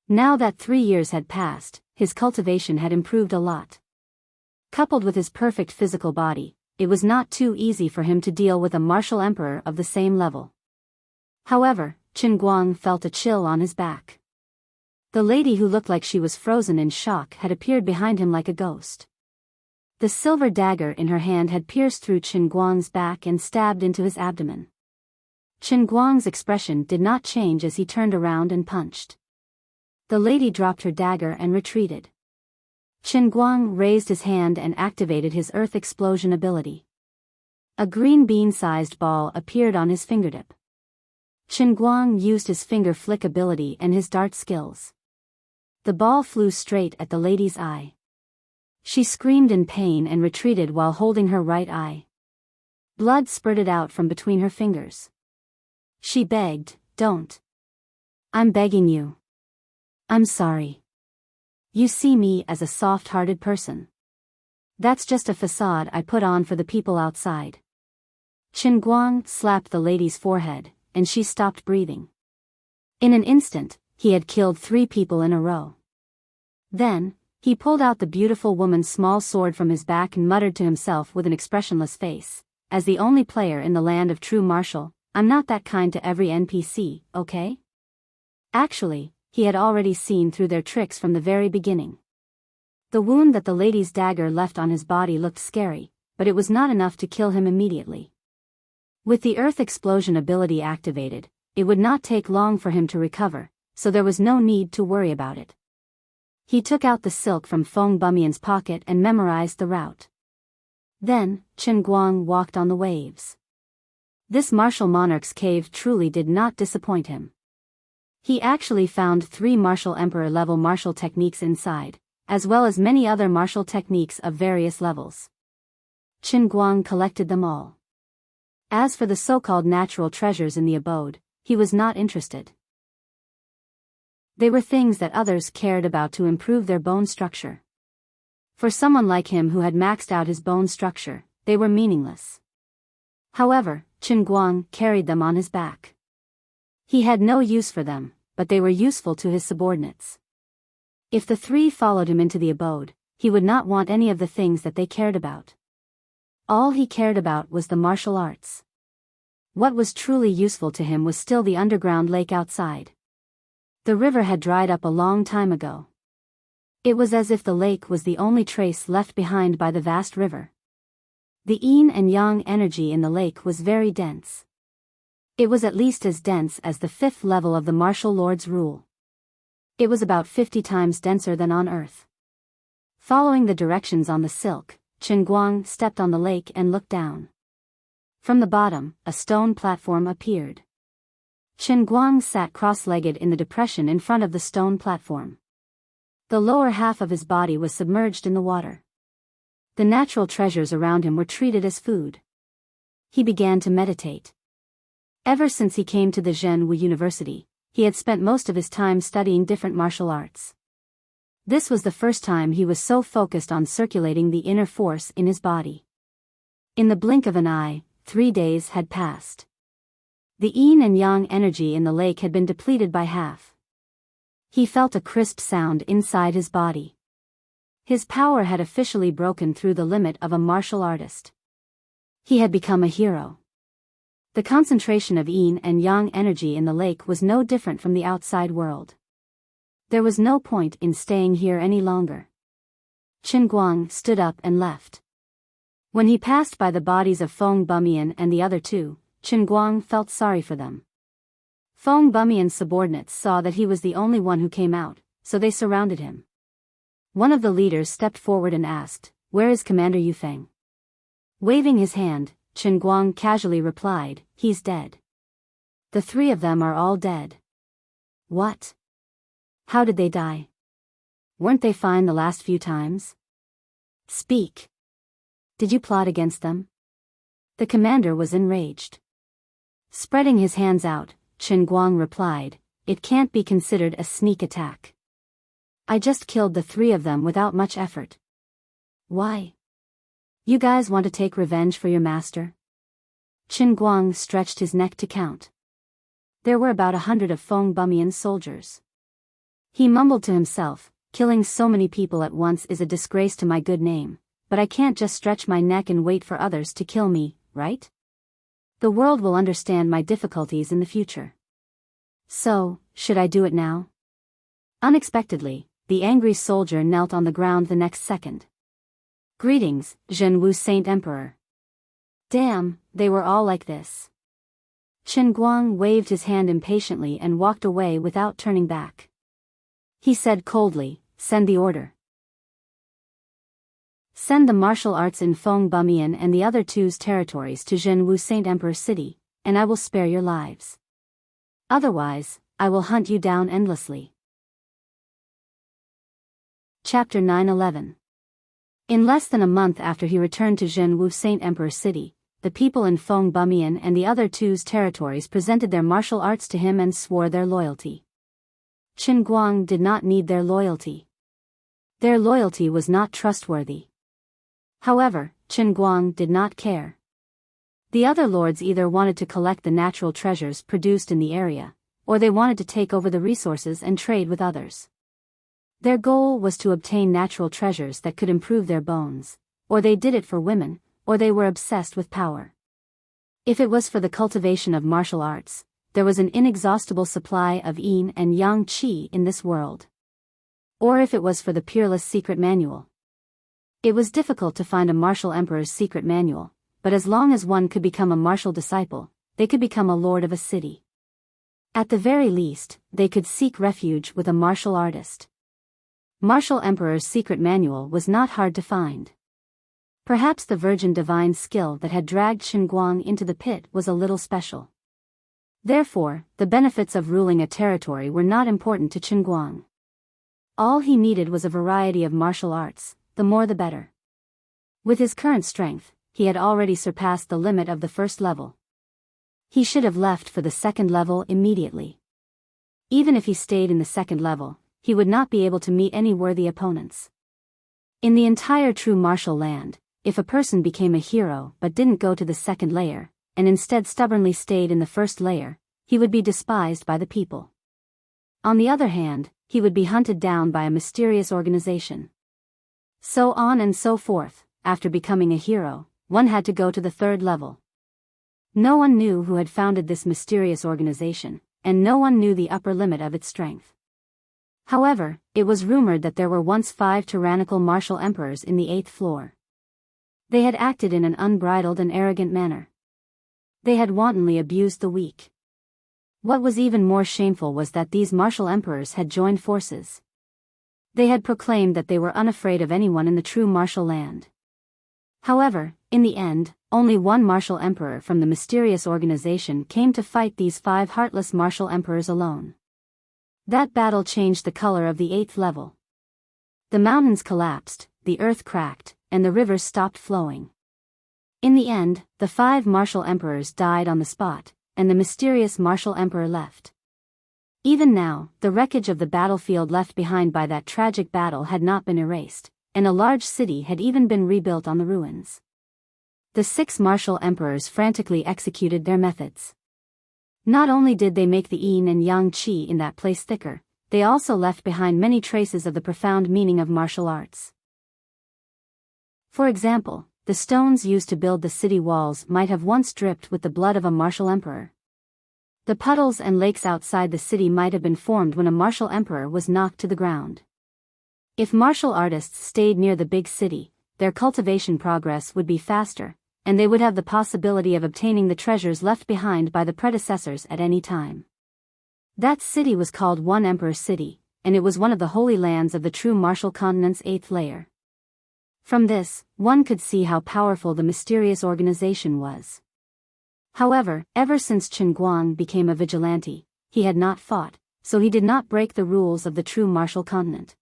Now that 3 years had passed, his cultivation had improved a lot. Coupled with his perfect physical body, it was not too easy for him to deal with a martial emperor of the same level. However, Chen Guang felt a chill on his back. The lady who looked like she was frozen in shock had appeared behind him like a ghost. The silver dagger in her hand had pierced through Chen Guang's back and stabbed into his abdomen. Chen Guang's expression did not change as he turned around and punched. The lady dropped her dagger and retreated. Chen Guang raised his hand and activated his earth explosion ability. A green bean-sized ball appeared on his fingertip. Chen Guang used his finger flick ability and his dart skills. The ball flew straight at the lady's eye. She screamed in pain and retreated while holding her right eye. Blood spurted out from between her fingers. She begged, "Don't. I'm begging you. I'm sorry. You see me as a soft-hearted person. That's just a facade I put on for the people outside." Chen Guang slapped the lady's forehead, and she stopped breathing. In an instant, he had killed 3 people in a row. Then, he pulled out the beautiful woman's small sword from his back and muttered to himself with an expressionless face, "As the only player in the land of true martial, I'm not that kind to every NPC, okay?" Actually, he had already seen through their tricks from the very beginning. The wound that the lady's dagger left on his body looked scary, but it was not enough to kill him immediately. With the earth explosion ability activated, it would not take long for him to recover, so there was no need to worry about it. He took out the silk from Feng Bumian's pocket and memorized the route. Then, Chen Guang walked on the waves. This martial monarch's cave truly did not disappoint him. He actually found 3 martial emperor level martial techniques inside, as well as many other martial techniques of various levels. Chen Guang collected them all. As for the so-called natural treasures in the abode, he was not interested. They were things that others cared about to improve their bone structure. For someone like him who had maxed out his bone structure, they were meaningless. However, Chen Guang carried them on his back. He had no use for them, but they were useful to his subordinates. If the 3 followed him into the abode, he would not want any of the things that they cared about. All he cared about was the martial arts. What was truly useful to him was still the underground lake outside. The river had dried up a long time ago. It was as if the lake was the only trace left behind by the vast river. The yin and yang energy in the lake was very dense. It was at least as dense as the fifth level of the martial lord's rule. It was about 50 times denser than on Earth. Following the directions on the silk, Chen Guang stepped on the lake and looked down. From the bottom, a stone platform appeared. Chen Guang sat cross-legged in the depression in front of the stone platform. The lower half of his body was submerged in the water. The natural treasures around him were treated as food. He began to meditate. Ever since he came to the Zhenwu University, he had spent most of his time studying different martial arts. This was the first time he was so focused on circulating the inner force in his body. In the blink of an eye, 3 days had passed. The yin and yang energy in the lake had been depleted by half. He felt a crisp sound inside his body. His power had officially broken through the limit of a martial artist. He had become a hero. The concentration of yin and yang energy in the lake was no different from the outside world. There was no point in staying here any longer. Chen Guang stood up and left. When he passed by the bodies of Feng Bumian and the other two, Chen Guang felt sorry for them. Feng Bumian's subordinates saw that he was the only one who came out, so they surrounded him. One of the leaders stepped forward and asked, "Where is Commander Yufeng?" Waving his hand, Chen Guang casually replied, "He's dead." "The 3 of them are all dead." "What? How did they die? Weren't they fine the last few times? Speak. Did you plot against them?" The commander was enraged. Spreading his hands out, Chen Guang replied, "It can't be considered a sneak attack. I just killed the 3 of them without much effort." "Why? You guys want to take revenge for your master?" Chen Guang stretched his neck to count. There were about 100 of Feng Bumian's soldiers. He mumbled to himself, "Killing so many people at once is a disgrace to my good name, but I can't just stretch my neck and wait for others to kill me, right? The world will understand my difficulties in the future. So, should I do it now?" Unexpectedly, the angry soldier knelt on the ground the next second. "Greetings, Zhenwu Saint Emperor." Damn, they were all like this. Chen Guang waved his hand impatiently and walked away without turning back. He said coldly, "Send the order. Send the martial arts in Feng Bumian and the other two's territories to Zhenwu Saint Emperor City, and I will spare your lives. Otherwise, I will hunt you down endlessly." Chapter 9-11. In less than a month after he returned to Zhenwu Saint Emperor City, the people in Feng Bumian and the other two's territories presented their martial arts to him and swore their loyalty. Chen Guang did not need their loyalty. Their loyalty was not trustworthy. However, Chen Guang did not care. The other lords either wanted to collect the natural treasures produced in the area, or they wanted to take over the resources and trade with others. Their goal was to obtain natural treasures that could improve their bones, or they did it for women, or they were obsessed with power. If it was for the cultivation of martial arts, there was an inexhaustible supply of yin and yang qi in this world. Or if it was for the peerless secret manual. It was difficult to find a martial emperor's secret manual, but as long as one could become a martial disciple, they could become a lord of a city. At the very least, they could seek refuge with a martial artist. Martial Emperor's secret manual was not hard to find. Perhaps the virgin divine skill that had dragged Chen Guang into the pit was a little special. Therefore, the benefits of ruling a territory were not important to Chen Guang. All he needed was a variety of martial arts, the more the better. With his current strength, he had already surpassed the limit of the first level. He should have left for the second level immediately. Even if he stayed in the second level, he would not be able to meet any worthy opponents. In the entire true martial land, if a person became a hero but didn't go to the second layer, and instead stubbornly stayed in the first layer, he would be despised by the people. On the other hand, he would be hunted down by a mysterious organization. So on and so forth. After becoming a hero, one had to go to the third level. No one knew who had founded this mysterious organization, and no one knew the upper limit of its strength. However, it was rumored that there were once 5 tyrannical martial emperors in the 8th floor. They had acted in an unbridled and arrogant manner. They had wantonly abused the weak. What was even more shameful was that these martial emperors had joined forces. They had proclaimed that they were unafraid of anyone in the true martial land. However, in the end, only one martial emperor from the mysterious organization came to fight these 5 heartless martial emperors alone. That battle changed the color of the 8th level. The mountains collapsed, the earth cracked, and the rivers stopped flowing. In the end, the 5 martial emperors died on the spot, and the mysterious martial emperor left. Even now, the wreckage of the battlefield left behind by that tragic battle had not been erased, and a large city had even been rebuilt on the ruins. The 6 martial emperors frantically executed their methods. Not only did they make the yin and yang qi in that place thicker, they also left behind many traces of the profound meaning of martial arts. For example, the stones used to build the city walls might have once dripped with the blood of a martial emperor. The puddles and lakes outside the city might have been formed when a martial emperor was knocked to the ground. If martial artists stayed near the big city, their cultivation progress would be faster, and they would have the possibility of obtaining the treasures left behind by the predecessors at any time. That city was called One Emperor City, and it was one of the holy lands of the true martial continent's 8th layer. From this, one could see how powerful the mysterious organization was. However, ever since Chen Guang became a vigilante, he had not fought, so he did not break the rules of the true martial continent.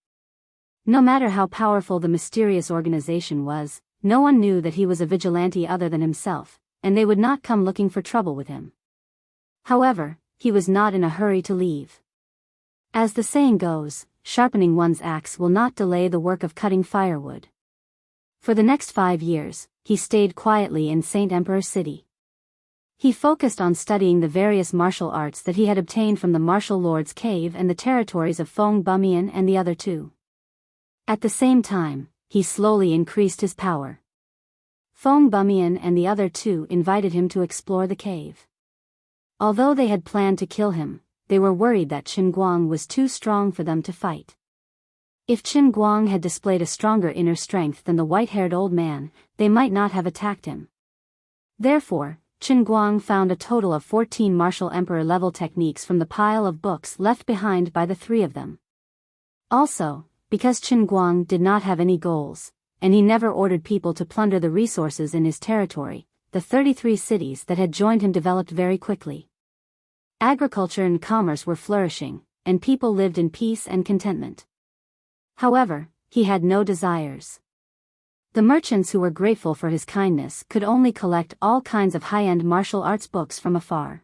No matter how powerful the mysterious organization was, no one knew that he was a vigilante other than himself, and they would not come looking for trouble with him. However, he was not in a hurry to leave. As the saying goes, sharpening one's axe will not delay the work of cutting firewood. For the next 5 years, he stayed quietly in Saint Emperor City. He focused on studying the various martial arts that he had obtained from the Martial Lord's Cave and the territories of Feng Bumian and the other 2. At the same time, he slowly increased his power. Feng Bumian and the other 2 invited him to explore the cave. Although they had planned to kill him, they were worried that Chen Guang was too strong for them to fight. If Chen Guang had displayed a stronger inner strength than the white-haired old man, they might not have attacked him. Therefore, Chen Guang found a total of 14 martial emperor-level techniques from the pile of books left behind by the 3 of them. Also, because Chen Guang did not have any goals, and he never ordered people to plunder the resources in his territory, the 33 cities that had joined him developed very quickly. Agriculture and commerce were flourishing, and people lived in peace and contentment. However, he had no desires. The merchants who were grateful for his kindness could only collect all kinds of high-end martial arts books from afar.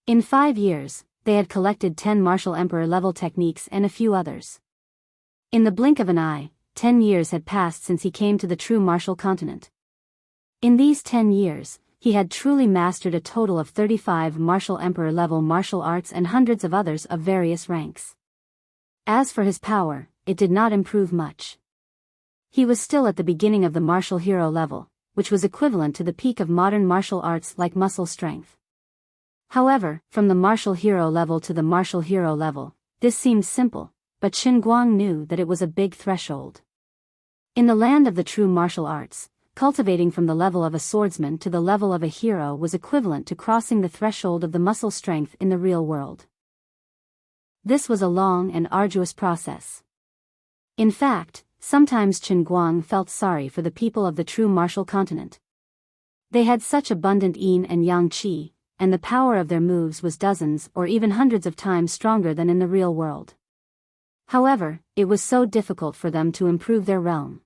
In 5 years, they had collected 10 martial emperor-level techniques and a few others. In the blink of an eye, 10 years had passed since he came to the true martial continent. In these 10 years, he had truly mastered a total of 35 martial emperor-level martial arts and hundreds of others of various ranks. As for his power, it did not improve much. He was still at the beginning of the martial hero level, which was equivalent to the peak of modern martial arts like muscle strength. However, from the martial hero level to the martial hero level, this seemed simple, but Chen Guang knew that it was a big threshold. In the land of the true martial arts, cultivating from the level of a swordsman to the level of a hero was equivalent to crossing the threshold of the muscle strength in the real world. This was a long and arduous process. In fact, sometimes Chen Guang felt sorry for the people of the true martial continent. They had such abundant yin and yang qi, and the power of their moves was dozens or even hundreds of times stronger than in the real world. However, it was so difficult for them to improve their realm.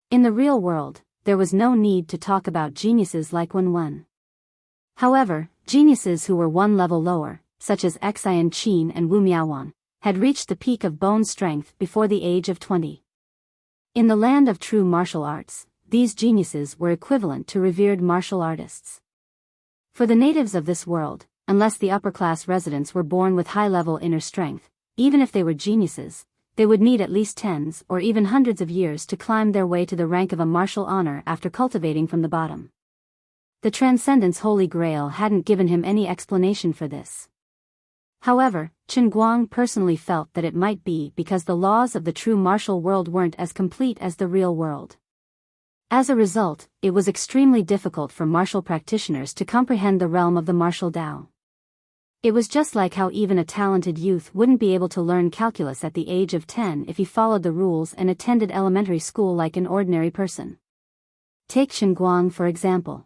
In the real world, there was no need to talk about geniuses like Wen. However, geniuses who were 1 level lower, such as Xian Qin and Wu Miaowan, had reached the peak of bone strength before the age of 20. In the land of true martial arts, these geniuses were equivalent to revered martial artists. For the natives of this world, unless the upper-class residents were born with high-level inner strength, even if they were geniuses, they would need at least tens or even hundreds of years to climb their way to the rank of a martial honor after cultivating from the bottom. The Transcendence Holy Grail hadn't given him any explanation for this. However, Chen Guang personally felt that it might be because the laws of the true martial world weren't as complete as the real world. As a result, it was extremely difficult for martial practitioners to comprehend the realm of the martial Tao. It was just like how even a talented youth wouldn't be able to learn calculus at the age of 10 if he followed the rules and attended elementary school like an ordinary person. Take Chen Guang for example.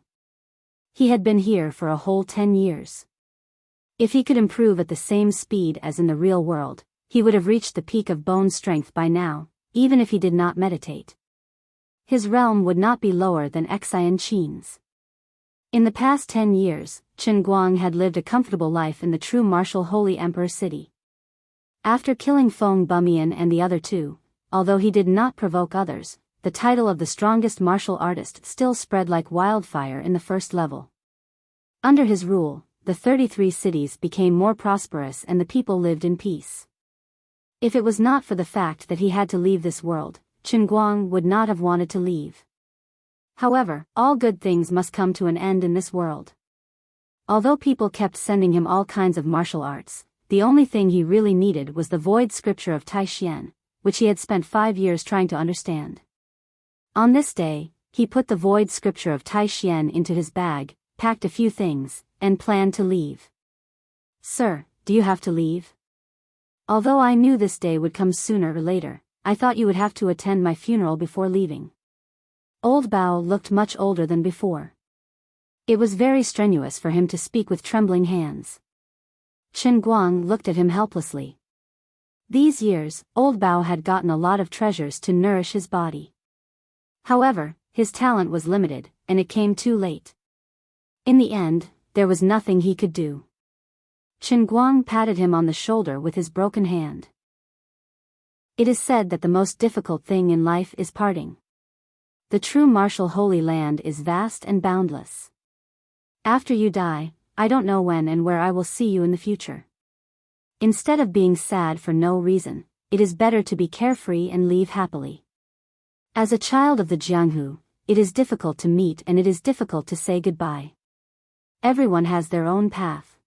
He had been here for a whole 10 years. If he could improve at the same speed as in the real world, he would have reached the peak of bone strength by now, even if he did not meditate. His realm would not be lower than Xian Qin's. In the past 10 years, Chen Guang had lived a comfortable life in the true martial Holy Emperor city. After killing Feng Bumian and the other two, although he did not provoke others, the title of the strongest martial artist still spread like wildfire in the first level. Under his rule, the 33 cities became more prosperous and the people lived in peace. If it was not for the fact that he had to leave this world, Chen Guang would not have wanted to leave. However, all good things must come to an end in this world. Although people kept sending him all kinds of martial arts, the only thing he really needed was the void scripture of Tai Xian, which he had spent 5 years trying to understand. On this day, he put the void scripture of Tai Xian into his bag, packed a few things, and planned to leave. "Sir, do you have to leave? Although I knew this day would come sooner or later, I thought you would have to attend my funeral before leaving." Old Bao looked much older than before. It was very strenuous for him to speak with trembling hands. Chen Guang looked at him helplessly. These years, Old Bao had gotten a lot of treasures to nourish his body. However, his talent was limited, and it came too late. In the end, there was nothing he could do. Chen Guang patted him on the shoulder with his broken hand. It is said that the most difficult thing in life is parting. The true martial Holy Land is vast and boundless. After you die, I don't know when and where I will see you in the future. Instead of being sad for no reason, it is better to be carefree and leave happily. As a child of the Jianghu, it is difficult to meet and it is difficult to say goodbye. Everyone has their own path.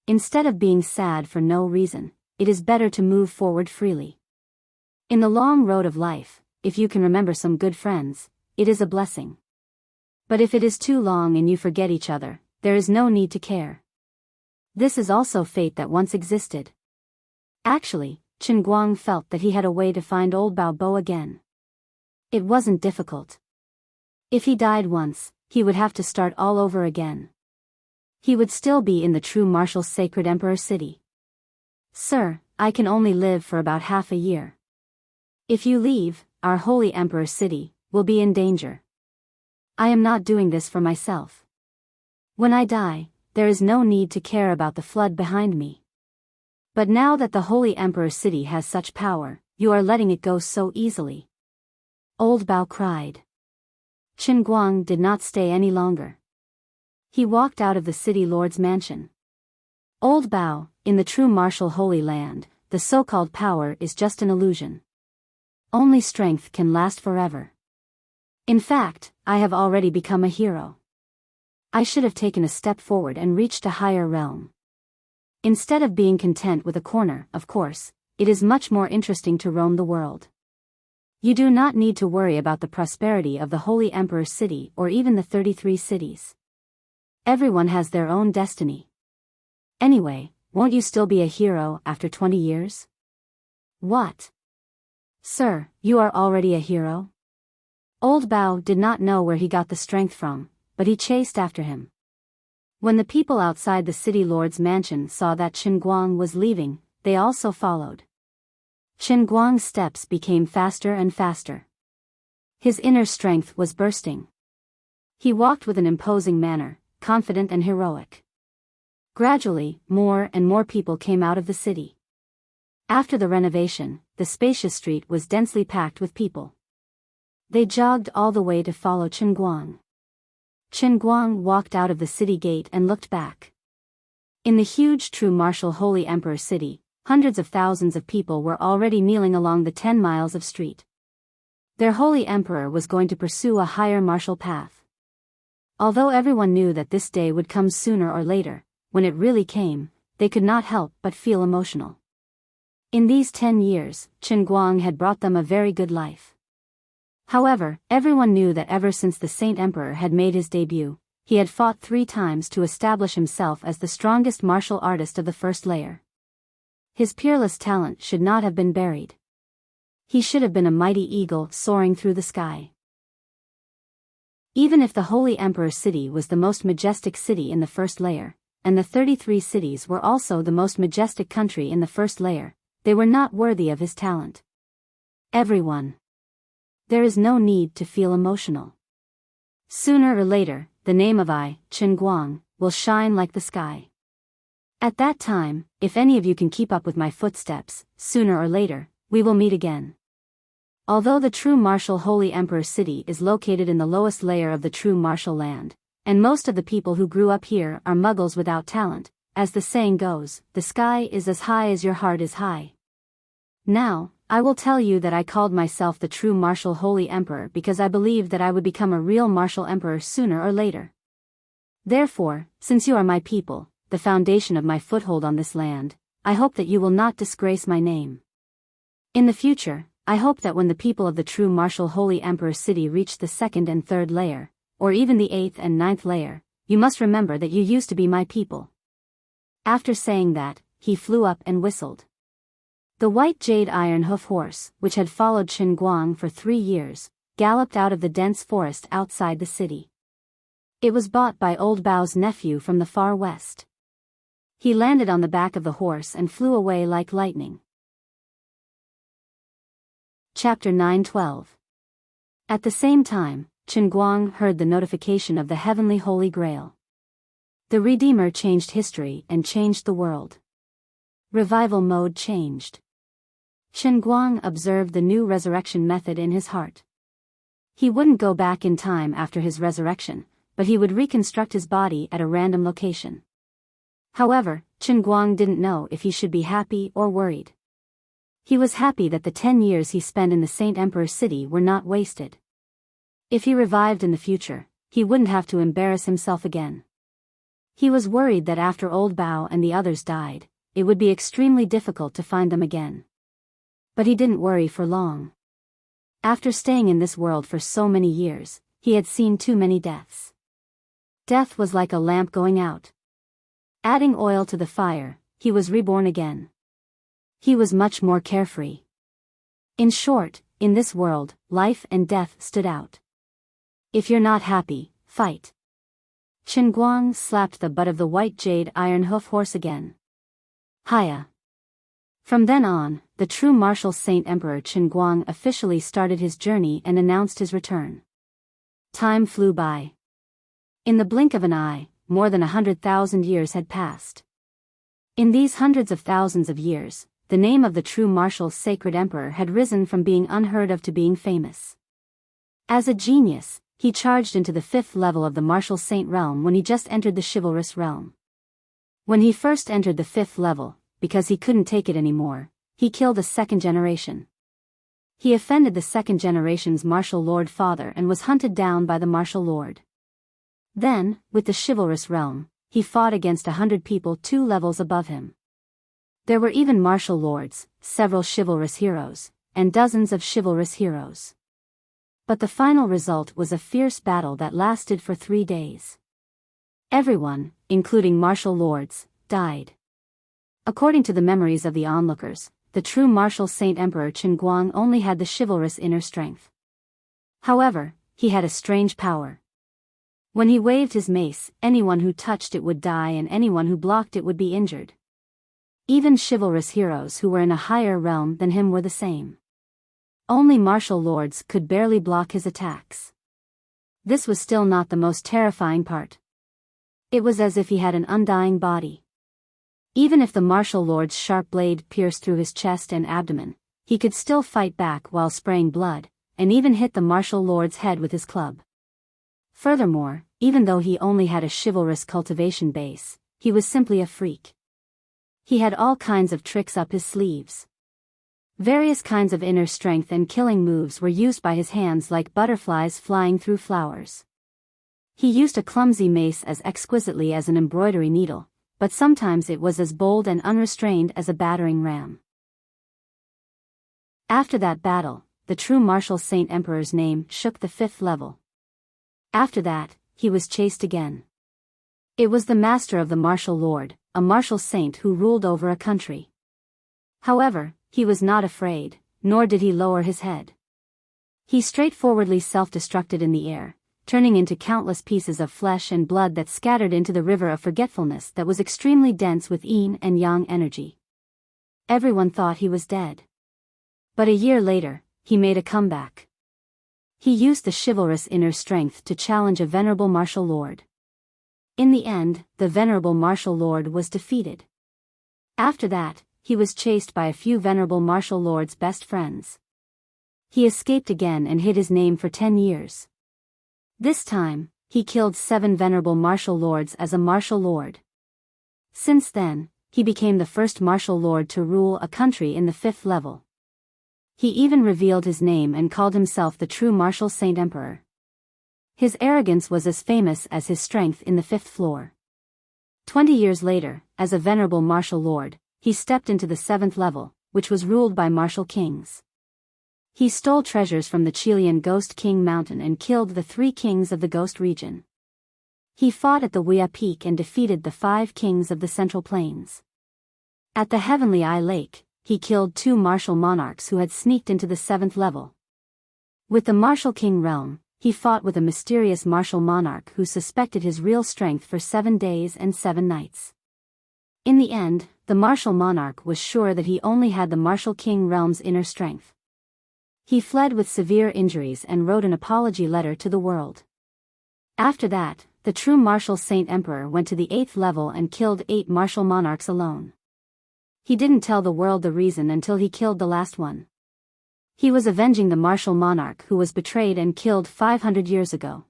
Instead of being sad for no reason, it is better to move forward freely. In the long road of life, if you can remember some good friends, it is a blessing. But if it is too long and you forget each other, there is no need to care. This is also fate that once existed. Actually, Chen Guang felt that he had a way to find Old Bao Bo again. It wasn't difficult. If he died once, he would have to start all over again. He would still be in the true martial sacred emperor city. "Sir, I can only live for about half a year. If you leave, our holy emperor city will be in danger. I am not doing this for myself. When I die, there is no need to care about the flood behind me. But now that the holy emperor city has such power, you are letting it go so easily." Old Bao cried. Chen Guang did not stay any longer. He walked out of the city lord's mansion. "Old Bao, in the true martial Holy Land, the so-called power is just an illusion. Only strength can last forever. In fact, I have already become a hero. I should have taken a step forward and reached a higher realm. Instead of being content with a corner, of course, it is much more interesting to roam the world. You do not need to worry about the prosperity of the Holy Emperor city or even the 33 cities. Everyone has their own destiny. Anyway, won't you still be a hero after 20 years? What? Sir, you are already a hero? Old Bao did not know where he got the strength from, but he chased after him. When the people outside the city lord's mansion saw that Chen Guang was leaving, they also followed. Chen Guang's steps became faster and faster. His inner strength was bursting. He walked with an imposing manner, confident and heroic. Gradually, more and more people came out of the city. After the renovation, the spacious street was densely packed with people. They jogged all the way to follow Chen Guang. Chen Guang walked out of the city gate and looked back. In the huge true martial Holy Emperor city, hundreds of thousands of people were already kneeling along the 10 miles of street. Their holy emperor was going to pursue a higher martial path. Although everyone knew that this day would come sooner or later, when it really came, they could not help but feel emotional. In these 10 years, Chen Guang had brought them a very good life. However, everyone knew that ever since the Saint Emperor had made his debut, he had fought 3 times to establish himself as the strongest martial artist of the first layer. His peerless talent should not have been buried. He should have been a mighty eagle soaring through the sky. Even if the Holy Emperor City was the most majestic city in the first layer, and the 33 cities were also the most majestic country in the first layer, they were not worthy of his talent. Everyone. There is no need to feel emotional. Sooner or later, the name of Chen Guang, will shine like the sky. At that time, if any of you can keep up with my footsteps, sooner or later, we will meet again. Although the true martial Holy Emperor City is located in the lowest layer of the true martial land, and most of the people who grew up here are muggles without talent, as the saying goes, the sky is as high as your heart is high. Now, I will tell you that I called myself the true martial Holy Emperor because I believed that I would become a real martial emperor sooner or later. Therefore, since you are my people, the foundation of my foothold on this land, I hope that you will not disgrace my name. In the future, I hope that when the people of the true martial Holy Emperor City reach the 2nd and 3rd layer, or even the 8th and 9th layer, you must remember that you used to be my people. After saying that, he flew up and whistled. The white jade iron hoof horse, which had followed Chen Guang for 3 years, galloped out of the dense forest outside the city. It was bought by Old Bao's nephew from the far west. He landed on the back of the horse and flew away like lightning. Chapter 9:12. At the same time, Chen Guang heard the notification of the heavenly Holy Grail. The Redeemer changed history and changed the world. Revival mode changed. Chen Guang observed the new resurrection method in his heart. He wouldn't go back in time after his resurrection, but he would reconstruct his body at a random location. However, Chen Guang didn't know if he should be happy or worried. He was happy that the 10 years he spent in the Saint Emperor City were not wasted. If he revived in the future, he wouldn't have to embarrass himself again. He was worried that after Old Bao and the others died, it would be extremely difficult to find them again. But he didn't worry for long. After staying in this world for so many years, he had seen too many deaths. Death was like a lamp going out. Adding oil to the fire, he was reborn again. He was much more carefree. In short, in this world, life and death stood out. If you're not happy, fight. Chen Guang slapped the butt of the white jade iron hoof horse again. Hiya. From then on, the true martial Saint Emperor Chen Guang officially started his journey and announced his return. Time flew by. In the blink of an eye, more than 100,000 years had passed. In these hundreds of thousands of years, the name of the true martial sacred emperor had risen from being unheard of to being famous. As a genius, he charged into the 5th level of the martial saint realm when he just entered the chivalrous realm. When he first entered the 5th level, because he couldn't take it anymore, he killed a 2nd generation. He offended the 2nd generation's martial lord father and was hunted down by the martial lord. Then, with the chivalrous realm, he fought against 100 people 2 levels above him. There were even martial lords, several chivalrous heroes, and dozens of chivalrous heroes. But the final result was a fierce battle that lasted for 3 days. Everyone, including martial lords, died. According to the memories of the onlookers, the true martial Saint Emperor Chen Guang only had the chivalrous inner strength. However, he had a strange power. When he waved his mace, anyone who touched it would die and anyone who blocked it would be injured. Even chivalrous heroes who were in a higher realm than him were the same. Only martial lords could barely block his attacks. This was still not the most terrifying part. It was as if he had an undying body. Even if the martial lord's sharp blade pierced through his chest and abdomen, he could still fight back while spraying blood, and even hit the martial lord's head with his club. Furthermore, even though he only had a chivalrous cultivation base, he was simply a freak. He had all kinds of tricks up his sleeves. Various kinds of inner strength and killing moves were used by his hands like butterflies flying through flowers. He used a clumsy mace as exquisitely as an embroidery needle, but sometimes it was as bold and unrestrained as a battering ram. After that battle, the true martial saint emperor's name shook the 5th level. After that, he was chased again. It was the master of the martial lord, a martial saint who ruled over a country. However, he was not afraid, nor did he lower his head. He straightforwardly self-destructed in the air, turning into countless pieces of flesh and blood that scattered into the river of forgetfulness that was extremely dense with yin and yang energy. Everyone thought he was dead. But a year later, he made a comeback. He used the chivalrous inner strength to challenge a venerable martial lord. In the end, the venerable martial lord was defeated. After that, he was chased by a few venerable martial lord's best friends. He escaped again and hid his name for 10 years. This time, he killed 7 venerable martial lords as a martial lord. Since then, he became the first martial lord to rule a country in the 5th level. He even revealed his name and called himself the true martial saint emperor. His arrogance was as famous as his strength in the 5th floor. 20 years later, as a venerable martial lord, he stepped into the 7th level, which was ruled by martial kings. He stole treasures from the Chilean Ghost King Mountain and killed the 3 kings of the Ghost region. He fought at the Wea Peak and defeated the 5 kings of the Central Plains. At the Heavenly Eye Lake, he killed 2 martial monarchs who had sneaked into the 7th level. With the Martial King realm, he fought with a mysterious martial monarch who suspected his real strength for 7 days and 7 nights. In the end, the martial monarch was sure that he only had the Martial King realm's inner strength. He fled with severe injuries and wrote an apology letter to the world. After that, the true martial saint emperor went to the 8th level and killed 8 martial monarchs alone. He didn't tell the world the reason until he killed the last one. He was avenging the martial monarch who was betrayed and killed 500 years ago.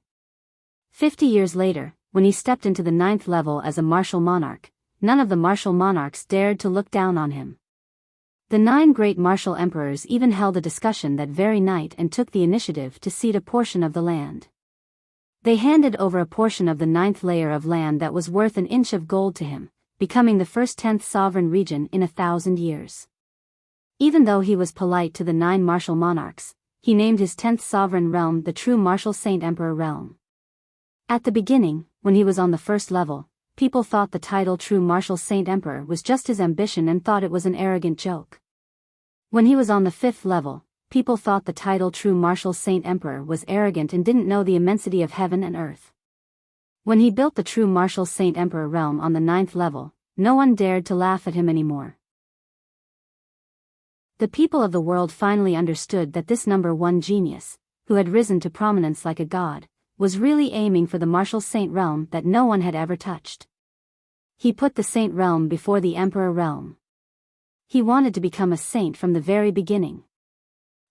50 years later, when he stepped into the 9th level as a martial monarch, none of the martial monarchs dared to look down on him. The 9 great martial emperors even held a discussion that very night and took the initiative to cede a portion of the land. They handed over a portion of the 9th layer of land that was worth an inch of gold to him, becoming the first 10th sovereign region in 1,000 years. Even though he was polite to the 9 martial monarchs, he named his 10th sovereign realm the true martial saint emperor realm. At the beginning, when he was on the 1st level, people thought the title true martial saint emperor was just his ambition and thought it was an arrogant joke. When he was on the 5th level, people thought the title true martial saint emperor was arrogant and didn't know the immensity of heaven and earth. When he built the true martial saint emperor realm on the 9th level, no one dared to laugh at him anymore. The people of the world finally understood that this number 1 genius, who had risen to prominence like a god, was really aiming for the martial saint realm that no one had ever touched. He put the saint realm before the emperor realm. He wanted to become a saint from the very beginning.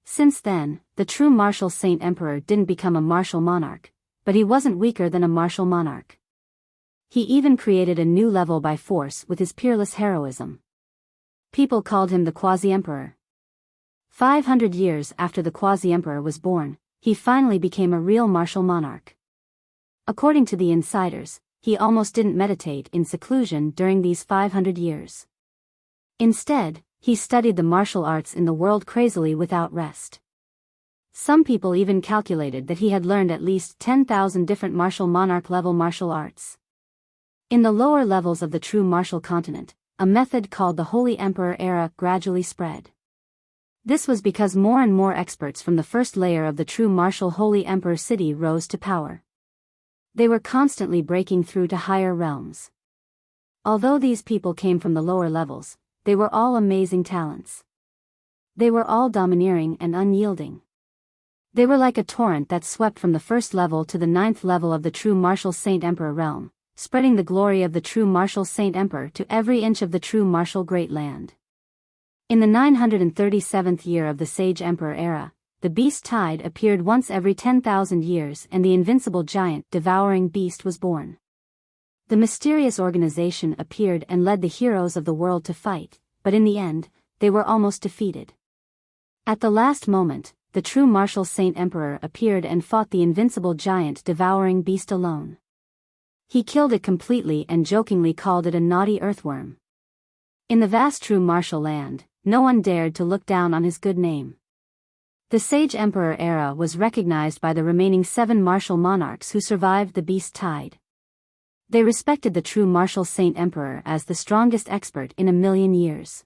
Since then, the true martial saint emperor didn't become a martial monarch, but he wasn't weaker than a martial monarch. He even created a new level by force with his peerless heroism. People called him the quasi-emperor. 500 years after the quasi-emperor was born, he finally became a real martial monarch. According to the insiders, he almost didn't meditate in seclusion during these 500 years. Instead, he studied the martial arts in the world crazily without rest. Some people even calculated that he had learned at least 10,000 different martial monarch-level martial arts. In the lower levels of the true martial continent, a method called the Holy Emperor era gradually spread. This was because more and more experts from the first layer of the true martial Holy Emperor city rose to power. They were constantly breaking through to higher realms. Although these people came from the lower levels, they were all amazing talents. They were all domineering and unyielding. They were like a torrent that swept from the 1st level to the 9th level of the true martial saint emperor realm, spreading the glory of the true martial saint emperor to every inch of the true martial great land. In the 937th year of the Sage Emperor era, the beast tide appeared once every 10,000 years and the invincible giant devouring beast was born. The mysterious organization appeared and led the heroes of the world to fight, but in the end, they were almost defeated. At the last moment, the true martial saint emperor appeared and fought the invincible giant devouring beast alone. He killed it completely and jokingly called it a naughty earthworm. In the vast true martial land, no one dared to look down on his good name. The Sage Emperor era was recognized by the remaining 7 martial monarchs who survived the beast tide. They respected the true martial saint emperor as the strongest expert in a million years.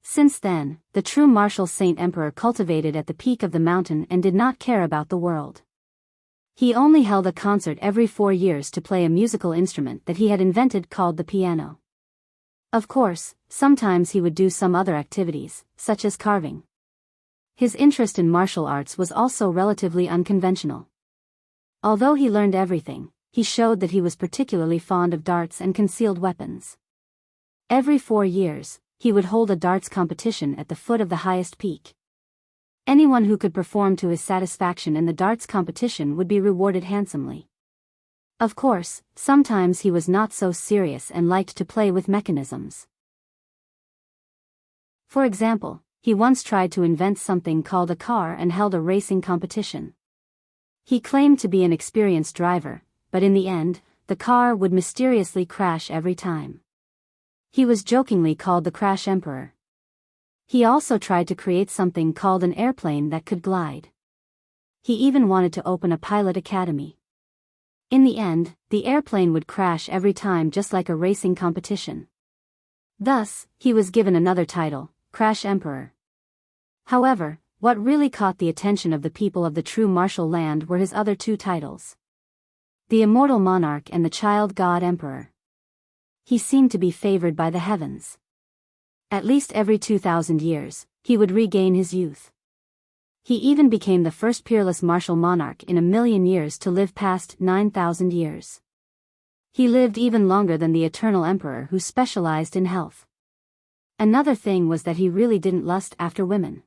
Since then, the true martial saint emperor cultivated at the peak of the mountain and did not care about the world. He only held a concert every 4 years to play a musical instrument that he had invented called the piano. Of course, sometimes he would do some other activities, such as carving. His interest in martial arts was also relatively unconventional. Although he learned everything, he showed that he was particularly fond of darts and concealed weapons. Every 4 years, he would hold a darts competition at the foot of the highest peak. Anyone who could perform to his satisfaction in the darts competition would be rewarded handsomely. Of course, sometimes he was not so serious and liked to play with mechanisms. For example, he once tried to invent something called a car and held a racing competition. He claimed to be an experienced driver, but in the end, the car would mysteriously crash every time. He was jokingly called the Crash Emperor. He also tried to create something called an airplane that could glide. He even wanted to open a pilot academy. In the end, the airplane would crash every time just like a racing competition. Thus, he was given another title, Crash Emperor. However, what really caught the attention of the people of the true martial land were his other 2 titles. The Immortal Monarch and the Child God Emperor. He seemed to be favored by the heavens. At least every 2,000 years, he would regain his youth. He even became the first peerless martial monarch in a million years to live past 9,000 years. He lived even longer than the Eternal Emperor who specialized in health. Another thing was that he really didn't lust after women.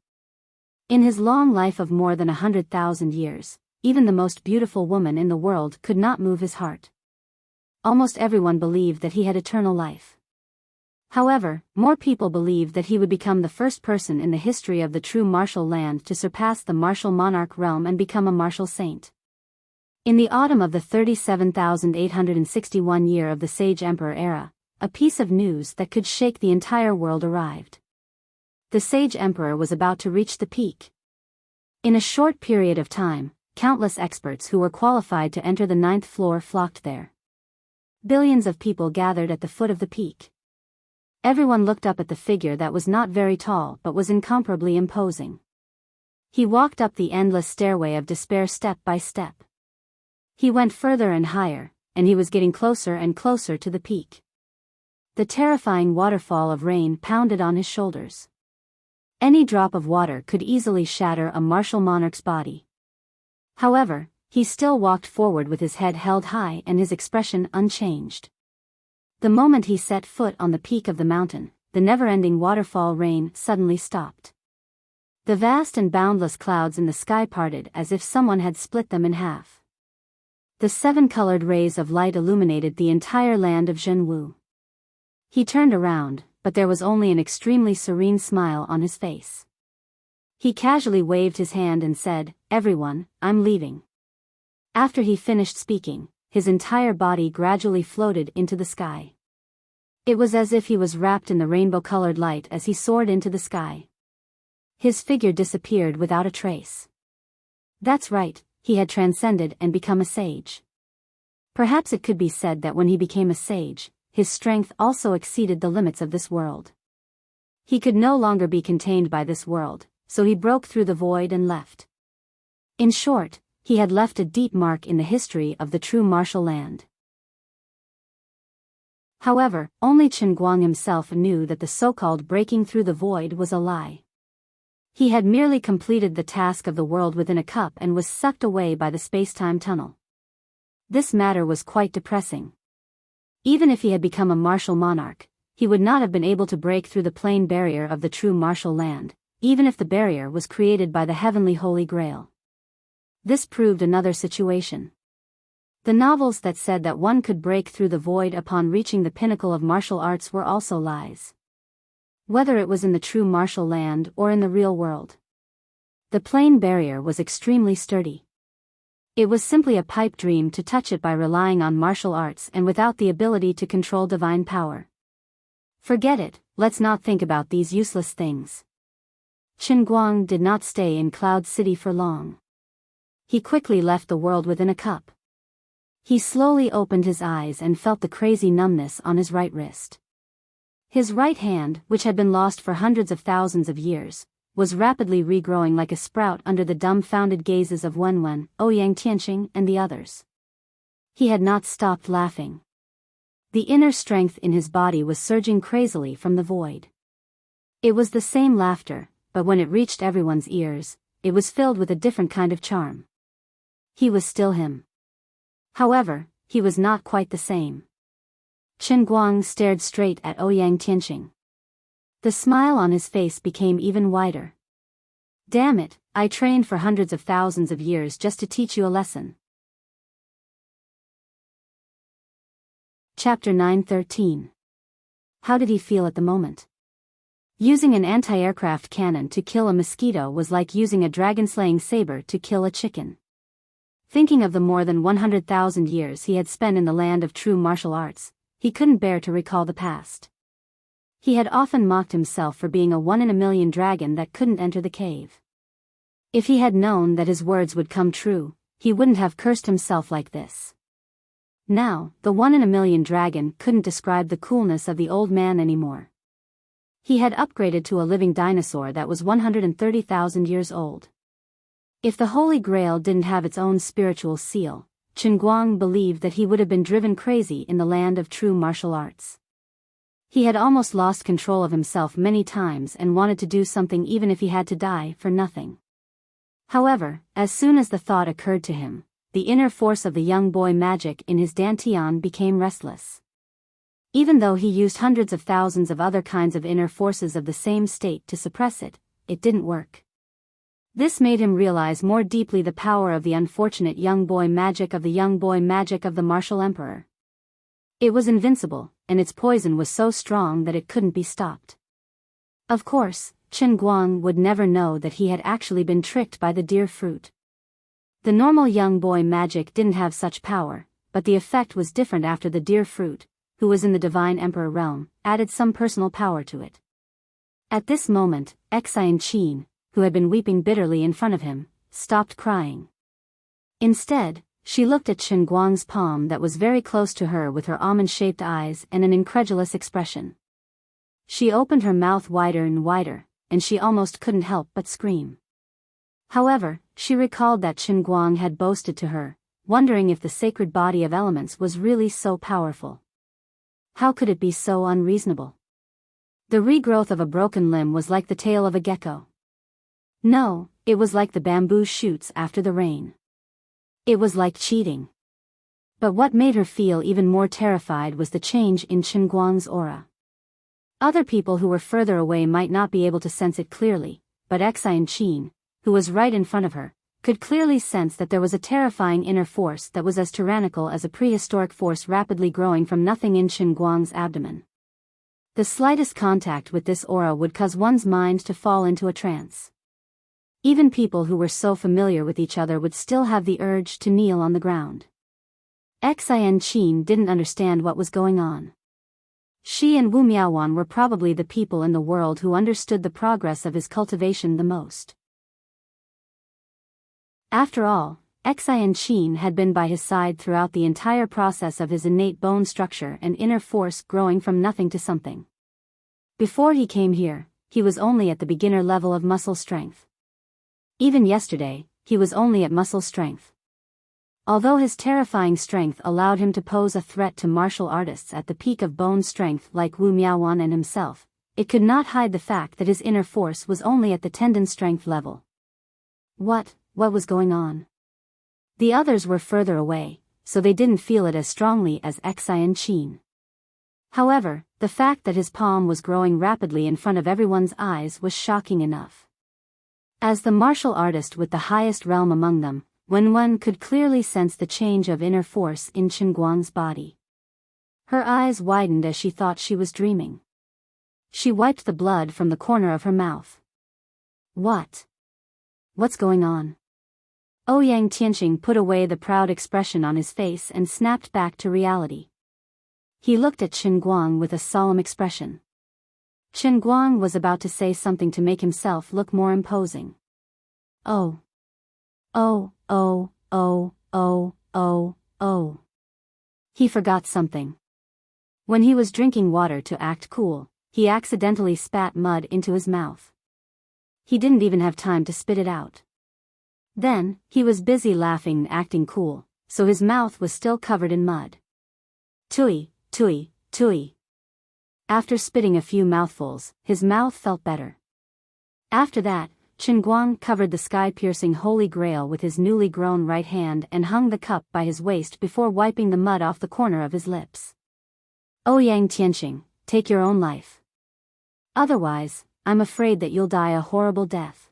In his long life of more than 100,000 years, even the most beautiful woman in the world could not move his heart. Almost everyone believed that he had eternal life. However, more people believed that he would become the first person in the history of the true martial land to surpass the martial monarch realm and become a martial saint. In the autumn of the 37,861 year of the Sage Emperor era, a piece of news that could shake the entire world arrived. The Sage Emperor was about to reach the peak. In a short period of time, countless experts who were qualified to enter the 9th floor flocked there. Billions of people gathered at the foot of the peak. Everyone looked up at the figure that was not very tall but was incomparably imposing. He walked up the endless stairway of despair step by step. He went further and higher, and he was getting closer and closer to the peak. The terrifying waterfall of rain pounded on his shoulders. Any drop of water could easily shatter a martial monarch's body. However, he still walked forward with his head held high and his expression unchanged. The moment he set foot on the peak of the mountain, the never-ending waterfall rain suddenly stopped. The vast and boundless clouds in the sky parted as if someone had split them in half. The 7-colored rays of light illuminated the entire land of Zhenwu. He turned around, but there was only an extremely serene smile on his face. He casually waved his hand and said, "Everyone, I'm leaving." After he finished speaking, his entire body gradually floated into the sky. It was as if he was wrapped in the rainbow-colored light as he soared into the sky. His figure disappeared without a trace. That's right, he had transcended and become a sage. Perhaps it could be said that when he became a sage, his strength also exceeded the limits of this world. He could no longer be contained by this world, so he broke through the void and left. In short, he had left a deep mark in the history of the true martial land. However, only Chen Guang himself knew that the so-called breaking through the void was a lie. He had merely completed the task of the world within a cup and was sucked away by the space-time tunnel. This matter was quite depressing. Even if he had become a martial monarch, he would not have been able to break through the plain barrier of the true martial land, even if the barrier was created by the heavenly Holy Grail. This proved another situation. The novels that said that one could break through the void upon reaching the pinnacle of martial arts were also lies. Whether it was in the true martial land or in the real world. The plane barrier was extremely sturdy. It was simply a pipe dream to touch it by relying on martial arts and without the ability to control divine power. Forget it, let's not think about these useless things. Chen Guang did not stay in Cloud City for long. He quickly left the world within a cup. He slowly opened his eyes and felt the crazy numbness on his right wrist. His right hand, which had been lost for hundreds of thousands of years, was rapidly regrowing like a sprout under the dumbfounded gazes of Wenwen, Ouyang Tianqing and the others. He had not stopped laughing. The inner strength in his body was surging crazily from the void. It was the same laughter, but when it reached everyone's ears, it was filled with a different kind of charm. He was still him. However, he was not quite the same. Chen Guang stared straight at Ouyang Tianqing. The smile on his face became even wider. Damn it, I trained for hundreds of thousands of years just to teach you a lesson. Chapter 9:13. How did he feel at the moment? Using an anti-aircraft cannon to kill a mosquito was like using a dragon-slaying saber to kill a chicken. Thinking of the more than 100,000 years he had spent in the land of true martial arts, he couldn't bear to recall the past. He had often mocked himself for being a one-in-a-million dragon that couldn't enter the cave. If he had known that his words would come true, he wouldn't have cursed himself like this. Now, the one-in-a-million dragon couldn't describe the coolness of the old man anymore. He had upgraded to a living dinosaur that was 130,000 years old. If the Holy Grail didn't have its own spiritual seal, Chen Guang believed that he would have been driven crazy in the land of true martial arts. He had almost lost control of himself many times and wanted to do something even if he had to die for nothing. However, as soon as the thought occurred to him, the inner force of the young boy magic in his dantian became restless. Even though he used hundreds of thousands of other kinds of inner forces of the same state to suppress it, it didn't work. This made him realize more deeply the power of the unfortunate young boy magic of the martial emperor. It was invincible, and its poison was so strong that it couldn't be stopped. Of course, Chen Guang would never know that he had actually been tricked by the deer fruit. The normal young boy magic didn't have such power, but the effect was different after the deer fruit, who was in the divine emperor realm, added some personal power to it. At this moment, Enchanting, who had been weeping bitterly in front of him, stopped crying. Instead, she looked at Chen Guang's palm that was very close to her with her almond-shaped eyes and an incredulous expression. She opened her mouth wider and wider, and she almost couldn't help but scream. However, she recalled that Chen Guang had boasted to her, wondering if the sacred body of elements was really so powerful. How could it be so unreasonable? The regrowth of a broken limb was like the tail of a gecko. No, it was like the bamboo shoots after the rain. It was like cheating. But what made her feel even more terrified was the change in Chen Guang's aura. Other people who were further away might not be able to sense it clearly, but Enchanting, who was right in front of her, could clearly sense that there was a terrifying inner force that was as tyrannical as a prehistoric force rapidly growing from nothing in Chen Guang's abdomen. The slightest contact with this aura would cause one's mind to fall into a trance. Even people who were so familiar with each other would still have the urge to kneel on the ground. Enchanting didn't understand what was going on. She and Wu Miaowan were probably the people in the world who understood the progress of his cultivation the most. After all, Enchanting had been by his side throughout the entire process of his innate bone structure and inner force growing from nothing to something. Before he came here, he was only at the beginner level of muscle strength. Even yesterday, he was only at muscle strength. Although his terrifying strength allowed him to pose a threat to martial artists at the peak of bone strength like Wu Miaowan and himself, it could not hide the fact that his inner force was only at the tendon strength level. What was going on? The others were further away, so they didn't feel it as strongly as Enchanting. However, the fact that his palm was growing rapidly in front of everyone's eyes was shocking enough. As the martial artist with the highest realm among them, Wenwen could clearly sense the change of inner force in Chen Guang's body. Her eyes widened as she thought she was dreaming. She wiped the blood from the corner of her mouth. What What's going on? Ouyang Tianqing put away the proud expression on his face and snapped back to reality. He looked at Chen Guang with a solemn expression. Chen Guang was about to say something to make himself look more imposing. Oh. Oh, oh, oh, oh, oh, oh. He forgot something. When he was drinking water to act cool, he accidentally spat mud into his mouth. He didn't even have time to spit it out. Then, he was busy laughing and acting cool, so his mouth was still covered in mud. Tui, tui, tui. After spitting a few mouthfuls, his mouth felt better. After that, Chen Guang covered the sky-piercing Holy Grail with his newly grown right hand and hung the cup by his waist before wiping the mud off the corner of his lips. Ouyang Tianqing, take your own life. Otherwise, I'm afraid that you'll die a horrible death.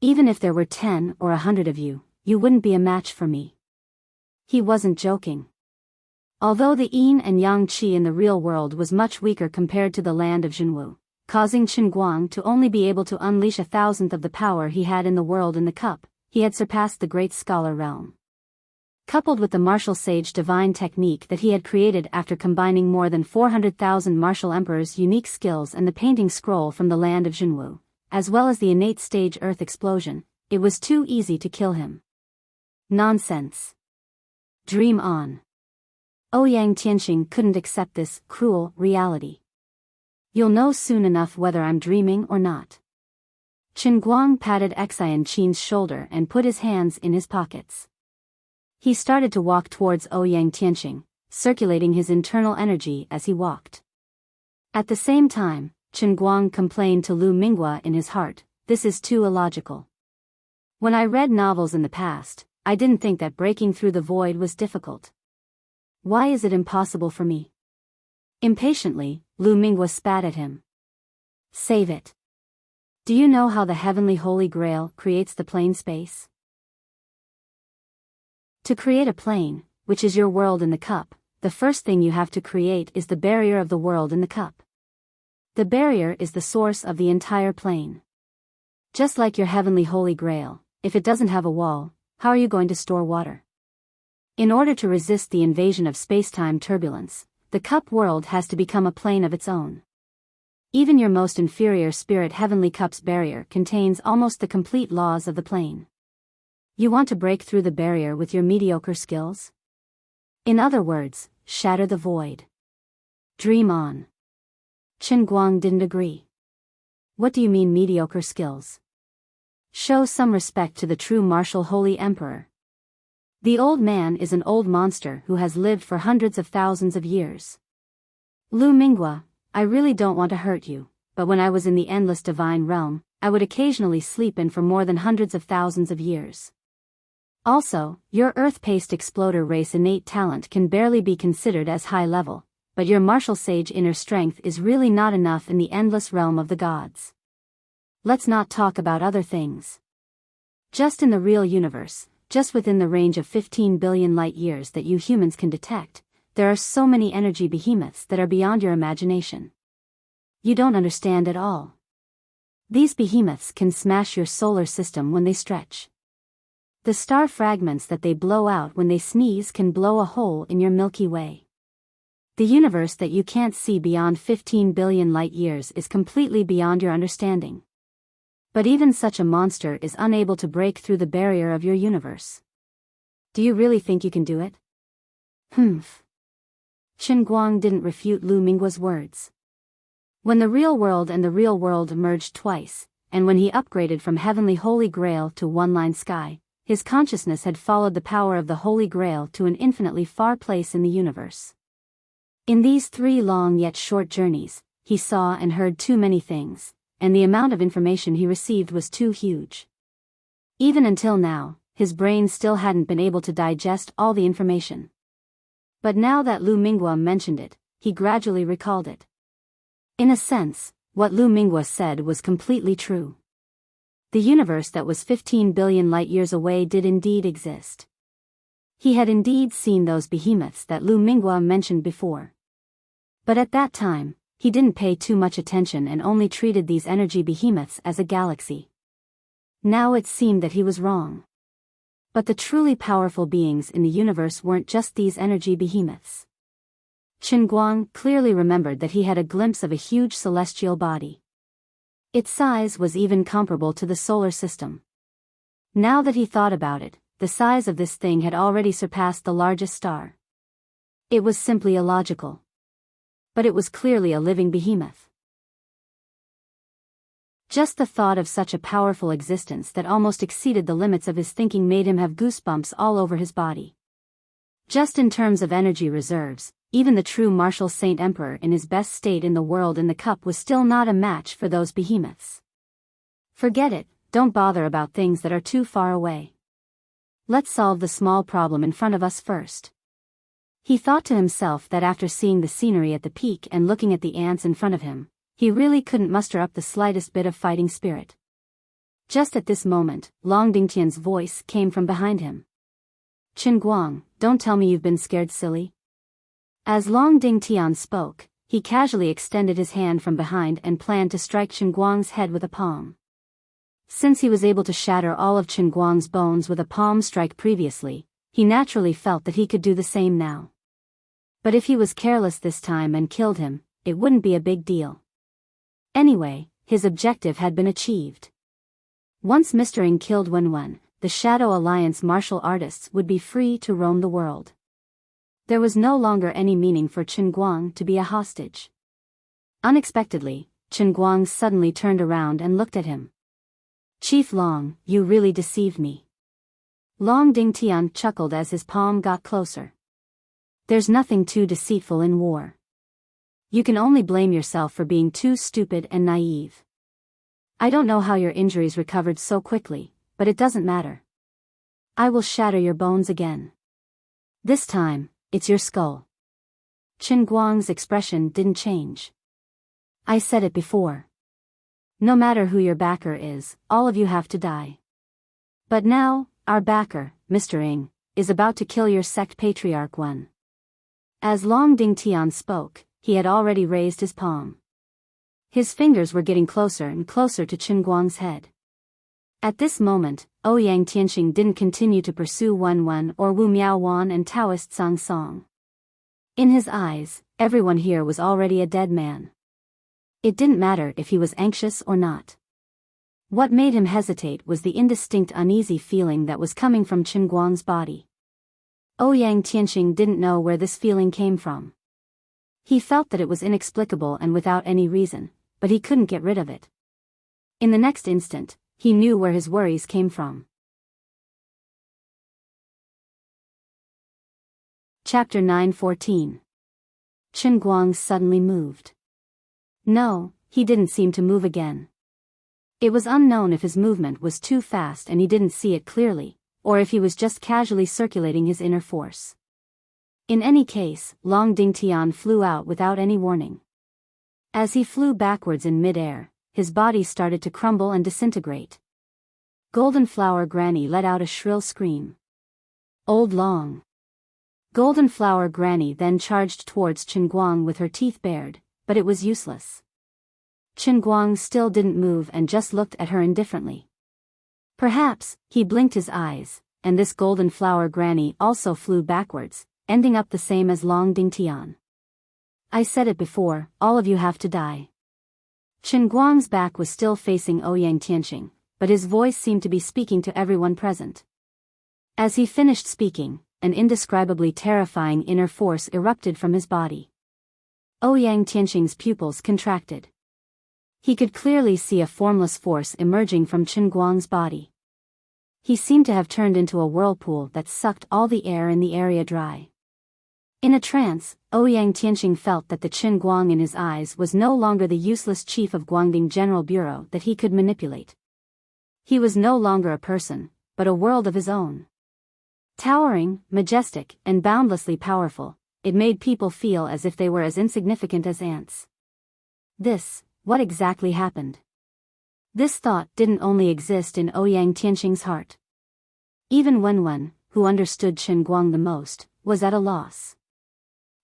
Even if there were 10 or 100 of you, you wouldn't be a match for me. He wasn't joking. Although the yin and yang qi in the real world was much weaker compared to the land of Jinwu, causing Chen Guang to only be able to unleash 1,000th of the power he had in the world in the cup, he had surpassed the great scholar realm. Coupled with the martial sage divine technique that he had created after combining more than 400,000 martial emperors' unique skills and the painting scroll from the land of Jinwu, as well as the innate stage earth explosion, it was too easy to kill him. Nonsense. Dream on. Ouyang Tianqing couldn't accept this cruel reality. You'll know soon enough whether I'm dreaming or not. Chen Guang patted Xian Qin's shoulder and put his hands in his pockets. He started to walk towards Ouyang Tianqing, circulating his internal energy as he walked. At the same time, Chen Guang complained to Lu Minghua in his heart, this is too illogical. When I read novels in the past, I didn't think that breaking through the void was difficult. Why is it impossible for me? Impatiently, Lu Minghua spat at him. Save it. Do you know how the heavenly Holy Grail creates the plane space? To create a plane, which is your world in the cup, the first thing you have to create is the barrier of the world in the cup. The barrier is the source of the entire plane. Just like your heavenly Holy Grail, if it doesn't have a wall, how are you going to store water? In order to resist the invasion of space-time turbulence, the cup world has to become a plane of its own. Even your most inferior spirit heavenly cup's barrier contains almost the complete laws of the plane. You want to break through the barrier with your mediocre skills? In other words, shatter the void. Dream on. Chen Guang didn't agree. What do you mean mediocre skills? Show some respect to the true martial holy emperor. The old man is an old monster who has lived for hundreds of thousands of years. Lu Minghua, I really don't want to hurt you, but when I was in the endless divine realm, I would occasionally sleep in for more than hundreds of thousands of years. Also, your earth-paced exploder race innate talent can barely be considered as high level, but your martial sage inner strength is really not enough in the endless realm of the gods. Let's not talk about other things. Just in the real universe, just within the range of 15 billion light-years that you humans can detect, there are so many energy behemoths that are beyond your imagination. You don't understand at all. These behemoths can smash your solar system when they stretch. The star fragments that they blow out when they sneeze can blow a hole in your Milky Way. The universe that you can't see beyond 15 billion light-years is completely beyond your understanding. But even such a monster is unable to break through the barrier of your universe. Do you really think you can do it? Humph. Chen Guang didn't refute Lu Minghua's words. When the real world and the real world merged twice, and when he upgraded from heavenly Holy Grail to one-line sky, his consciousness had followed the power of the Holy Grail to an infinitely far place in the universe. In these 3 long yet short journeys, he saw and heard too many things, and the amount of information he received was too huge. Even until now, his brain still hadn't been able to digest all the information. But now that Lu Minghua mentioned it, he gradually recalled it. In a sense, what Lu Minghua said was completely true. The universe that was 15 billion light-years away did indeed exist. He had indeed seen those behemoths that Lu Minghua mentioned before. But at that time, he didn't pay too much attention and only treated these energy behemoths as a galaxy. Now it seemed that he was wrong. But the truly powerful beings in the universe weren't just these energy behemoths. Qin Guang clearly remembered that he had a glimpse of a huge celestial body. Its size was even comparable to the solar system. Now that he thought about it, the size of this thing had already surpassed the largest star. It was simply illogical. But it was clearly a living behemoth. Just the thought of such a powerful existence that almost exceeded the limits of his thinking made him have goosebumps all over his body. Just in terms of energy reserves, even the true martial Saint Emperor in his best state in the world in the cup was still not a match for those behemoths. Forget it, don't bother about things that are too far away. Let's solve the small problem in front of us first. He thought to himself that after seeing the scenery at the peak and looking at the ants in front of him, he really couldn't muster up the slightest bit of fighting spirit. Just at this moment, Long Dingtian's voice came from behind him. Qin Guang, don't tell me you've been scared silly. As Long Dingtian spoke, he casually extended his hand from behind and planned to strike Qin Guang's head with a palm. Since he was able to shatter all of Qin Guang's bones with a palm strike previously, he naturally felt that he could do the same now. But if he was careless this time and killed him, it wouldn't be a big deal. Anyway, his objective had been achieved. Once Mr. Ng killed Wenwen, the Shadow Alliance martial artists would be free to roam the world. There was no longer any meaning for Qin Guang to be a hostage. Unexpectedly, Qin Guang suddenly turned around and looked at him. Chief Long, you really deceived me. Long Dingtian chuckled as his palm got closer. There's nothing too deceitful in war. You can only blame yourself for being too stupid and naive. I don't know how your injuries recovered so quickly, but it doesn't matter. I will shatter your bones again. This time, it's your skull. Qin Guang's expression didn't change. I said it before. No matter who your backer is, all of you have to die. But now, our backer, Mr. Ng, is about to kill your sect patriarch Wen. As Long Dingtian spoke, he had already raised his palm. His fingers were getting closer and closer to Qin Guang's head. At this moment, Ouyang Tianxing didn't continue to pursue Wenwen or Wu Miaowan and Taoist Sang Song. In his eyes, everyone here was already a dead man. It didn't matter if he was anxious or not. What made him hesitate was the indistinct uneasy feeling that was coming from Qin Guang's body. Ouyang Tianxing didn't know where this feeling came from. He felt that it was inexplicable and without any reason, but he couldn't get rid of it. In the next instant, he knew where his worries came from. Chapter 9:14. Qin Guang suddenly moved. No, he didn't seem to move again. It was unknown if his movement was too fast and he didn't see it clearly, or if he was just casually circulating his inner force. In any case, Long Dingtian flew out without any warning. As he flew backwards in mid-air, his body started to crumble and disintegrate. Golden Flower Granny let out a shrill scream. Old Long. Golden Flower Granny then charged towards Qin Guang with her teeth bared, but it was useless. Qin Guang still didn't move and just looked at her indifferently. Perhaps, he blinked his eyes, and this Golden Flower Granny also flew backwards, ending up the same as Long Dingtian. I said it before, all of you have to die. Qin Guang's back was still facing Ouyang Tianxing, but his voice seemed to be speaking to everyone present. As he finished speaking, an indescribably terrifying inner force erupted from his body. Ouyang Tianxing's pupils contracted. He could clearly see a formless force emerging from Qin Guang's body. He seemed to have turned into a whirlpool that sucked all the air in the area dry. In a trance, Ouyang Tianxing felt that the Qin Guang in his eyes was no longer the useless chief of Guangding General Bureau that he could manipulate. He was no longer a person, but a world of his own. Towering, majestic, and boundlessly powerful, it made people feel as if they were as insignificant as ants. What exactly happened? This thought didn't only exist in Ouyang Tianxing's heart. Even Wenwen, who understood Qin Guang the most, was at a loss.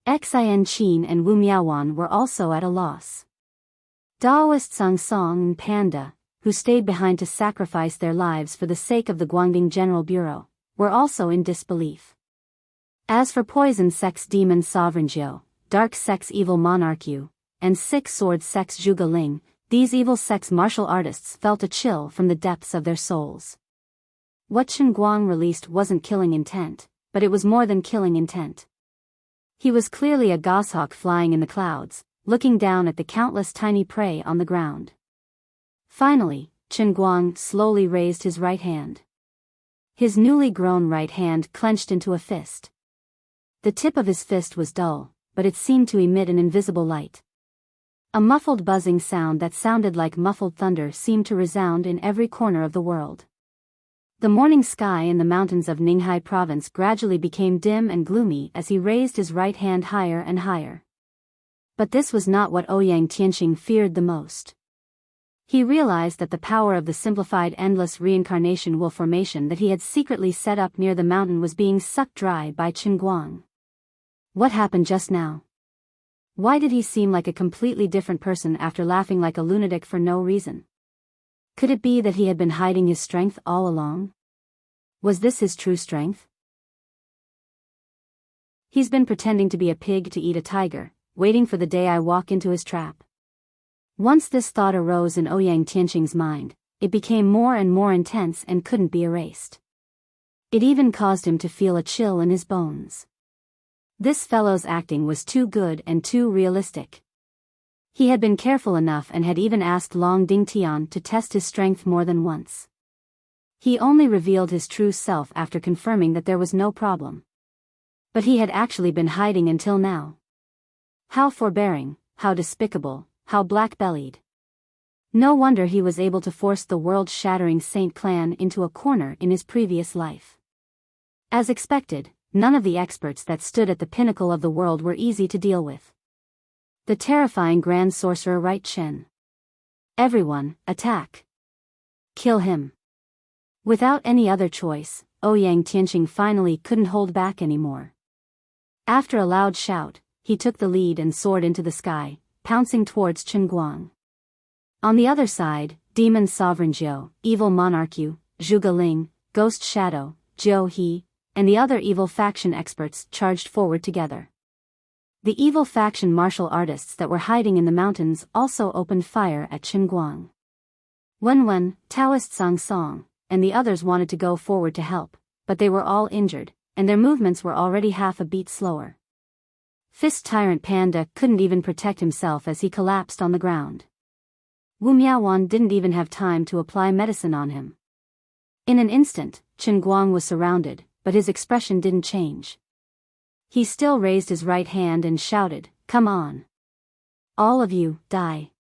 Xin Qin and Wu Miaowan were also at a loss. Daoist Sang Song and Panda, who stayed behind to sacrifice their lives for the sake of the Guangding General Bureau, were also in disbelief. As for poison sex demon Sovereign Jiu, dark sex evil monarch Yu, and six-sword sex Zhuge Ling, these evil sex martial artists felt a chill from the depths of their souls. What Chen Guang released wasn't killing intent, but it was more than killing intent. He was clearly a goshawk flying in the clouds, looking down at the countless tiny prey on the ground. Finally, Chen Guang slowly raised his right hand. His newly grown right hand clenched into a fist. The tip of his fist was dull, but it seemed to emit an invisible light. A muffled buzzing sound that sounded like muffled thunder seemed to resound in every corner of the world. The morning sky in the mountains of Ninghai province gradually became dim and gloomy as he raised his right hand higher and higher. But this was not what Ouyang Tianxing feared the most. He realized that the power of the simplified endless reincarnation will formation that he had secretly set up near the mountain was being sucked dry by Chen Guang. What happened just now? Why did he seem like a completely different person after laughing like a lunatic for no reason? Could it be that he had been hiding his strength all along? Was this his true strength? He's been pretending to be a pig to eat a tiger, waiting for the day I walk into his trap. Once this thought arose in Ouyang Tianxing's mind, it became more and more intense and couldn't be erased. It even caused him to feel a chill in his bones. This fellow's acting was too good and too realistic. He had been careful enough and had even asked Long Ding Tian to test his strength more than once. He only revealed his true self after confirming that there was no problem. But he had actually been hiding until now. How forbearing, how despicable, how black-bellied. No wonder he was able to force the world-shattering Saint clan into a corner in his previous life. As expected, none of the experts that stood at the pinnacle of the world were easy to deal with. The terrifying Grand Sorcerer Right Chen. Everyone, attack. Kill him. Without any other choice, Ouyang Tianxing finally couldn't hold back anymore. After a loud shout, he took the lead and soared into the sky, pouncing towards Chen Guang. On the other side, Demon Sovereign Jiu, Evil Monarch Yu, Zhuge Ling, Ghost Shadow, Jiu He, and the other evil faction experts charged forward together. The evil faction martial artists that were hiding in the mountains also opened fire at Chen Guang. Wen, Taoist Song Song, and the others wanted to go forward to help, but they were all injured, and their movements were already half a beat slower. Fist Tyrant Panda couldn't even protect himself as he collapsed on the ground. Wu Miaowan didn't even have time to apply medicine on him. In an instant, Chen Guang was surrounded, but his expression didn't change. He still raised his right hand and shouted, "Come on. All of you, die."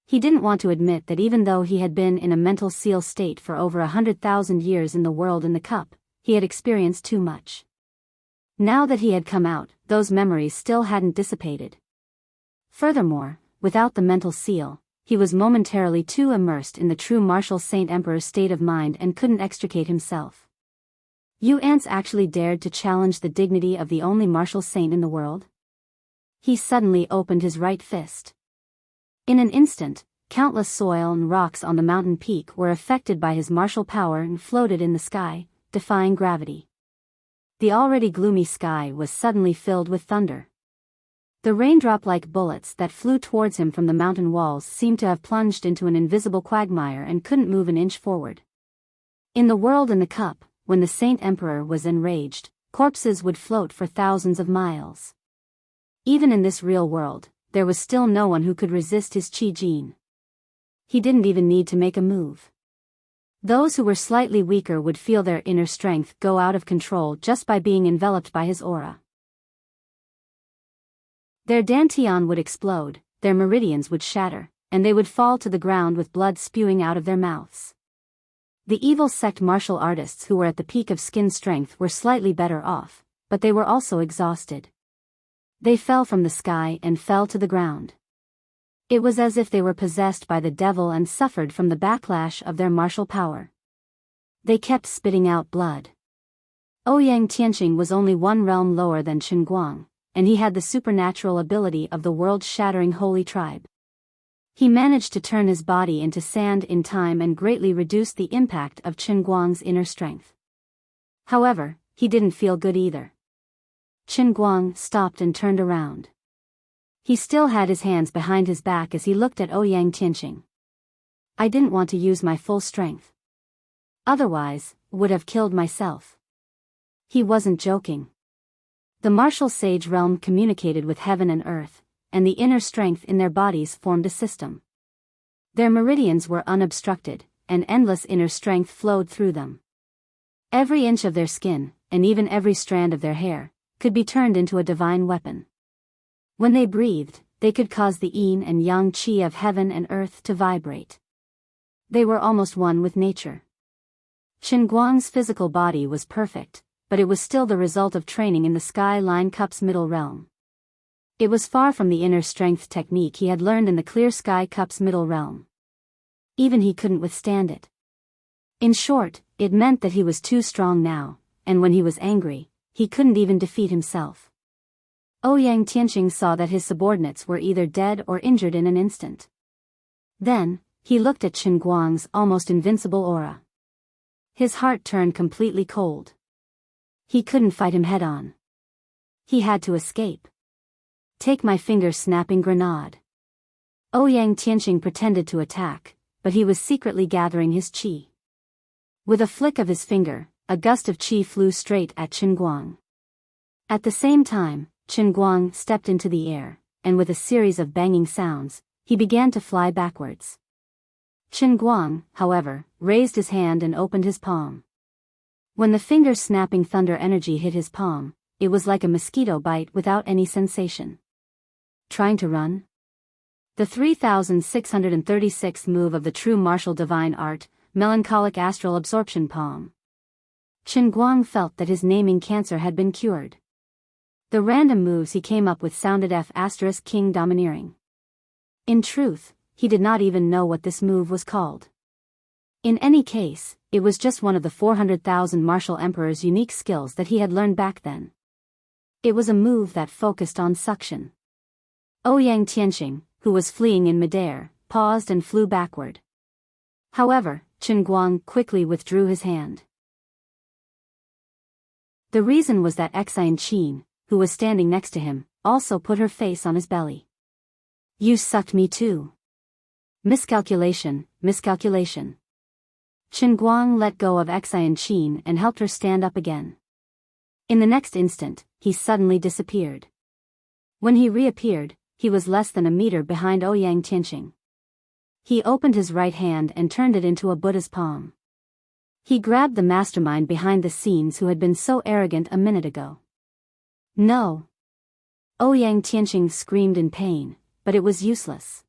He didn't want to admit that even though he had been in a mental seal state for over 100,000 years in the world in the cup, he had experienced too much. Now that he had come out, those memories still hadn't dissipated. Furthermore, without the mental seal, he was momentarily too immersed in the true martial Saint Emperor's state of mind and couldn't extricate himself. You ants actually dared to challenge the dignity of the only martial saint in the world? He suddenly opened his right fist. In an instant, countless soil and rocks on the mountain peak were affected by his martial power and floated in the sky, defying gravity. The already gloomy sky was suddenly filled with thunder. The raindrop-like bullets that flew towards him from the mountain walls seemed to have plunged into an invisible quagmire and couldn't move an inch forward. In the world in the cup, when the Saint Emperor was enraged, corpses would float for thousands of miles. Even in this real world, there was still no one who could resist his qi gene. He didn't even need to make a move. Those who were slightly weaker would feel their inner strength go out of control just by being enveloped by his aura. Their dantian would explode, their meridians would shatter, and they would fall to the ground with blood spewing out of their mouths. The evil sect martial artists who were at the peak of skin strength were slightly better off, but they were also exhausted. They fell from the sky and fell to the ground. It was as if they were possessed by the devil and suffered from the backlash of their martial power. They kept spitting out blood. Ouyang Tianxing was only one realm lower than Chen Guang, and he had the supernatural ability of the world-shattering holy tribe. He managed to turn his body into sand in time and greatly reduced the impact of Chen Guang's inner strength. However, he didn't feel good either. Chen Guang stopped and turned around. He still had his hands behind his back as he looked at Ouyang Tianqing. I didn't want to use my full strength. Otherwise, would have killed myself. He wasn't joking. The martial sage realm communicated with heaven and earth, and the inner strength in their bodies formed a system. Their meridians were unobstructed, and endless inner strength flowed through them. Every inch of their skin, and even every strand of their hair, could be turned into a divine weapon. When they breathed, they could cause the yin and yang qi of heaven and earth to vibrate. They were almost one with nature. Chen Guang's physical body was perfect, but it was still the result of training in the Sky Line Cup's middle realm. It was far from the inner strength technique he had learned in the Clear Sky Cup's middle realm. Even he couldn't withstand it. In short, it meant that he was too strong now, and when he was angry, he couldn't even defeat himself. Ouyang Tianqing saw that his subordinates were either dead or injured in an instant. Then, he looked at Chen Guang's almost invincible aura. His heart turned completely cold. He couldn't fight him head-on. He had to escape. Take my finger-snapping grenade. Ouyang Tianqing pretended to attack, but he was secretly gathering his qi. With a flick of his finger, a gust of qi flew straight at Chen Guang. At the same time, Chen Guang stepped into the air, and with a series of banging sounds, he began to fly backwards. Chen Guang, however, raised his hand and opened his palm. When the finger-snapping thunder energy hit his palm, it was like a mosquito bite without any sensation. Trying to run? The 3636th move of the true martial divine art, melancholic astral absorption palm. Chen Guang felt that his naming cancer had been cured. The random moves he came up with sounded F***king domineering. In truth, he did not even know what this move was called. In any case, it was just one of the 400,000 martial emperor's unique skills that he had learned back then. It was a move that focused on suction. Ouyang Tianqing, who was fleeing in midair, paused and flew backward. However, Chen Guang quickly withdrew his hand. The reason was that Xian Qin, who was standing next to him, also put her face on his belly. You sucked me too. Miscalculation, miscalculation. Chen Guang let go of Xian Qin and helped her stand up again. In the next instant, he suddenly disappeared. When he reappeared, he was less than a meter behind Ouyang Tianqing. He opened his right hand and turned it into a Buddha's palm. He grabbed the mastermind behind the scenes who had been so arrogant a minute ago. No! Ouyang Tianqing screamed in pain, but it was useless.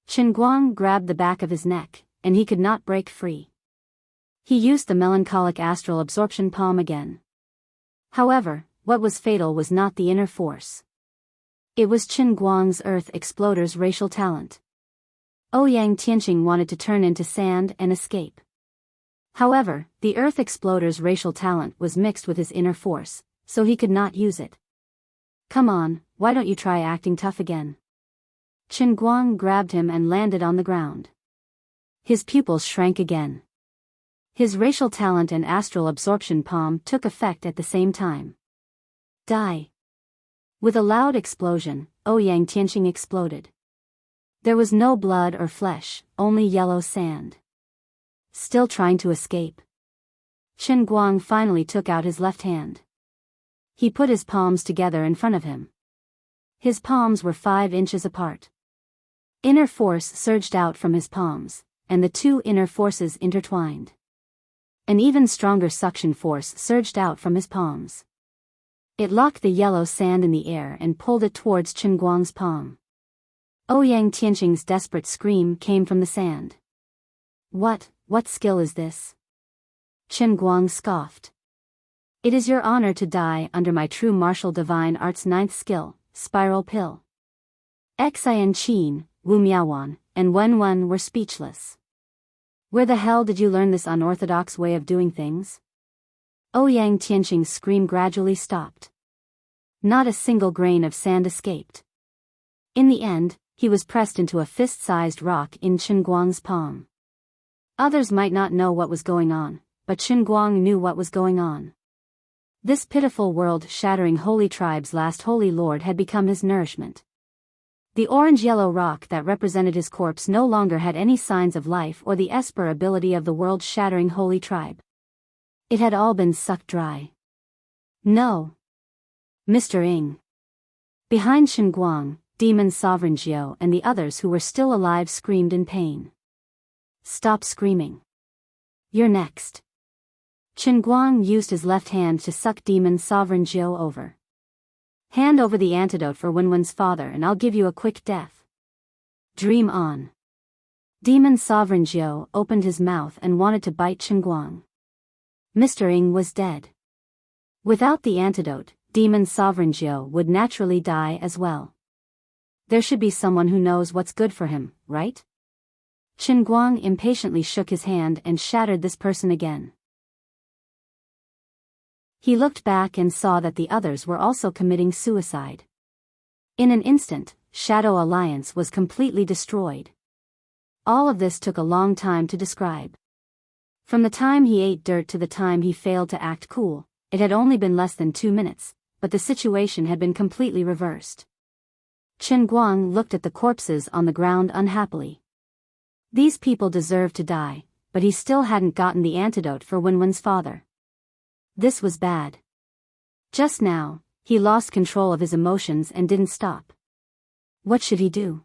Chen Guang grabbed the back of his neck, and he could not break free. He used the melancholic astral absorption palm again. However, what was fatal was not the inner force. It was Chen Guang's Earth Exploder's racial talent. Ouyang Tianqing wanted to turn into sand and escape. However, the Earth Exploder's racial talent was mixed with his inner force, so he could not use it. Come on, why don't you try acting tough again? Chen Guang grabbed him and landed on the ground. His pupils shrank again. His racial talent and astral absorption palm took effect at the same time. Die! With a loud explosion, Ouyang Tianqing exploded. There was no blood or flesh, only yellow sand. Still trying to escape. Chen Guang finally took out his left hand. He put his palms together in front of him. His palms were 5 inches apart. Inner force surged out from his palms, and the two inner forces intertwined. An even stronger suction force surged out from his palms. It locked the yellow sand in the air and pulled it towards Chen Guang's palm. Ouyang Tianqing's desperate scream came from the sand. What skill is this? Chen Guang scoffed. It is your honor to die under my true martial divine art's 9th skill, Spiral Pill. Xian Qin, Wu Miaowan, and Wen were speechless. Where the hell did you learn this unorthodox way of doing things? Ouyang Tianqing's scream gradually stopped. Not a single grain of sand escaped. In the end, he was pressed into a fist-sized rock in Chen Guang's palm. Others might not know what was going on, but Chen Guang knew what was going on. This pitiful world-shattering holy tribe's last holy lord had become his nourishment. The orange-yellow rock that represented his corpse no longer had any signs of life or the esper ability of the world-shattering holy tribe. It had all been sucked dry. No. Mr. Ing. Behind Chen Guang, Demon Sovereign Jiao and the others who were still alive screamed in pain. Stop screaming. You're next. Chen Guang used his left hand to suck Demon Sovereign Jiao over. Hand over the antidote for Wenwen's father and I'll give you a quick death. Dream on. Demon Sovereign Jiao opened his mouth and wanted to bite Chen Guang. Mr. Ing was dead. Without the antidote, Demon Sovereign Jiao would naturally die as well. There should be someone who knows what's good for him, right? Chen Guang impatiently shook his hand and shattered this person again. He looked back and saw that the others were also committing suicide. In an instant, Shadow Alliance was completely destroyed. All of this took a long time to describe. From the time he ate dirt to the time he failed to act cool, it had only been less than 2 minutes, but the situation had been completely reversed. Chen Guang looked at the corpses on the ground unhappily. These people deserved to die, but he still hadn't gotten the antidote for Wenwen's father. This was bad. Just now, he lost control of his emotions and didn't stop. What should he do?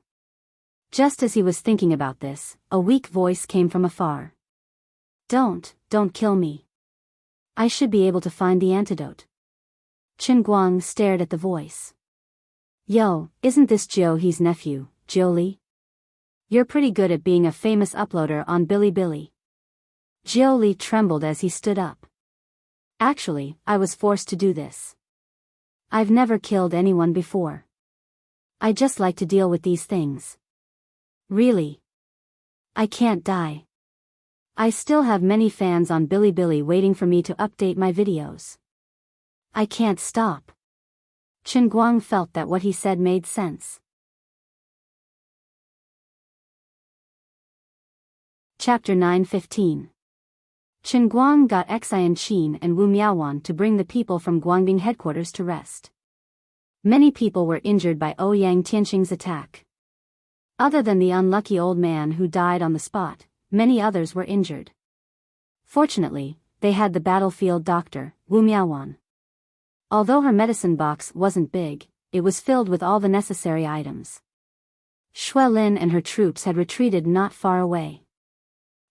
Just as he was thinking about this, a weak voice came from afar. Don't kill me. I should be able to find the antidote. Chen Guang stared at the voice. Yo, isn't this Jiao He's nephew, Jiao Li? You're pretty good at being a famous uploader on Bilibili. Jiao Li trembled as he stood up. Actually, I was forced to do this. I've never killed anyone before. I just like to deal with these things. Really? I can't die. I still have many fans on Bilibili waiting for me to update my videos. I can't stop. Chen Guang felt that what he said made sense. Chapter 9:15. Chen Guang got Enchanting and Wu Miaowan to bring the people from Guangbing headquarters to rest. Many people were injured by Ouyang Tianqing's attack. Other than the unlucky old man who died on the spot, many others were injured. Fortunately, they had the battlefield doctor, Wu Miaowan. Although her medicine box wasn't big, it was filled with all the necessary items. Shui Lin and her troops had retreated not far away.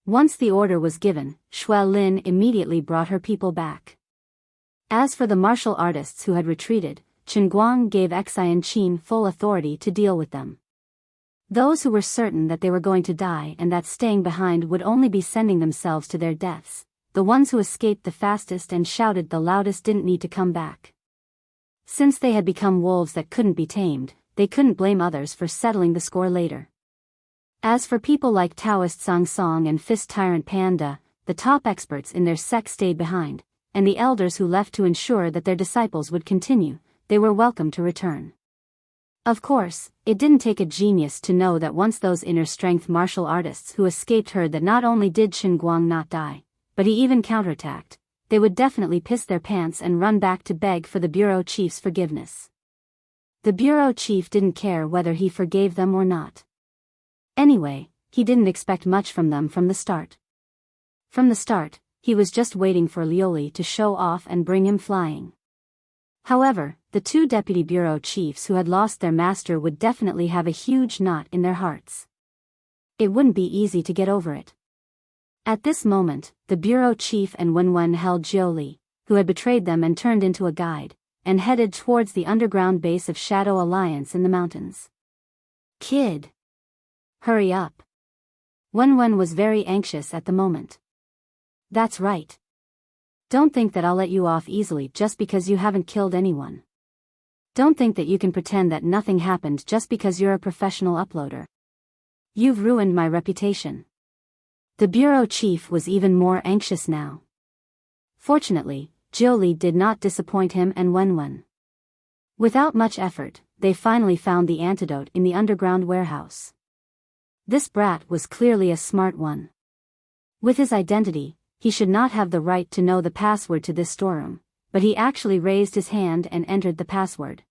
Once the order was given, Shui Lin immediately brought her people back. As for the martial artists who had retreated, Chen Guang gave Enchanting full authority to deal with them. Those who were certain that they were going to die and that staying behind would only be sending themselves to their deaths, the ones who escaped the fastest and shouted the loudest didn't need to come back. Since they had become wolves that couldn't be tamed, they couldn't blame others for settling the score later. As for people like Taoist Song Song and Fist Tyrant Panda, the top experts in their sect stayed behind, and the elders who left to ensure that their disciples would continue, they were welcome to return. Of course, it didn't take a genius to know that once those inner strength martial artists who escaped heard that not only did Chen Guang not die, but he even counterattacked, they would definitely piss their pants and run back to beg for the bureau chief's forgiveness. The bureau chief didn't care whether he forgave them or not. Anyway, he didn't expect much from them from the start. From the start, he was just waiting for Lioli to show off and bring him flying. However, the two deputy bureau chiefs who had lost their master would definitely have a huge knot in their hearts. It wouldn't be easy to get over it. At this moment, the bureau chief and Wenwen held Jiao Li, who had betrayed them and turned into a guide, and headed towards the underground base of Shadow Alliance in the mountains. Kid! Hurry up. Wenwen was very anxious at the moment. That's right. Don't think that I'll let you off easily just because you haven't killed anyone. Don't think that you can pretend that nothing happened just because you're a professional uploader. You've ruined my reputation. The bureau chief was even more anxious now. Fortunately, Jiao Li did not disappoint him and Wenwen. Without much effort, they finally found the antidote in the underground warehouse. This brat was clearly a smart one. With his identity, he should not have the right to know the password to this storeroom, but he actually raised his hand and entered the password.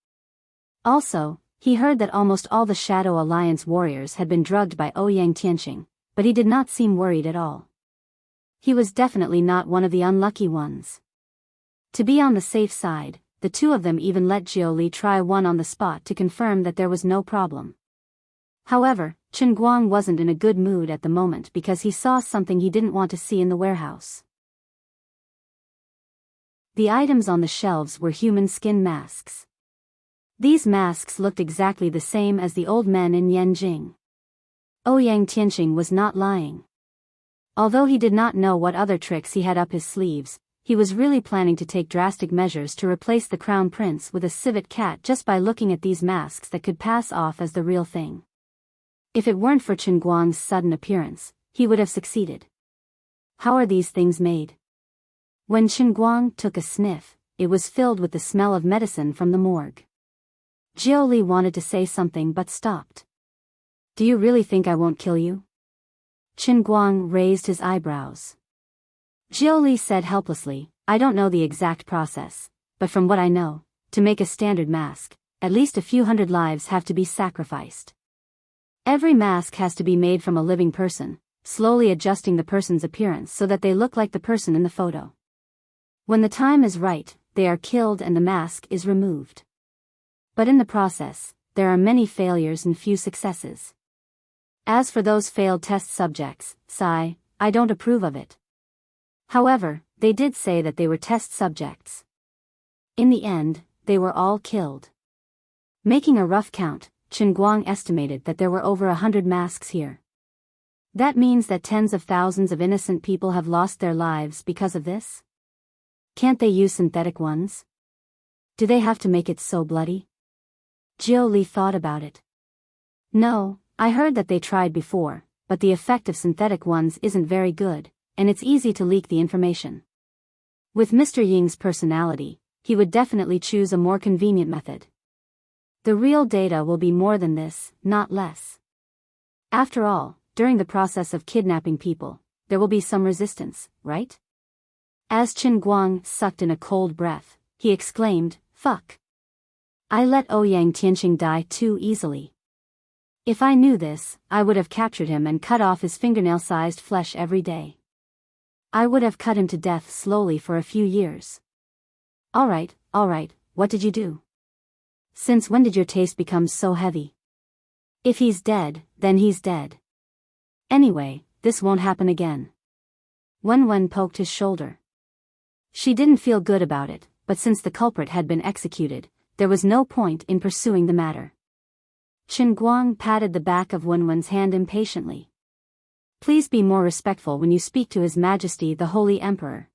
Also, he heard that almost all the Shadow Alliance warriors had been drugged by Ouyang Tianqing, but he did not seem worried at all. He was definitely not one of the unlucky ones. To be on the safe side, the two of them even let Jiao Li try one on the spot to confirm that there was no problem. However, Chen Guang wasn't in a good mood at the moment because he saw something he didn't want to see in the warehouse. The items on the shelves were human skin masks. These masks looked exactly the same as the old men in Yanjing. Ouyang Tianqing was not lying. Although he did not know what other tricks he had up his sleeves, he was really planning to take drastic measures to replace the crown prince with a civet cat just by looking at these masks that could pass off as the real thing. If it weren't for Chen Guang's sudden appearance, he would have succeeded. How are these things made? When Chen Guang took a sniff, it was filled with the smell of medicine from the morgue. Jiao Li wanted to say something but stopped. Do you really think I won't kill you? Chen Guang raised his eyebrows. Jiao Li said helplessly, I don't know the exact process, but from what I know, to make a standard mask, at least a few hundred lives have to be sacrificed. Every mask has to be made from a living person, slowly adjusting the person's appearance so that they look like the person in the photo. When the time is right, they are killed and the mask is removed. But in the process, there are many failures and few successes. As for those failed test subjects, I don't approve of it. However, they did say that they were test subjects. In the end, they were all killed. Making a rough count, Chen Guang estimated that there were over 100 masks here. That means that tens of thousands of innocent people have lost their lives because of this? Can't they use synthetic ones? Do they have to make it so bloody? Jiao Li thought about it. No, I heard that they tried before, but the effect of synthetic ones isn't very good, and it's easy to leak the information. With Mr. Ying's personality, he would definitely choose a more convenient method. The real data will be more than this, not less. After all, during the process of kidnapping people, there will be some resistance, right? As Chen Guang sucked in a cold breath, he exclaimed, fuck. I let Ouyang Tianqing die too easily. If I knew this, I would have captured him and cut off his fingernail-sized flesh every day. I would have cut him to death slowly for a few years. Alright, what did you do? Since when did your taste become so heavy? If he's dead, then he's dead. Anyway, this won't happen again. Wen poked his shoulder. She didn't feel good about it, but since the culprit had been executed, there was no point in pursuing the matter. Chen Guang patted the back of Wenwen's hand impatiently. Please be more respectful when you speak to His Majesty the Holy Emperor.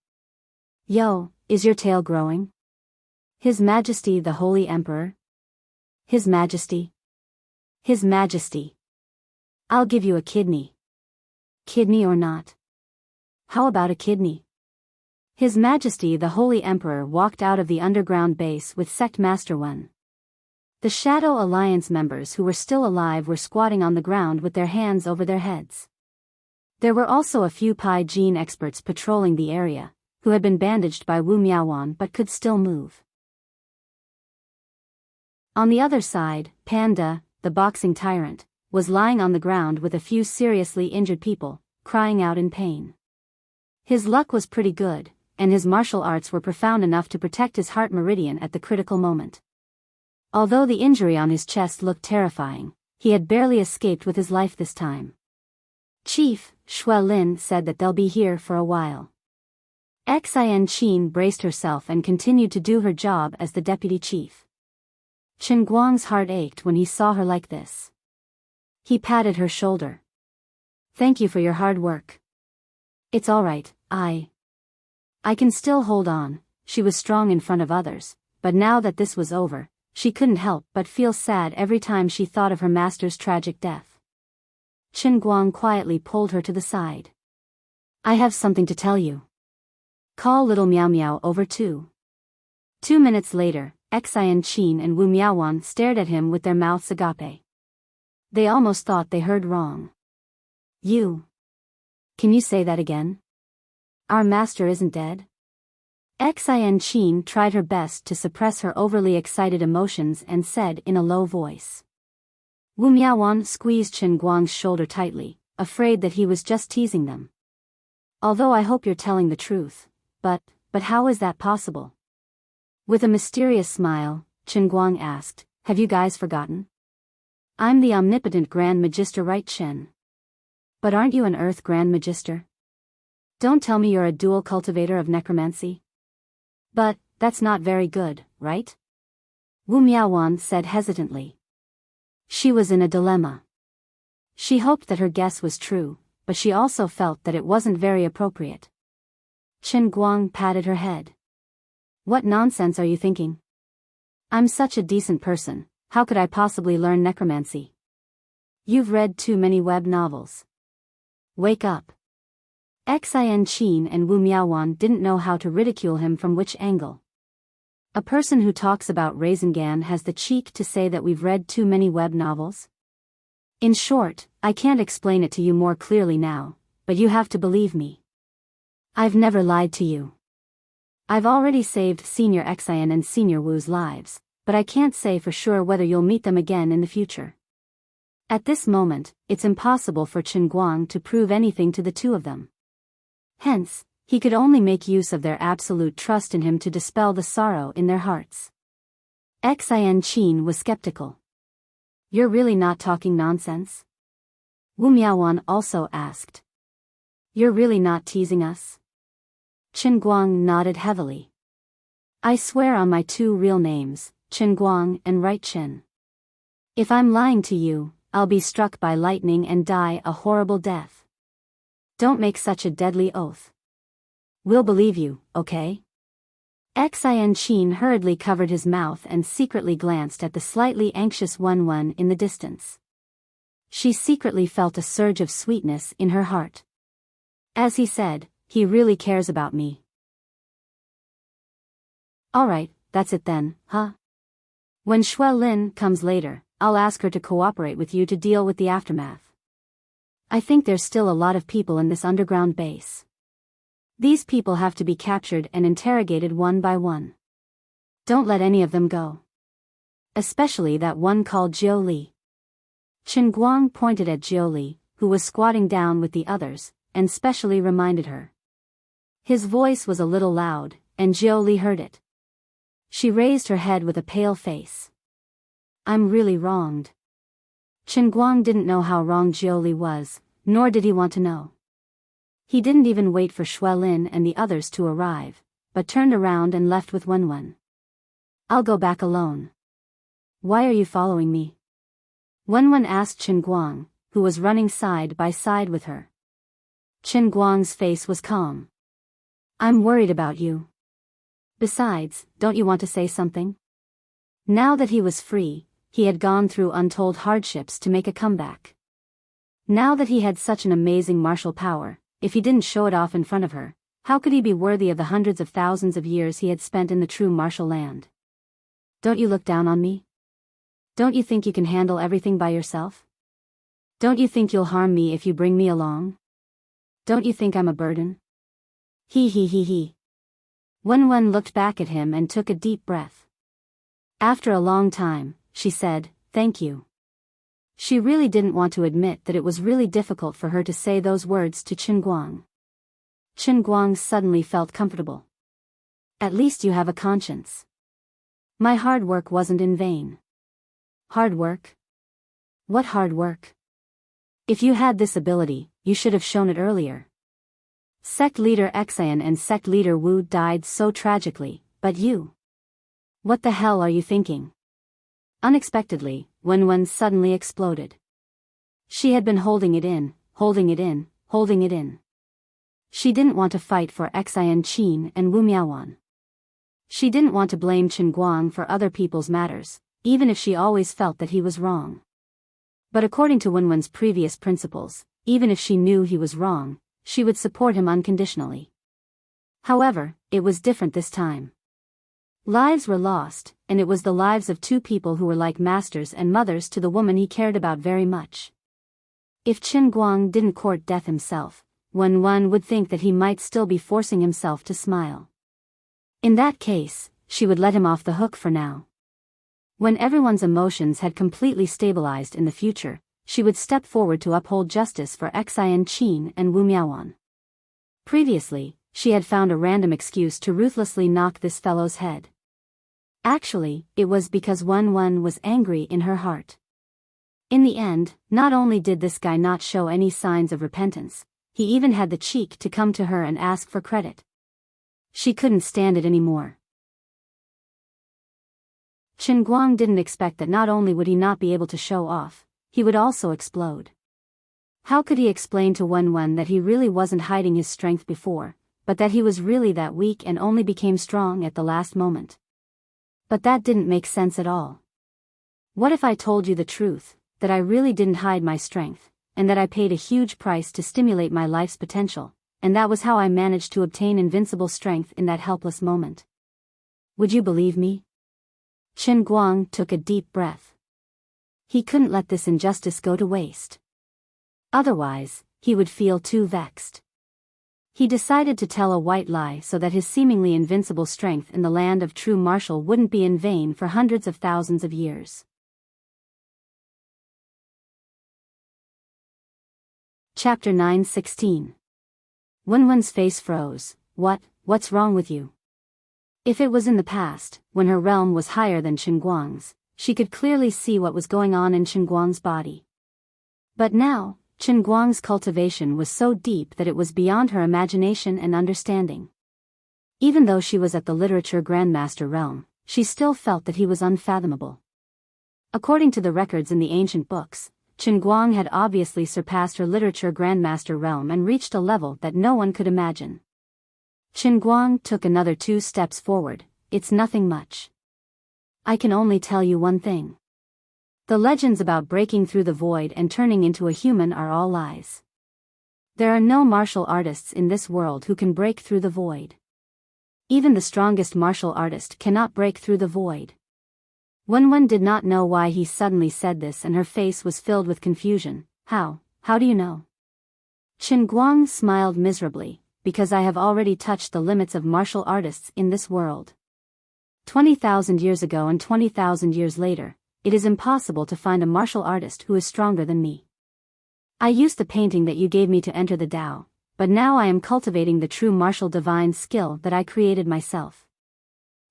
Yo, is your tail growing? His Majesty the Holy Emperor? His Majesty? His Majesty. I'll give you a kidney. Kidney or not? How about a kidney? His Majesty the Holy Emperor walked out of the underground base with Sect Master Wen. The Shadow Alliance members who were still alive were squatting on the ground with their hands over their heads. There were also a few Pi gene experts patrolling the area, who had been bandaged by Wu Miaowan but could still move. On the other side, Panda, the boxing tyrant, was lying on the ground with a few seriously injured people, crying out in pain. His luck was pretty good, and his martial arts were profound enough to protect his heart meridian at the critical moment. Although the injury on his chest looked terrifying, he had barely escaped with his life this time. Chief, Shui Lin said that they'll be here for a while. Xin Qin braced herself and continued to do her job as the deputy chief. Chen Guang's heart ached when he saw her like this. He patted her shoulder. Thank you for your hard work. It's alright, I can still hold on. She was strong in front of others, but now that this was over, she couldn't help but feel sad every time she thought of her master's tragic death. Chen Guang quietly pulled her to the side. I have something to tell you. Call little Miao Miao over too. 2 minutes later, Enchanting and Wu Miaowan stared at him with their mouths agape. They almost thought they heard wrong. You. Can you say that again? Our master isn't dead? Enchanting tried her best to suppress her overly excited emotions and said in a low voice. Wu Miaowan squeezed Chen Guang's shoulder tightly, afraid that he was just teasing them. Although I hope you're telling the truth, but how is that possible? With a mysterious smile, Chen Guang asked, have you guys forgotten? I'm the omnipotent Grand Magister, right, Chen? But aren't you an Earth Grand Magister? Don't tell me you're a dual cultivator of necromancy. But that's not very good, right? Wu Miaowan said hesitantly. She was in a dilemma. She hoped that her guess was true, but she also felt that it wasn't very appropriate. Chen Guang patted her head. What nonsense are you thinking? I'm such a decent person, how could I possibly learn necromancy? You've read too many web novels. Wake up. Enchanting and Wu Miaowan didn't know how to ridicule him from which angle. A person who talks about Rasengan has the cheek to say that we've read too many web novels? In short, I can't explain it to you more clearly now, but you have to believe me. I've never lied to you. I've already saved Senior Enchanting and Senior Wu's lives, but I can't say for sure whether you'll meet them again in the future. At this moment, it's impossible for Chen Guang to prove anything to the two of them. Hence, he could only make use of their absolute trust in him to dispel the sorrow in their hearts. Enchanting was skeptical. You're really not talking nonsense? Wu Miaowan also asked. You're really not teasing us? Chen Guang nodded heavily. I swear on my two real names, Chen Guang and Right Chen. If I'm lying to you, I'll be struck by lightning and die a horrible death. Don't make such a deadly oath. We'll believe you, okay? Enchanting hurriedly covered his mouth and secretly glanced at the slightly anxious Wen in the distance. She secretly felt a surge of sweetness in her heart. As he said, he really cares about me. Alright, that's it then, huh? When Shui Lin comes later, I'll ask her to cooperate with you to deal with the aftermath. I think there's still a lot of people in this underground base. These people have to be captured and interrogated one by one. Don't let any of them go. Especially that one called Jiu Li. Chen Guang pointed at Jiu Li, who was squatting down with the others, and specially reminded her. His voice was a little loud, and Jiu Li heard it. She raised her head with a pale face. I'm really wronged. Chen Guang didn't know how wrong Jiu Li was, nor did he want to know. He didn't even wait for Shui Lin and the others to arrive, but turned around and left with Wen. I'll go back alone. Why are you following me? Wen asked Chen Guang, who was running side by side with her. Chen Guang's face was calm. I'm worried about you. Besides, don't you want to say something? Now that he was free, he had gone through untold hardships to make a comeback. Now that he had such an amazing martial power, if he didn't show it off in front of her, how could he be worthy of the hundreds of thousands of years he had spent in the true martial land? Don't you look down on me? Don't you think you can handle everything by yourself? Don't you think you'll harm me if you bring me along? Don't you think I'm a burden? He. Wen looked back at him and took a deep breath. After a long time, she said, thank you. She really didn't want to admit that it was really difficult for her to say those words to Chen Guang. Chen Guang suddenly felt comfortable. At least you have a conscience. My hard work wasn't in vain. Hard work? What hard work? If you had this ability, you should have shown it earlier. Sect leader Enchanting and sect leader Wu died so tragically, but you? What the hell are you thinking? Unexpectedly, Wen suddenly exploded. She had been holding it in. She didn't want to fight for Enchanting and Wu Miaowan. She didn't want to blame Chen Guang for other people's matters, even if she always felt that he was wrong. But according to Wen's previous principles, even if she knew he was wrong, she would support him unconditionally. However, it was different this time. Lives were lost, and it was the lives of two people who were like masters and mothers to the woman he cared about very much. If Qin Guang didn't court death himself, one would think that he might still be forcing himself to smile. In that case, she would let him off the hook for now. When everyone's emotions had completely stabilized in the future, she would step forward to uphold justice for Xian Qin and Wu Miaoan. Previously, she had found a random excuse to ruthlessly knock this fellow's head. Actually, it was because Wen was angry in her heart. In the end, not only did this guy not show any signs of repentance, he even had the cheek to come to her and ask for credit. She couldn't stand it anymore. Qin Guang didn't expect that not only would he not be able to show off, he would also explode. How could he explain to Wen that he really wasn't hiding his strength before, but that he was really that weak and only became strong at the last moment? But that didn't make sense at all. What if I told you the truth, that I really didn't hide my strength, and that I paid a huge price to stimulate my life's potential, and that was how I managed to obtain invincible strength in that helpless moment? Would you believe me? Qin Guang took a deep breath. He couldn't let this injustice go to waste. Otherwise, he would feel too vexed. He decided to tell a white lie so that his seemingly invincible strength in the land of true martial wouldn't be in vain for hundreds of thousands of years. Chapter 9:16. Wenwen's face froze. What's wrong with you? If it was in the past, when her realm was higher than Qin Guang's, she could clearly see what was going on in Qin Guang's body. But now, Qin Guang's cultivation was so deep that it was beyond her imagination and understanding. Even though she was at the literature grandmaster realm, she still felt that he was unfathomable. According to the records in the ancient books, Qin Guang had obviously surpassed her literature grandmaster realm and reached a level that no one could imagine. Qin Guang took another 2 steps forward. It's nothing much. I can only tell you one thing. The legends about breaking through the void and turning into a human are all lies. There are no martial artists in this world who can break through the void. Even the strongest martial artist cannot break through the void. Wen did not know why he suddenly said this, and her face was filled with confusion. How do you know? Qin Guang smiled miserably. Because I have already touched the limits of martial artists in this world. 20,000 years ago and 20,000 years later, it is impossible to find a martial artist who is stronger than me. I used the painting that you gave me to enter the Tao, but now I am cultivating the true martial divine skill that I created myself.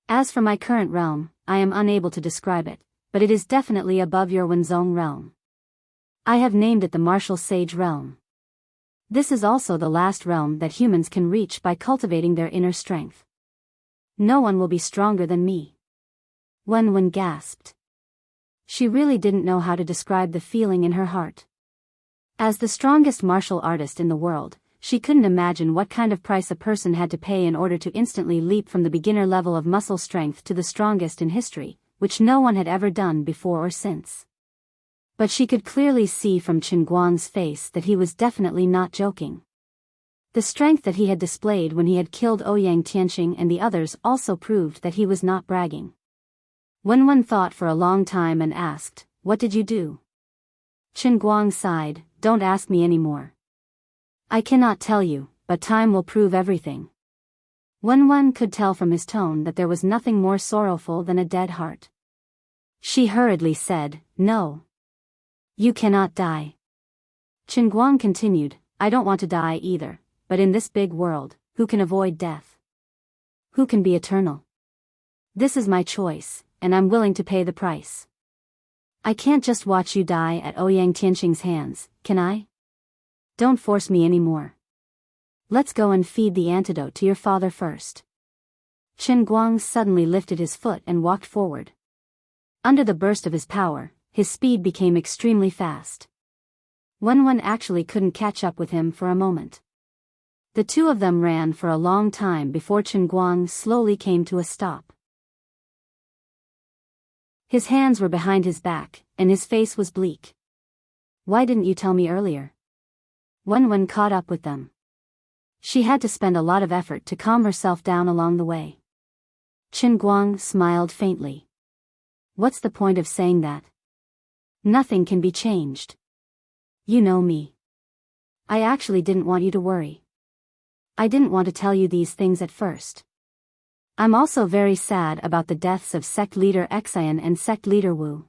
As for my current realm, I am unable to describe it, but it is definitely above your Wenzong realm. I have named it the martial sage realm. This is also the last realm that humans can reach by cultivating their inner strength. No one will be stronger than me. Wen gasped. She really didn't know how to describe the feeling in her heart. As the strongest martial artist in the world, she couldn't imagine what kind of price a person had to pay in order to instantly leap from the beginner level of muscle strength to the strongest in history, which no one had ever done before or since. But she could clearly see from Qin Guang's face that he was definitely not joking. The strength that he had displayed when he had killed Ouyang Tianqing and the others also proved that he was not bragging. Wen thought for a long time and asked, "What did you do?" Qin Guang sighed, "Don't ask me anymore. I cannot tell you, but time will prove everything." Wen could tell from his tone that there was nothing more sorrowful than a dead heart. She hurriedly said, "No. You cannot die." Qin Guang continued, "I don't want to die either, but in this big world, who can avoid death? Who can be eternal? This is my choice, and I'm willing to pay the price. I can't just watch you die at Ouyang Tianqing's hands, can I? Don't force me anymore. Let's go and feed the antidote to your father first." Qin Guang suddenly lifted his foot and walked forward. Under the burst of his power, his speed became extremely fast. Wen actually couldn't catch up with him for a moment. The two of them ran for a long time before Qin Guang slowly came to a stop. His hands were behind his back, and his face was bleak. "Why didn't you tell me earlier?" Wen caught up with them. She had to spend a lot of effort to calm herself down along the way. Qin Guang smiled faintly. What's the point of saying that? Nothing can be changed. You know me. I actually didn't want you to worry. I didn't want to tell you these things at first. I'm also very sad about the deaths of sect leader Xian and sect leader Wu.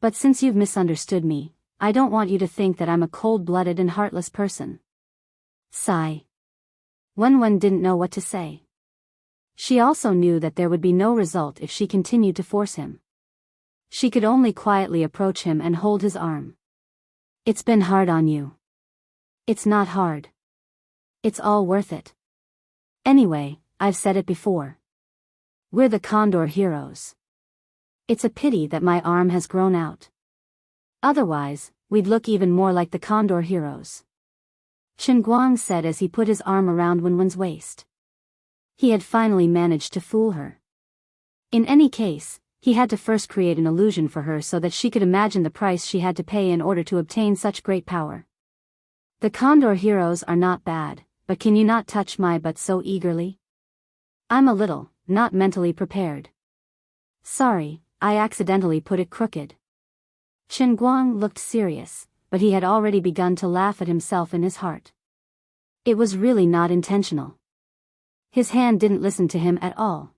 But since you've misunderstood me, I don't want you to think that I'm a cold-blooded and heartless person. Sigh. Wen didn't know what to say. She also knew that there would be no result if she continued to force him. She could only quietly approach him and hold his arm. It's been hard on you. It's not hard. It's all worth it. Anyway, I've said it before. We're the Condor heroes. It's a pity that my arm has grown out. Otherwise, we'd look even more like the Condor heroes. Qin Guang said as he put his arm around Wenwen's waist. He had finally managed to fool her. In any case, he had to first create an illusion for her so that she could imagine the price she had to pay in order to obtain such great power. The Condor heroes are not bad, but can you not touch my butt so eagerly? I'm a little, not mentally prepared. Sorry, I accidentally put it crooked. Qin Guang looked serious, but he had already begun to laugh at himself in his heart. It was really not intentional. His hand didn't listen to him at all.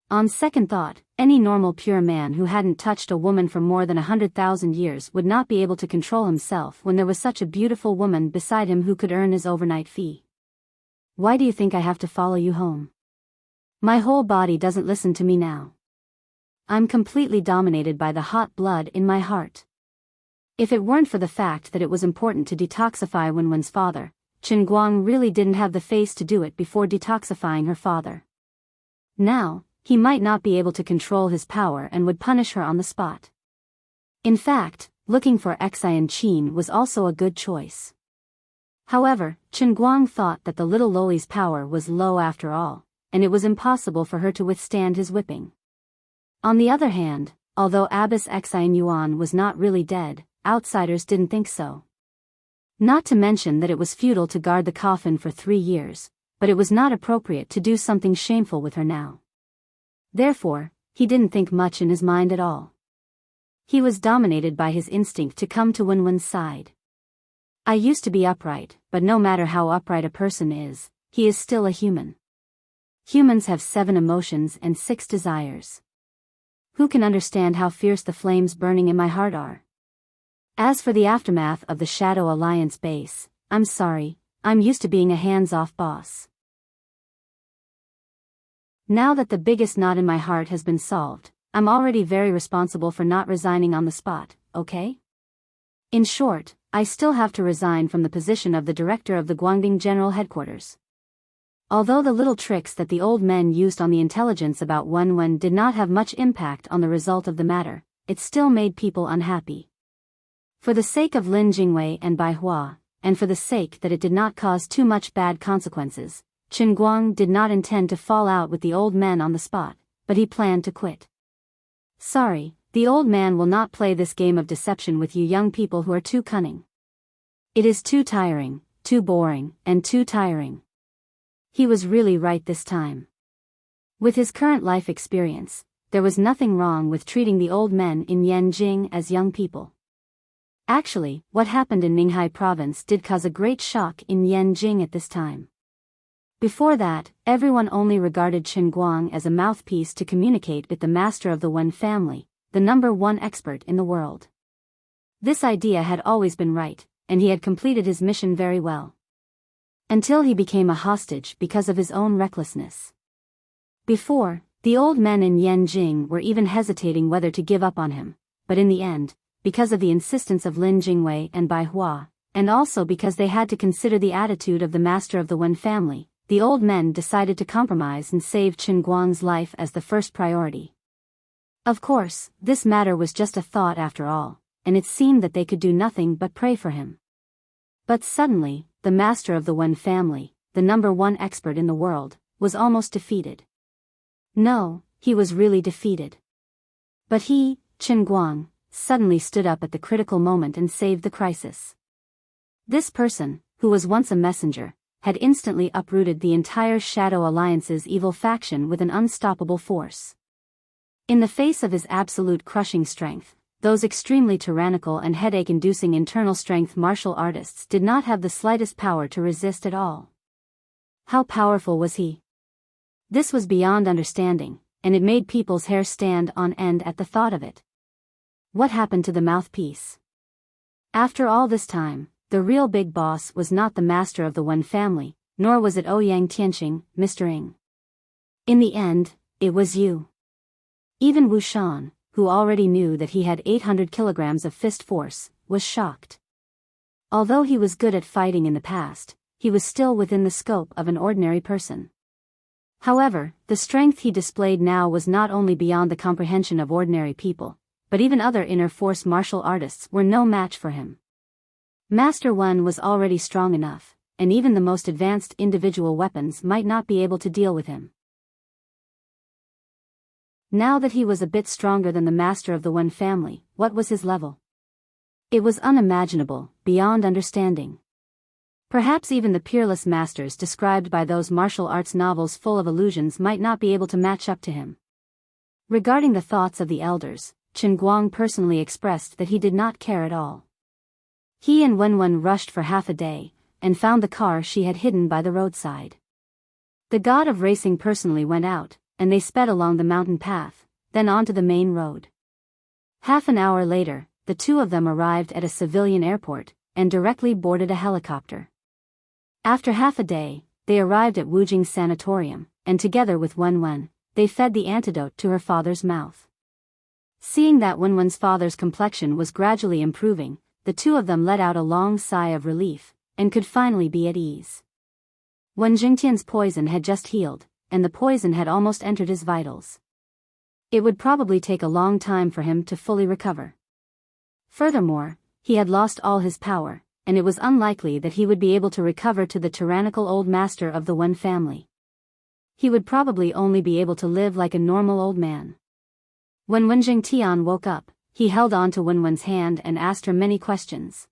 On second thought, any normal pure man who hadn't touched a woman for more than 100,000 years would not be able to control himself when there was such a beautiful woman beside him who could earn his overnight fee. Why do you think I have to follow you home? My whole body doesn't listen to me now. I'm completely dominated by the hot blood in my heart. If it weren't for the fact that it was important to detoxify Wenwen's father, Qin Guang really didn't have the face to do it before detoxifying her father. Now, he might not be able to control his power and would punish her on the spot. In fact, looking for Xian Qin was also a good choice. However, Qin Guang thought that the little loli's power was low after all, and it was impossible for her to withstand his whipping. On the other hand, although Abbess Xian Yuan was not really dead, outsiders didn't think so. Not to mention that it was futile to guard the coffin for 3 years, but it was not appropriate to do something shameful with her now. Therefore, he didn't think much in his mind at all. He was dominated by his instinct to come to Wenwen's side. I used to be upright, but no matter how upright a person is, he is still a human. Humans have 7 emotions and 6 desires. Who can understand how fierce the flames burning in my heart are? As for the aftermath of the Shadow Alliance base, I'm sorry, I'm used to being a hands-off boss. Now that the biggest knot in my heart has been solved, I'm already very responsible for not resigning on the spot, okay? In short, I still have to resign from the position of the director of the Guangding General Headquarters. Although the little tricks that the old men used on the intelligence about Wen did not have much impact on the result of the matter, it still made people unhappy. For the sake of Lin Jingwei and Bai Hua, and for the sake that it did not cause too much bad consequences, Qin Guang did not intend to fall out with the old men on the spot, but he planned to quit. Sorry, the old man will not play this game of deception with you young people who are too cunning. It is too tiring, too boring, and too tiring. He was really right this time. With his current life experience, there was nothing wrong with treating the old men in Yanjing as young people. Actually, what happened in Ninghai province did cause a great shock in Yanjing at this time. Before that, everyone only regarded Qin Guang as a mouthpiece to communicate with the master of the Wen family, the #1 expert in the world. This idea had always been right, and he had completed his mission very well. Until he became a hostage because of his own recklessness. Before, the old men in Yanjing were even hesitating whether to give up on him, but in the end, because of the insistence of Lin Jingwei and Bai Hua, and also because they had to consider the attitude of the master of the Wen family, the old men decided to compromise and save Qin Guang's life as the first priority. Of course, this matter was just a thought after all, and it seemed that they could do nothing but pray for him. But suddenly, the master of the Wen family, the #1 expert in the world, was almost defeated. No, he was really defeated. But he, Qin Guang, suddenly stood up at the critical moment and saved the crisis. This person, who was once a messenger, had instantly uprooted the entire Shadow Alliance's evil faction with an unstoppable force. In the face of his absolute crushing strength, those extremely tyrannical and headache-inducing internal strength martial artists did not have the slightest power to resist at all. How powerful was he? This was beyond understanding, and it made people's hair stand on end at the thought of it. What happened to the mouthpiece? After all this time, the real big boss was not the master of the Wen family, nor was it Ouyang Tianqing, Mr. Ing. In the end, it was you. Even Wu Shan, who already knew that he had 800 kilograms of fist force, was shocked. Although he was good at fighting in the past, he was still within the scope of an ordinary person. However, the strength he displayed now was not only beyond the comprehension of ordinary people, but even other inner force martial artists were no match for him. Master Wen was already strong enough, and even the most advanced individual weapons might not be able to deal with him. Now that he was a bit stronger than the master of the Wen family, what was his level? It was unimaginable, beyond understanding. Perhaps even the peerless masters described by those martial arts novels full of illusions might not be able to match up to him. Regarding the thoughts of the elders, Chen Guang personally expressed that he did not care at all. He and Wenwen rushed for half a day, and found the car she had hidden by the roadside. The god of racing personally went out, and they sped along the mountain path, then onto the main road. Half an hour later, the two of them arrived at a civilian airport, and directly boarded a helicopter. After half a day, they arrived at Wujing Sanatorium, and together with Wenwen, they fed the antidote to her father's mouth. Seeing that Wenwen's father's complexion was gradually improving, the two of them let out a long sigh of relief, and could finally be at ease. Wen Jingtian's poison had just healed, and the poison had almost entered his vitals. It would probably take a long time for him to fully recover. Furthermore, he had lost all his power, and it was unlikely that he would be able to recover to the tyrannical old master of the Wen family. He would probably only be able to live like a normal old man. When Wen Jingtian woke up, he held on to Wenwen's hand and asked her many questions.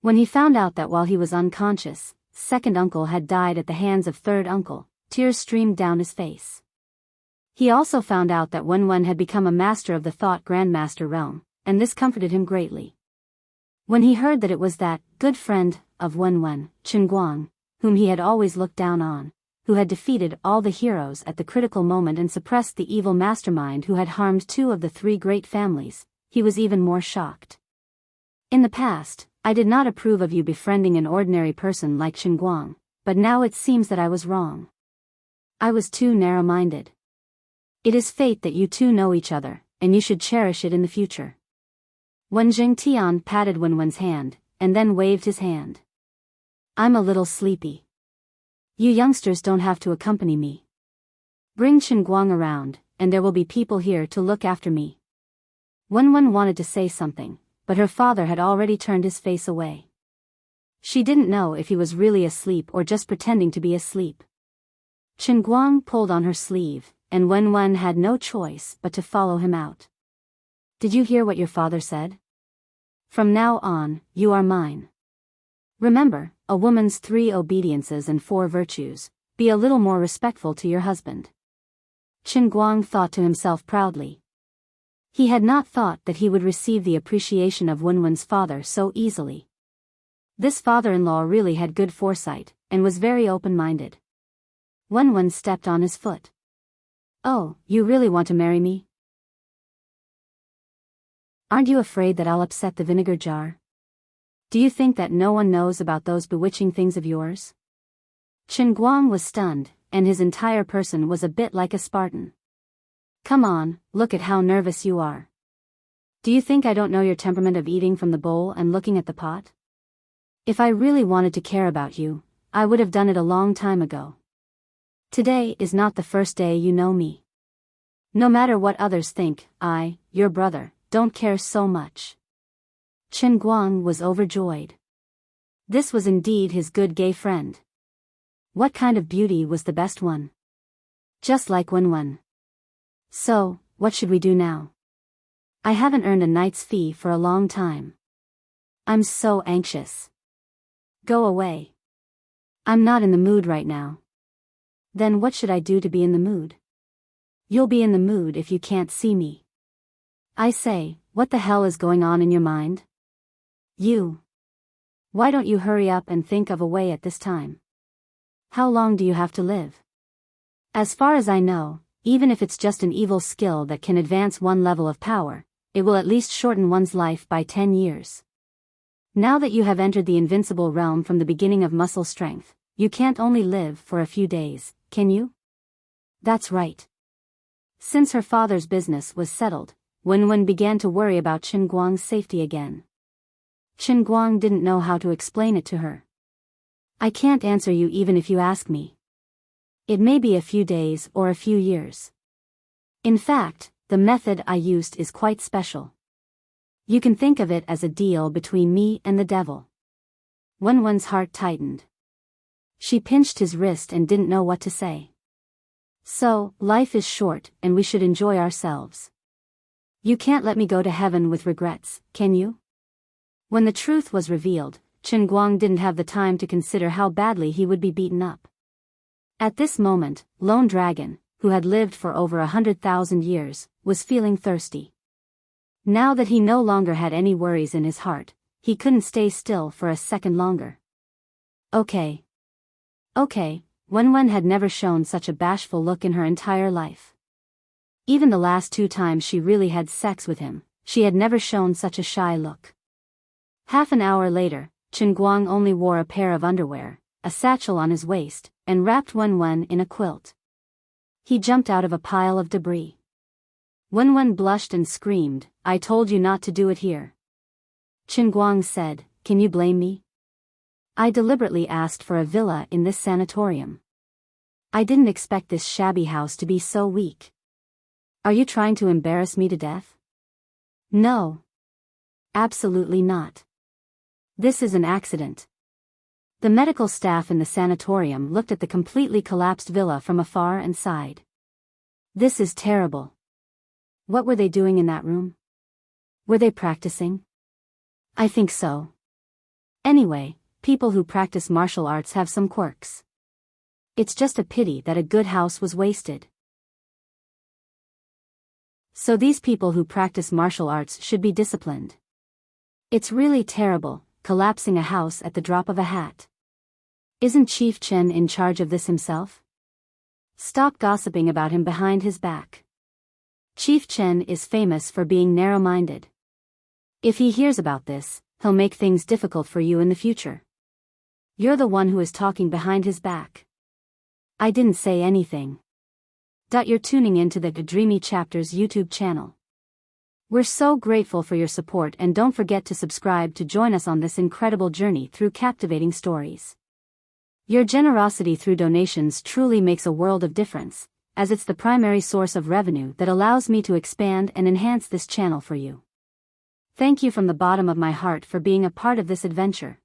When he found out that while he was unconscious, second uncle had died at the hands of third uncle, tears streamed down his face. He also found out that Wenwen had become a master of the Thought Grandmaster realm, and this comforted him greatly. When he heard that it was that good friend of Wenwen, Chen Guang, whom he had always looked down on, who had defeated all the heroes at the critical moment and suppressed the evil mastermind who had harmed two of the three great families, he was even more shocked. In the past, I did not approve of you befriending an ordinary person like Chen Guang, but now it seems that I was wrong. I was too narrow-minded. It is fate that you two know each other, and you should cherish it in the future. Wen Jingtian patted Wenwen's hand, and then waved his hand. I'm a little sleepy. You youngsters don't have to accompany me. Bring Chen Guang around, and there will be people here to look after me. Wenwen wanted to say something, but her father had already turned his face away. She didn't know if he was really asleep or just pretending to be asleep. Chen Guang pulled on her sleeve, and Wenwen had no choice but to follow him out. Did you hear what your father said? From now on, you are mine. Remember, a woman's 3 obediences and 4 virtues, be a little more respectful to your husband. Chen Guang thought to himself proudly. He had not thought that he would receive the appreciation of Wenwen's father so easily. This father-in-law really had good foresight, and was very open-minded. Wenwen stepped on his foot. Oh, you really want to marry me? Aren't you afraid that I'll upset the vinegar jar? Do you think that no one knows about those bewitching things of yours? Chen Guang was stunned, and his entire person was a bit like a Spartan. Come on, look at how nervous you are. Do you think I don't know your temperament of eating from the bowl and looking at the pot? If I really wanted to care about you, I would have done it a long time ago. Today is not the first day you know me. No matter what others think, I, your brother, don't care so much. Chen Guang was overjoyed. This was indeed his good gay friend. What kind of beauty was the best one? Just like Wenwen. So, what should we do now? I haven't earned a knight's fee for a long time. I'm so anxious. Go away. I'm not in the mood right now. Then what should I do to be in the mood? You'll be in the mood if you can't see me. I say, what the hell is going on in your mind? You. Why don't you hurry up and think of a way at this time? How long do you have to live? As far as I know, even if it's just an evil skill that can advance one level of power, it will at least shorten one's life by 10 years. Now that you have entered the invincible realm from the beginning of muscle strength, you can't only live for a few days, can you? That's right. Since her father's business was settled, Wenwen began to worry about Chen Guang's safety again. Chen Guang didn't know how to explain it to her. I can't answer you even if you ask me. It may be a few days or a few years. In fact, the method I used is quite special. You can think of it as a deal between me and the devil. Wenwen's heart tightened. She pinched his wrist and didn't know what to say. So, life is short and we should enjoy ourselves. You can't let me go to heaven with regrets, can you? When the truth was revealed, Chen Guang didn't have the time to consider how badly he would be beaten up. At this moment, Lone Dragon, who had lived for over 100,000 years, was feeling thirsty. Now that he no longer had any worries in his heart, he couldn't stay still for a second longer. Okay. Wenwen had never shown such a bashful look in her entire life. Even the last 2 times she really had sex with him, she had never shown such a shy look. Half an hour later, Chen Guang only wore a pair of underwear, a satchel on his waist, and wrapped Wenwen in a quilt. He jumped out of a pile of debris. Wenwen blushed and screamed, I told you not to do it here. Chen Guang said, can you blame me? I deliberately asked for a villa in this sanatorium. I didn't expect this shabby house to be so weak. Are you trying to embarrass me to death? No. Absolutely not. This is an accident. The medical staff in the sanatorium looked at the completely collapsed villa from afar and sighed. This is terrible. What were they doing in that room? Were they practicing? I think so. Anyway, people who practice martial arts have some quirks. It's just a pity that a good house was wasted. So these people who practice martial arts should be disciplined. It's really terrible, collapsing a house at the drop of a hat. Isn't Chief Chen in charge of this himself? Stop gossiping about him behind his back. Chief Chen is famous for being narrow-minded. If he hears about this, he'll make things difficult for you in the future. You're the one who is talking behind his back. I didn't say anything. You're tuning into the Dreamy Chapters YouTube channel. We're so grateful for your support, and don't forget to subscribe to join us on this incredible journey through captivating stories. Your generosity through donations truly makes a world of difference, as it's the primary source of revenue that allows me to expand and enhance this channel for you. Thank you from the bottom of my heart for being a part of this adventure.